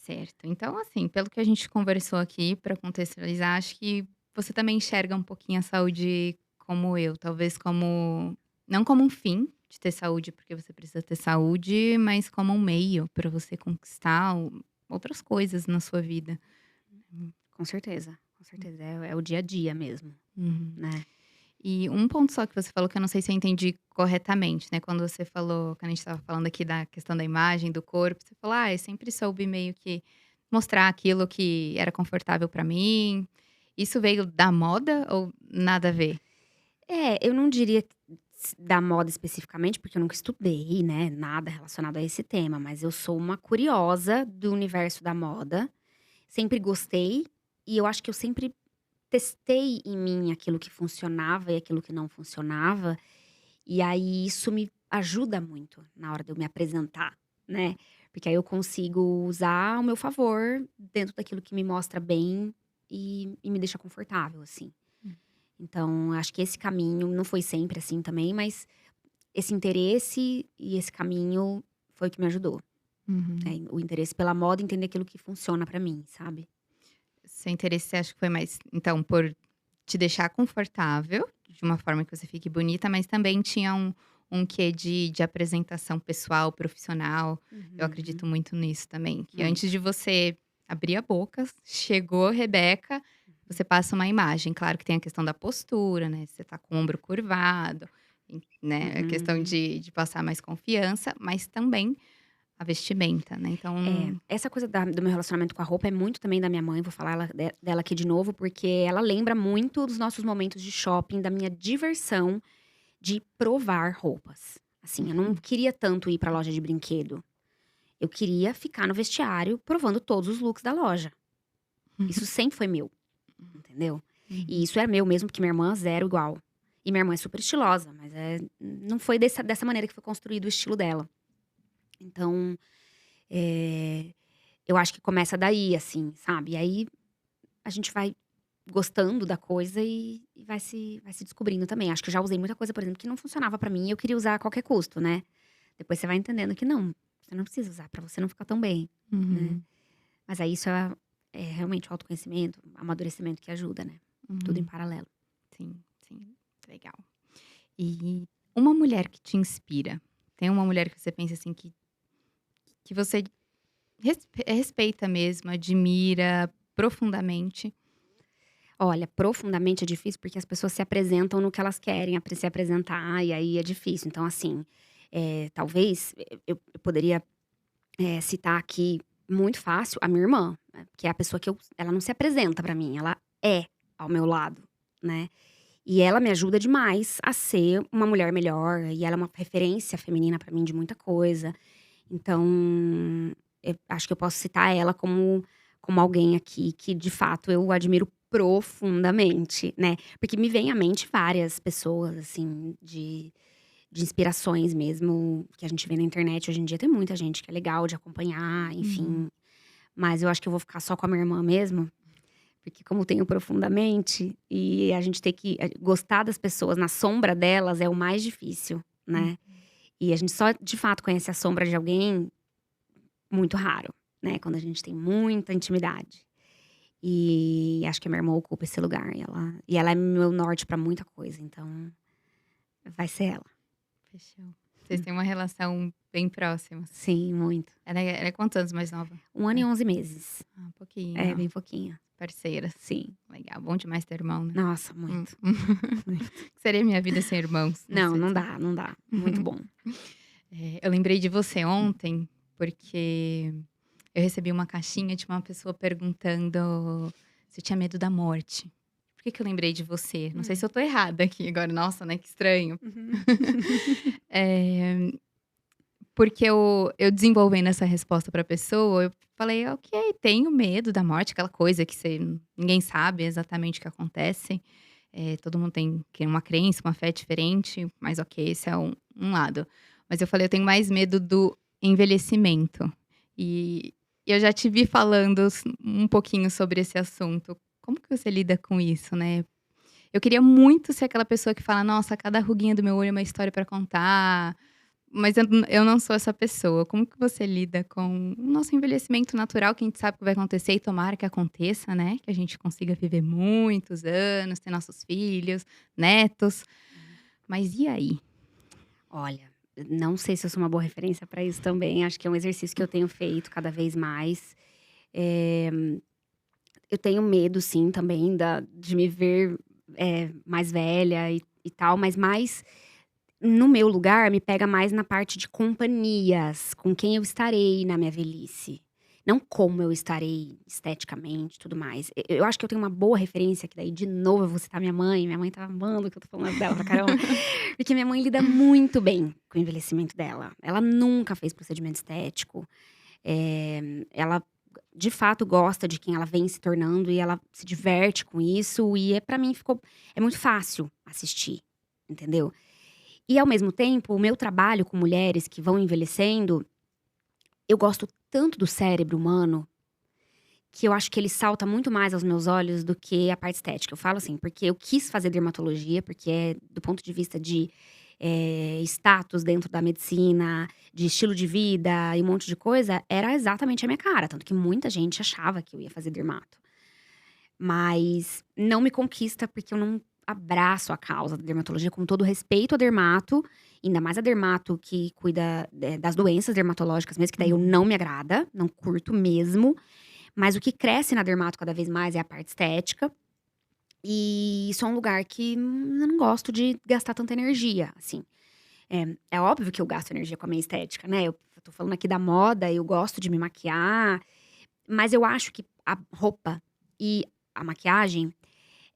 S1: Certo. Então, assim, pelo que a gente conversou aqui, para contextualizar, acho que você também enxerga um pouquinho a saúde como eu, talvez como não como um fim de ter saúde, porque você precisa ter saúde, mas como um meio para você conquistar outras coisas na sua vida.
S2: Com certeza, com certeza. É o dia a dia mesmo,
S1: Uhum.
S2: né.
S1: E um ponto só que você falou que eu não sei se eu entendi corretamente, né, quando você falou quando a gente estava falando aqui da questão da imagem, do corpo, você falou: "Ah, eu sempre soube meio que mostrar aquilo que era confortável pra mim". Isso veio da moda ou nada a ver?
S2: É, eu não diria da moda especificamente, porque eu nunca estudei, né, nada relacionado a esse tema, mas eu sou uma curiosa do universo da moda, sempre gostei, e eu acho que eu sempre testei em mim aquilo que funcionava e aquilo que não funcionava, e aí isso me ajuda muito na hora de eu me apresentar, né, porque aí eu consigo usar ao meu favor dentro daquilo que me mostra bem e me deixa confortável, assim. Então, acho que esse caminho não foi sempre assim também, mas esse interesse e esse caminho foi o que me ajudou,
S1: Uhum.
S2: né, o interesse pela moda, entender aquilo que funciona pra mim, sabe.
S1: Seu interesse você acha que foi mais, então, por te deixar confortável, de uma forma que você fique bonita, mas também tinha um quê de apresentação pessoal, profissional. Eu
S2: Uhum.
S1: acredito muito nisso também, que antes
S2: Muito.
S1: de você abrir a boca, chegou Rebeca, você passa uma imagem. Claro que tem a questão da postura, né, você tá com o ombro curvado, né, a questão
S2: Uhum.
S1: de passar mais confiança, mas também a vestimenta, né,
S2: É,
S1: então
S2: essa coisa do meu relacionamento com a roupa é muito também da minha mãe, vou falar dela aqui de novo, porque ela lembra muito dos nossos momentos de shopping, da minha diversão de provar roupas. Assim, eu não queria tanto ir pra loja de brinquedo, eu queria ficar no vestiário provando todos os looks da loja. Isso sempre foi meu, entendeu? E
S1: Uhum,
S2: isso é meu mesmo, porque minha irmã zero igual. E minha irmã é super estilosa, mas não foi dessa maneira que foi construído o estilo dela. Então, eh, eu acho que começa daí, assim, sabe? E aí a gente vai gostando da coisa e vai se descobrindo também. Acho que eu já usei muita coisa, por exemplo, que não funcionava pra mim e eu queria usar a qualquer custo, né? Depois você vai entendendo que não, você não precisa usar pra você não ficar tão bem, né?
S1: uhum,
S2: Mas aí isso é realmente o autoconhecimento, amadurecimento que ajuda, né? Tudo em
S1: uhum.
S2: paralelo.
S1: Sim, sim, legal. E uma mulher que te inspira, tem uma mulher que você pensa, assim, que você respeita mesmo, admira profundamente?
S2: Olha, profundamente é difícil, porque as pessoas se apresentam no que elas querem se apresentar, e aí é difícil. Então, assim, talvez eu poderia, citar aqui muito fácil a minha irmã, né, que é a pessoa que ela não se apresenta pra mim, ela é ao meu lado, né. E ela me ajuda demais a ser uma mulher melhor, e ela é uma referência feminina pra mim de muita coisa. Então, eu acho que eu posso citar ela como alguém aqui que de fato eu admiro profundamente, né. Porque me vem à mente várias pessoas, assim, de inspirações mesmo, que a gente vê na internet hoje em dia tem muita gente que é legal de acompanhar,
S1: Uhum,
S2: enfim. Mas eu acho que eu vou ficar só com a minha irmã mesmo, porque como tenho profundamente, e a gente tem que, gostar das pessoas na sombra delas é o mais difícil,
S1: hum,
S2: né. E a gente só de fato conhece a sombra de alguém muito raro, né, quando a gente tem muita intimidade. E acho que a minha irmã ocupa esse lugar, e ela é meu norte pra muita coisa, então vai ser ela.
S1: fechou. Vocês
S2: Hum.
S1: têm uma relação bem próxima.
S2: Sim, muito.
S1: Ela é quantos anos mais nova?
S2: 1 ano
S1: É.
S2: e 11 meses.
S1: Ah, um
S2: É,
S1: pouquinho.
S2: bem pouquinho.
S1: Parceiras.
S2: Sim.
S1: Legal, bom demais ter irmão, né.
S2: Nossa,
S1: Hum.
S2: muito, muito.
S1: Que seria minha vida sem irmãos, não
S2: Não,
S1: sei
S2: não
S1: se
S2: dá, não dá. Muito bom.
S1: eu lembrei de você ontem, porque eu recebi uma caixinha de uma pessoa perguntando se eu tinha medo da morte. Por que que eu lembrei de você? Não sei se
S2: Hum.
S1: eu tô errada aqui agora, nossa, né, que estranho.
S2: Uhum.
S1: Eh, porque eu desenvolvendo essa resposta pra pessoa, eu falei: "Ok, tenho medo da morte", aquela coisa que ninguém sabe exatamente o que acontece, todo mundo tem uma crença, uma fé diferente, mas ok, esse é um lado. Mas eu falei: "Eu tenho mais medo do envelhecimento". E eu já te vi falando um pouquinho sobre esse assunto. Como que você lida com isso, né? Eu queria muito ser aquela pessoa que fala: "Nossa, cada ruguinha do meu olho é uma história pra contar", mas eu não sou essa pessoa. Como que você lida com o nosso envelhecimento natural, que a gente sabe que vai acontecer e tomara que aconteça, né, que a gente consiga viver muitos anos, ter nossos filhos, netos, mas e aí?
S2: Olha, não sei se eu sou uma boa referência para isso também, acho que é um exercício que eu tenho feito cada vez mais. Eh, eu tenho medo sim também de me ver, mais velha e tal, mas mais no meu lugar me pega mais na parte de companhias, com quem eu estarei na minha velhice. Não como eu estarei esteticamente e tudo mais. Eu acho que eu tenho uma boa referência, que daí de novo eu vou citar minha mãe tá amando que eu tô falando dela pra caramba. Porque minha mãe lida muito bem com o envelhecimento dela. Ela nunca fez procedimento estético. Ela, de fato, gosta de quem ela vem se tornando e ela se diverte com isso. E para mim é muito fácil assistir, entendeu? E ao mesmo tempo, o meu trabalho com mulheres que vão envelhecendo, eu gosto tanto do cérebro humano que eu acho que ele salta muito mais aos meus olhos do que a parte estética. Eu falo assim, porque eu quis fazer dermatologia, porque é do ponto de vista de status dentro da medicina, de estilo de vida e um monte de coisa, era exatamente a minha cara. Tanto que muita gente achava que eu ia fazer dermato. Mas não me conquista, porque eu não abraço a causa da dermatologia com todo respeito a dermato, ainda mais a dermato que cuida das doenças dermatológicas mesmo, que daí eu não me agrada, não curto mesmo. Mas o que cresce na dermato cada vez mais é a parte estética. E isso é um lugar que eu não gosto de gastar tanta energia, assim. É óbvio que eu gasto energia com a minha estética, né? Eu tô falando aqui da moda, eu gosto de me maquiar, mas eu acho que a roupa e a maquiagem,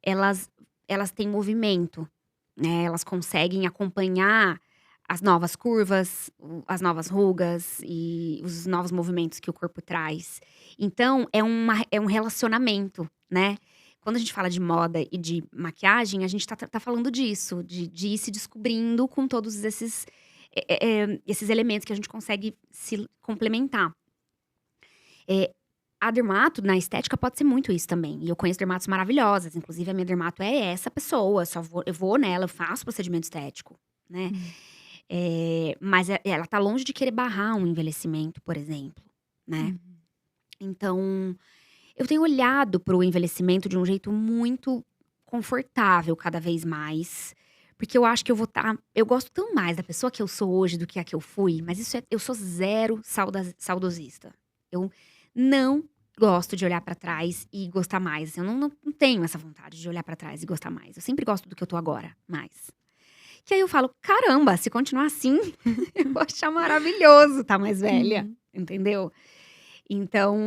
S2: elas, elas têm movimento, né? Elas conseguem acompanhar as novas curvas, as novas rugas e os novos movimentos que o corpo traz. Então, é um relacionamento, né? Quando a gente fala de moda e de maquiagem, a gente tá falando disso, de ir se descobrindo com todos esses elementos que a gente consegue se complementar. É, a dermato, na estética, pode ser muito isso também. E eu conheço dermatos maravilhosas. Inclusive, a minha dermato é essa pessoa. Eu vou nela, eu faço procedimento estético, né?
S1: Hum,
S2: Mas ela tá longe de querer barrar um envelhecimento, por exemplo, né?
S1: uhum.
S2: Então, eu tenho olhado para o envelhecimento de um jeito muito confortável cada vez mais. Porque eu acho que eu gosto tão mais da pessoa que eu sou hoje do que a que eu fui, mas eu sou zero saudosista. Eu não gosto de olhar pra trás e gostar mais. Eu não tenho essa vontade de olhar pra trás e gostar mais. Eu sempre gosto do que eu tô agora, mais. Que aí eu falo: "Caramba, se continuar assim, eu vou achar maravilhoso estar mais velha",
S1: Uhum.
S2: entendeu? Então,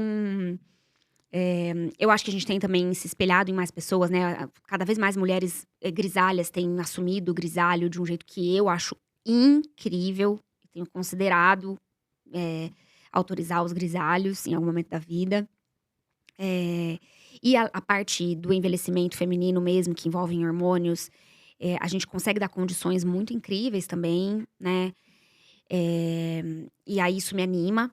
S2: eu acho que a gente tem também se espelhado em mais pessoas, né, cada vez mais mulheres, grisalhas têm assumido o grisalho de um jeito que eu acho incrível, tenho considerado, eh, autorizar os grisalhos em algum momento da vida. Eh, e a parte do envelhecimento feminino mesmo, que envolve hormônios, a gente consegue dar condições muito incríveis também, né, e aí isso me anima.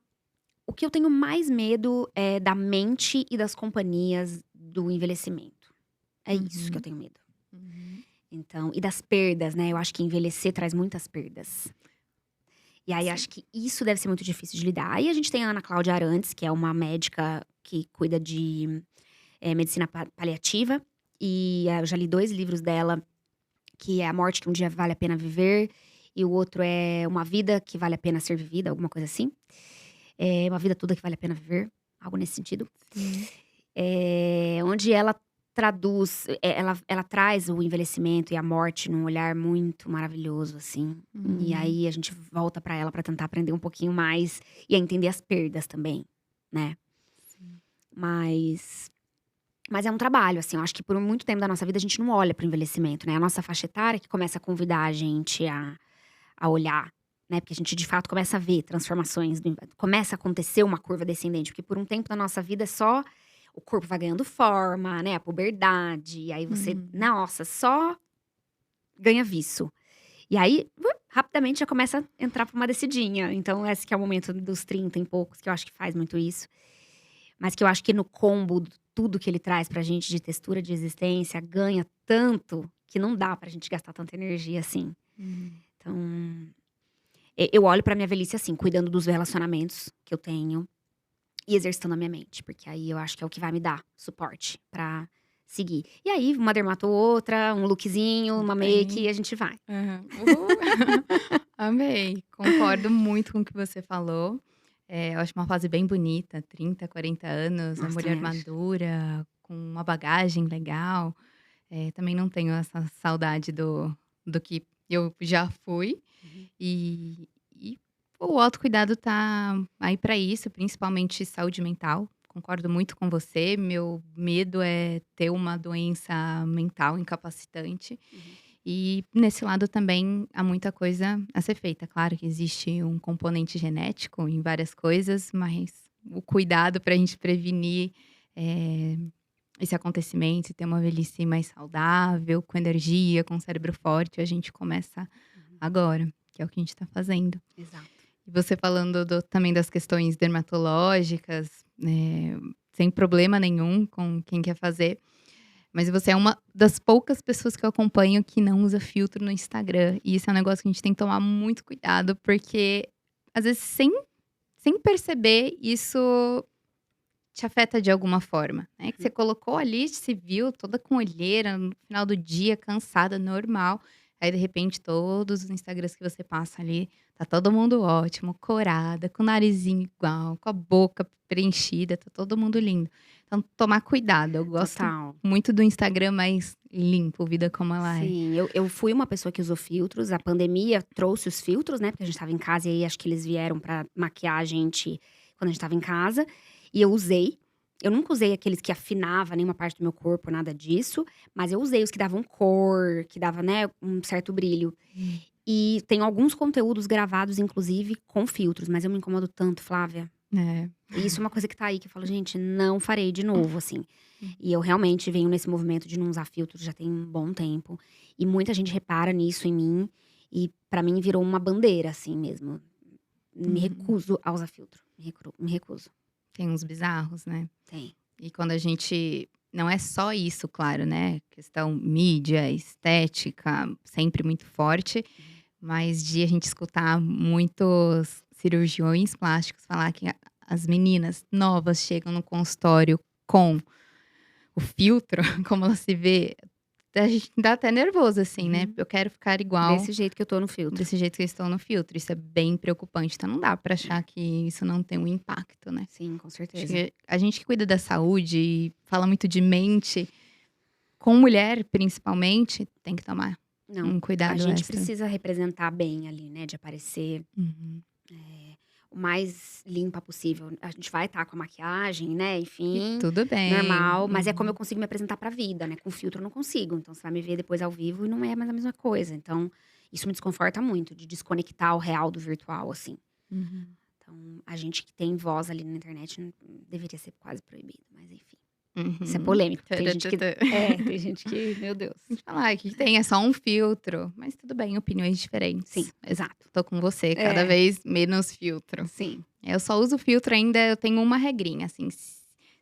S2: O que eu tenho mais medo é da mente e das companhias do envelhecimento. É isso que eu
S1: Uhum.
S2: tenho medo.
S1: Uhum.
S2: Então e das perdas, né, eu acho que envelhecer traz muitas perdas. E aí
S1: Sim.
S2: acho que isso deve ser muito difícil de lidar. Aí a gente tem a Ana Cláudia Arantes, que é uma médica que cuida de, medicina paliativa, e, eu já li 2 livros dela, que é A Morte que um Dia Vale a Pena Viver, e o outro é Uma Vida que Vale a Pena Ser Vivida, alguma coisa assim. Uma vida toda que vale a pena viver, algo nesse sentido.
S1: Sim.
S2: Onde ela traduz, ela traz o envelhecimento e a morte num olhar muito maravilhoso, assim. E
S1: Uhum.
S2: aí a gente volta pra ela pra tentar aprender um pouquinho mais e a entender as perdas também, né.
S1: Sim.
S2: Mas mas é um trabalho, assim, eu acho que por muito tempo da nossa vida a gente não olha para o envelhecimento, né. A nossa faixa etária que começa a convidar a gente a olhar, né, porque a gente de fato começa a ver transformações, começa a acontecer uma curva descendente, porque por um tempo da nossa vida é só o corpo vai ganhando forma, né, a puberdade, e aí você,
S1: Uhum.
S2: nossa, só ganha viço. E aí, rapidamente já começa a entrar pra uma descidinha. Então esse que é o momento dos 30 e poucos, que eu acho que faz muito isso. Mas que eu acho que no combo, tudo que ele traz pra gente de textura de existência, ganha tanto que não dá pra gente gastar tanta energia assim.
S1: Uhum.
S2: Então, eu olho pra minha velhice assim, cuidando dos relacionamentos que eu tenho e exercitando a minha mente, porque aí eu acho que é o que vai me dar suporte pra seguir. E aí, uma dermatou outra, um lookzinho,
S1: Tudo
S2: uma make
S1: bem.
S2: e a gente vai.
S1: Aham. Amei. Concordo muito com o que você falou. Eu acho uma fase bem bonita, 30, 40 anos, a
S2: Nossa,
S1: mulher
S2: também acho.
S1: madura, com uma bagagem legal. Também não tenho essa saudade do que eu já fui.
S2: Uhum.
S1: E o autocuidado tá aí para isso, principalmente saúde mental. Concordo muito com você. Meu medo é ter uma doença mental incapacitante.
S2: Uhum.
S1: E nesse lado também há muita coisa a ser feita. Claro que existe um componente genético em várias coisas, mas o cuidado para a gente prevenir eh, esse acontecimento e ter uma velhice mais saudável, com energia, com cérebro forte, a gente começa
S2: Uhum.
S1: agora, que é o que a gente está fazendo.
S2: Exato.
S1: E você falando também das questões dermatológicas, sem problema nenhum com quem quer fazer. Mas você é uma das poucas pessoas que eu acompanho que não usa filtro no Instagram. E isso é um negócio que a gente tem que tomar muito cuidado, porque às vezes sem perceber, isso te afeta de alguma forma, né? Que você colocou ali, se viu toda com olheira, no final do dia, cansada, normal. Aí, de repente, todos os Instagrams que você passa ali, tá todo mundo ótimo, corada, com o narizinho igual, com a boca preenchida, tá todo mundo lindo. Então, tomar cuidado. Eu gosto
S2: Total.
S1: muito do Instagram mais limpo, vida como ela é.
S2: Sim, eu fui uma pessoa que usou filtros, a pandemia trouxe os filtros, né, porque a gente estava em casa e aí acho que eles vieram pra maquiar a gente quando a gente estava em casa, e eu usei. Eu nunca usei aqueles que afinava nenhuma parte do meu corpo, nada disso, mas eu usei os que davam cor, que dava, né, um certo brilho.
S1: Hum.
S2: E tenho alguns conteúdos gravados, inclusive, com filtros, mas eu me incomodo tanto, Flávia.
S1: É.
S2: E isso é uma coisa que tá aí, que eu falo: "Gente, não farei de novo", assim.
S1: Hum.
S2: E eu realmente venho nesse movimento de não usar filtros já tem um bom tempo. E muita gente repara nisso em mim, e pra mim virou uma bandeira, assim mesmo. Me
S1: Uhum.
S2: recuso a usar filtro, me recuso.
S1: Tem uns bizarros, né?
S2: Tem.
S1: E quando a gente não é só isso, claro, né, questão mídia, estética, sempre muito forte,
S2: Uhum.
S1: mas de a gente escutar muitos cirurgiões plásticos falar que as meninas novas chegam no consultório com o filtro, como ela se vê, a gente dá até nervoso, assim, né,
S2: Uhum.
S1: eu quero ficar igual
S2: Desse jeito que eu tô no filtro.
S1: desse jeito que eu estou no filtro, isso é bem preocupante, então não dá pra achar que isso não tem um impacto, né.
S2: Sim, com
S1: Acho
S2: certeza.
S1: que a gente que cuida da saúde e fala muito de mente, com mulher principalmente, tem que tomar
S2: Não,
S1: um
S2: a
S1: cuidado
S2: gente
S1: extra.
S2: precisa representar bem ali, né, de aparecer
S1: Uhum.
S2: o mais limpa possível. A gente vai estar com a maquiagem, né,
S1: E
S2: enfim,
S1: tudo bem.
S2: normal, mas é como eu
S1: Uhum.
S2: consigo me apresentar pra vida, né, com filtro eu não consigo, então você vai me ver depois ao vivo e não é mais a mesma coisa, então isso me desconforta muito, de desconectar o real do virtual, assim.
S1: Uhum.
S2: Então, a gente que tem voz ali na internet deveria ser quase proibido, mas enfim. Isso é
S1: Uhum.
S2: polêmico, tem gente que
S1: Tã-tã-tã-tã.
S2: tem gente que, meu Deus.
S1: A gente fala: "Ai, que tem é só um filtro", mas tudo bem, opiniões
S2: Sim,
S1: diferentes. Mas
S2: exato.
S1: tô com você, cada
S2: É,
S1: vez menos filtro.
S2: sim.
S1: Eu só uso filtro ainda eu tenho uma regrinha, assim,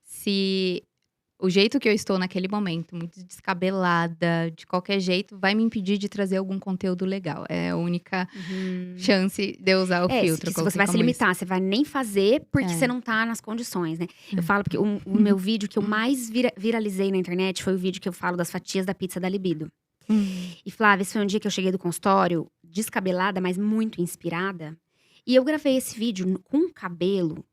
S1: se o jeito que eu estou naquele momento, muito descabelada, de qualquer jeito, vai me impedir de trazer algum conteúdo legal. É a única
S2: Uhum.
S1: chance de eu usar o
S2: É,
S1: filtro,
S2: que
S1: eu
S2: se você
S1: coloquei
S2: vai se
S1: como isso.
S2: limitar, você vai nem fazer, porque você
S1: É,
S2: não tá nas condições, né. Eu
S1: é.
S2: falo porque o meu vídeo que eu mais viralizei na internet foi o vídeo que eu falo das fatias da pizza da libido.
S1: Hum.
S2: E Flávia, esse foi um dia que eu cheguei do consultório, descabelada, mas muito inspirada, e eu gravei esse vídeo com um cabelo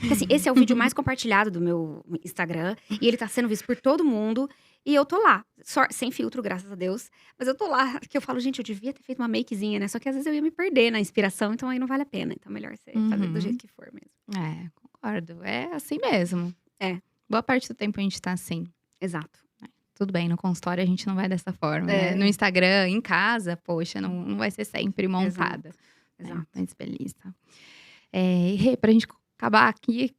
S2: que assim, esse é o vídeo mais compartilhado do meu Instagram, e ele tá sendo visto por todo mundo, e eu tô lá, só sem filtro, graças a Deus, mas eu tô lá, que eu falo: "Gente, eu devia ter feito uma makezinha, né", só que às vezes eu ia me perder na inspiração, então aí não vale a pena, então é melhor você fazer do jeito
S1: Uhum.
S2: que for mesmo.
S1: É, concordo. É assim mesmo.
S2: É,
S1: Boa parte do tempo a gente tá assim.
S2: exato.
S1: Tudo bem, no consultório a gente não vai dessa forma, né. No
S2: É,
S1: Instagram, em casa, poxa, não vai ser sempre
S2: exato,
S1: montada, né,
S2: exato.
S1: mas beleza. E Rê, pra gente acabar aqui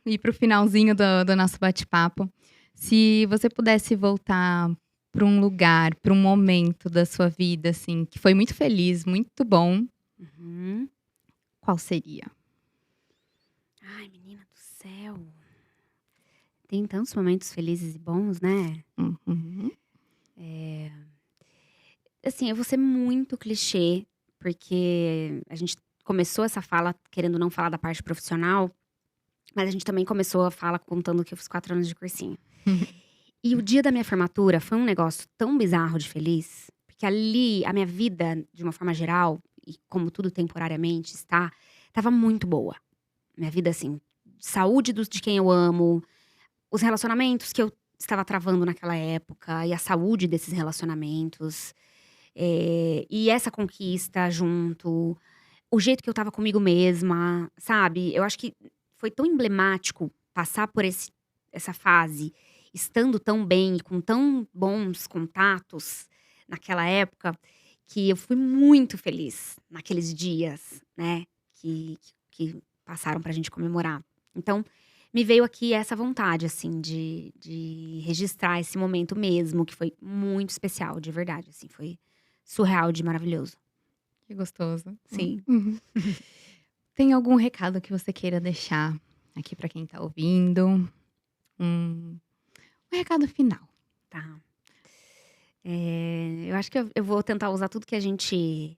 S1: e ir para o finalzinho do nosso bate-papo, se você pudesse voltar para um lugar, para um momento da sua vida, assim, que foi muito feliz, muito bom,
S2: Uhum.
S1: qual seria?
S2: Ai, menina do céu. Tem tantos momentos felizes e bons, né.
S1: Uhum.
S2: Assim, eu vou ser muito clichê, porque a gente começou essa fala querendo não falar da parte profissional, mas a gente também começou a fala contando que eu fiz 4 anos de cursinho. E o dia da minha formatura foi um negócio tão bizarro de feliz, porque ali a minha vida, de uma forma geral, e como tudo temporariamente está, estava muito boa. Minha vida, assim, saúde de quem eu amo, os relacionamentos que eu estava travando naquela época e a saúde desses relacionamentos, e essa conquista junto, o jeito que eu estava comigo mesma, sabe. Eu acho que foi tão emblemático passar por essa fase, estando tão bem e com tão bons contatos naquela época, que eu fui muito feliz naqueles dias, né, que passaram pra gente comemorar. Então, me veio aqui essa vontade, assim, de registrar esse momento mesmo, que foi muito especial, de verdade, assim, foi surreal de maravilhoso.
S1: Que gostoso.
S2: Sim.
S1: Uhum. Tem algum recado que você queira deixar aqui para quem tá ouvindo? Um um recado final.
S2: Tá. Eu acho que eu vou tentar usar tudo que a gente,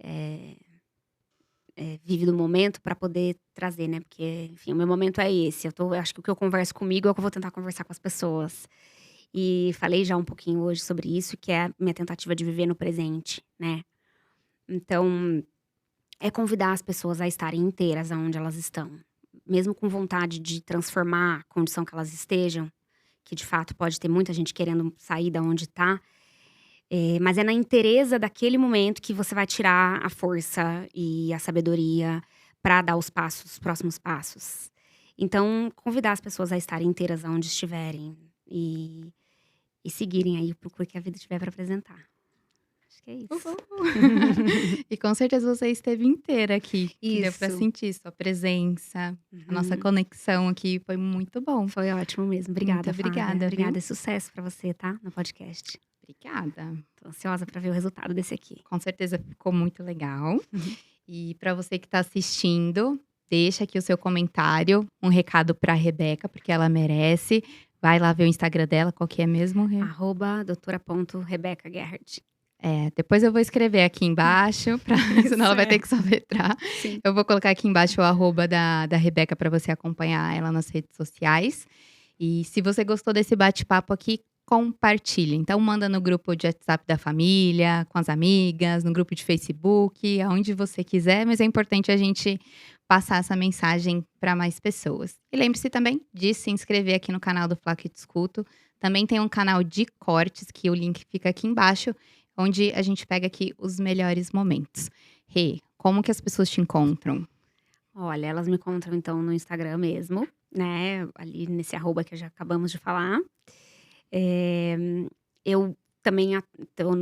S2: eh vive no momento pra poder trazer, né, porque, enfim, o meu momento é esse, eu acho que o que eu converso comigo é o que eu vou tentar conversar com as pessoas. E falei já um pouquinho hoje sobre isso, que é a minha tentativa de viver no presente, né. Então, é convidar as pessoas a estarem inteiras aonde elas estão, mesmo com vontade de transformar a condição que elas estejam, que de fato pode ter muita gente querendo sair da onde tá, mas é na inteireza daquele momento que você vai tirar a força e a sabedoria pra dar os próximos passos. Então, convidar as pessoas a estarem inteiras aonde estiverem e seguirem aí o que a vida tiver pra apresentar. Acho que é isso.
S1: Uhul. E com certeza você esteve inteira aqui, que deu pra
S2: Isso.
S1: sentir sua presença, a nossa
S2: Uhum.
S1: conexão aqui foi muito bom.
S2: Foi ótimo mesmo.
S1: Muito
S2: Obrigada, Flávia.
S1: obrigada, viu.
S2: Obrigada e sucesso pra você, tá, no podcast.
S1: Obrigada.
S2: Tô ansiosa pra ver o resultado desse aqui.
S1: Com certeza ficou muito legal.
S2: Uhum.
S1: E para você que está assistindo, deixa aqui o seu comentário, um recado para a Rebeca, porque ela merece. Vai lá ver o Instagram dela, qual que é mesmo, Rê?
S2: @doutora.rebecagerhardt.
S1: Depois eu vou escrever aqui embaixo, senão ela vai ter que soletrar.
S2: Sim.
S1: Eu vou colocar aqui embaixo o arroba da Rebeca para você acompanhar ela nas redes sociais. E se você gostou desse bate-papo aqui, compartilhe. Então manda no grupo de WhatsApp da família, com as amigas, no grupo de Facebook, aonde você quiser, mas é importante a gente passar essa mensagem para mais pessoas. E lembre-se também de se inscrever aqui no canal do Fla que Te Escuto. Também tem um canal de cortes, que o link fica aqui embaixo, onde a gente pega aqui os melhores momentos. Rê, como que as pessoas te encontram?
S2: Olha, elas me encontram então no Instagram mesmo, né, ali nesse arroba que já acabamos de falar. Eu também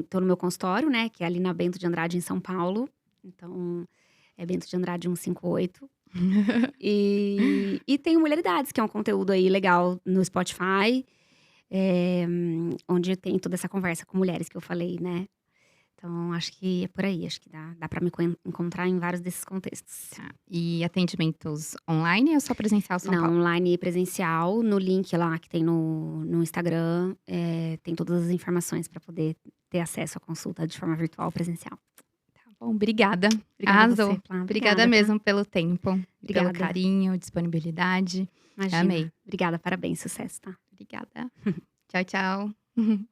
S2: tô no meu consultório, né, que é ali na Bento de Andrade, em São Paulo. Então, é Bento de Andrade 158. E tem o Mulheridades, que é um conteúdo aí legal no Spotify, onde tem toda essa conversa com mulheres que eu falei, né. Então acho que é por aí, acho que dá pra me encontrar em vários desses contextos.
S1: Tá. E atendimentos online ou só presencial São
S2: Não,
S1: Paulo?
S2: online e presencial, no link lá que tem no Instagram, tem todas as informações pra poder ter acesso à consulta de forma virtual ou presencial.
S1: Tá bom, obrigada.
S2: Obrigada a
S1: Arrasou.
S2: você, Flá.
S1: Obrigada
S2: Obrigada, tá.
S1: mesmo pelo tempo, pelo
S2: Obrigada.
S1: carinho, disponibilidade.
S2: Imagina.
S1: Amei.
S2: Obrigada, parabéns, sucesso, tá.
S1: Obrigada. Tchau, tchau.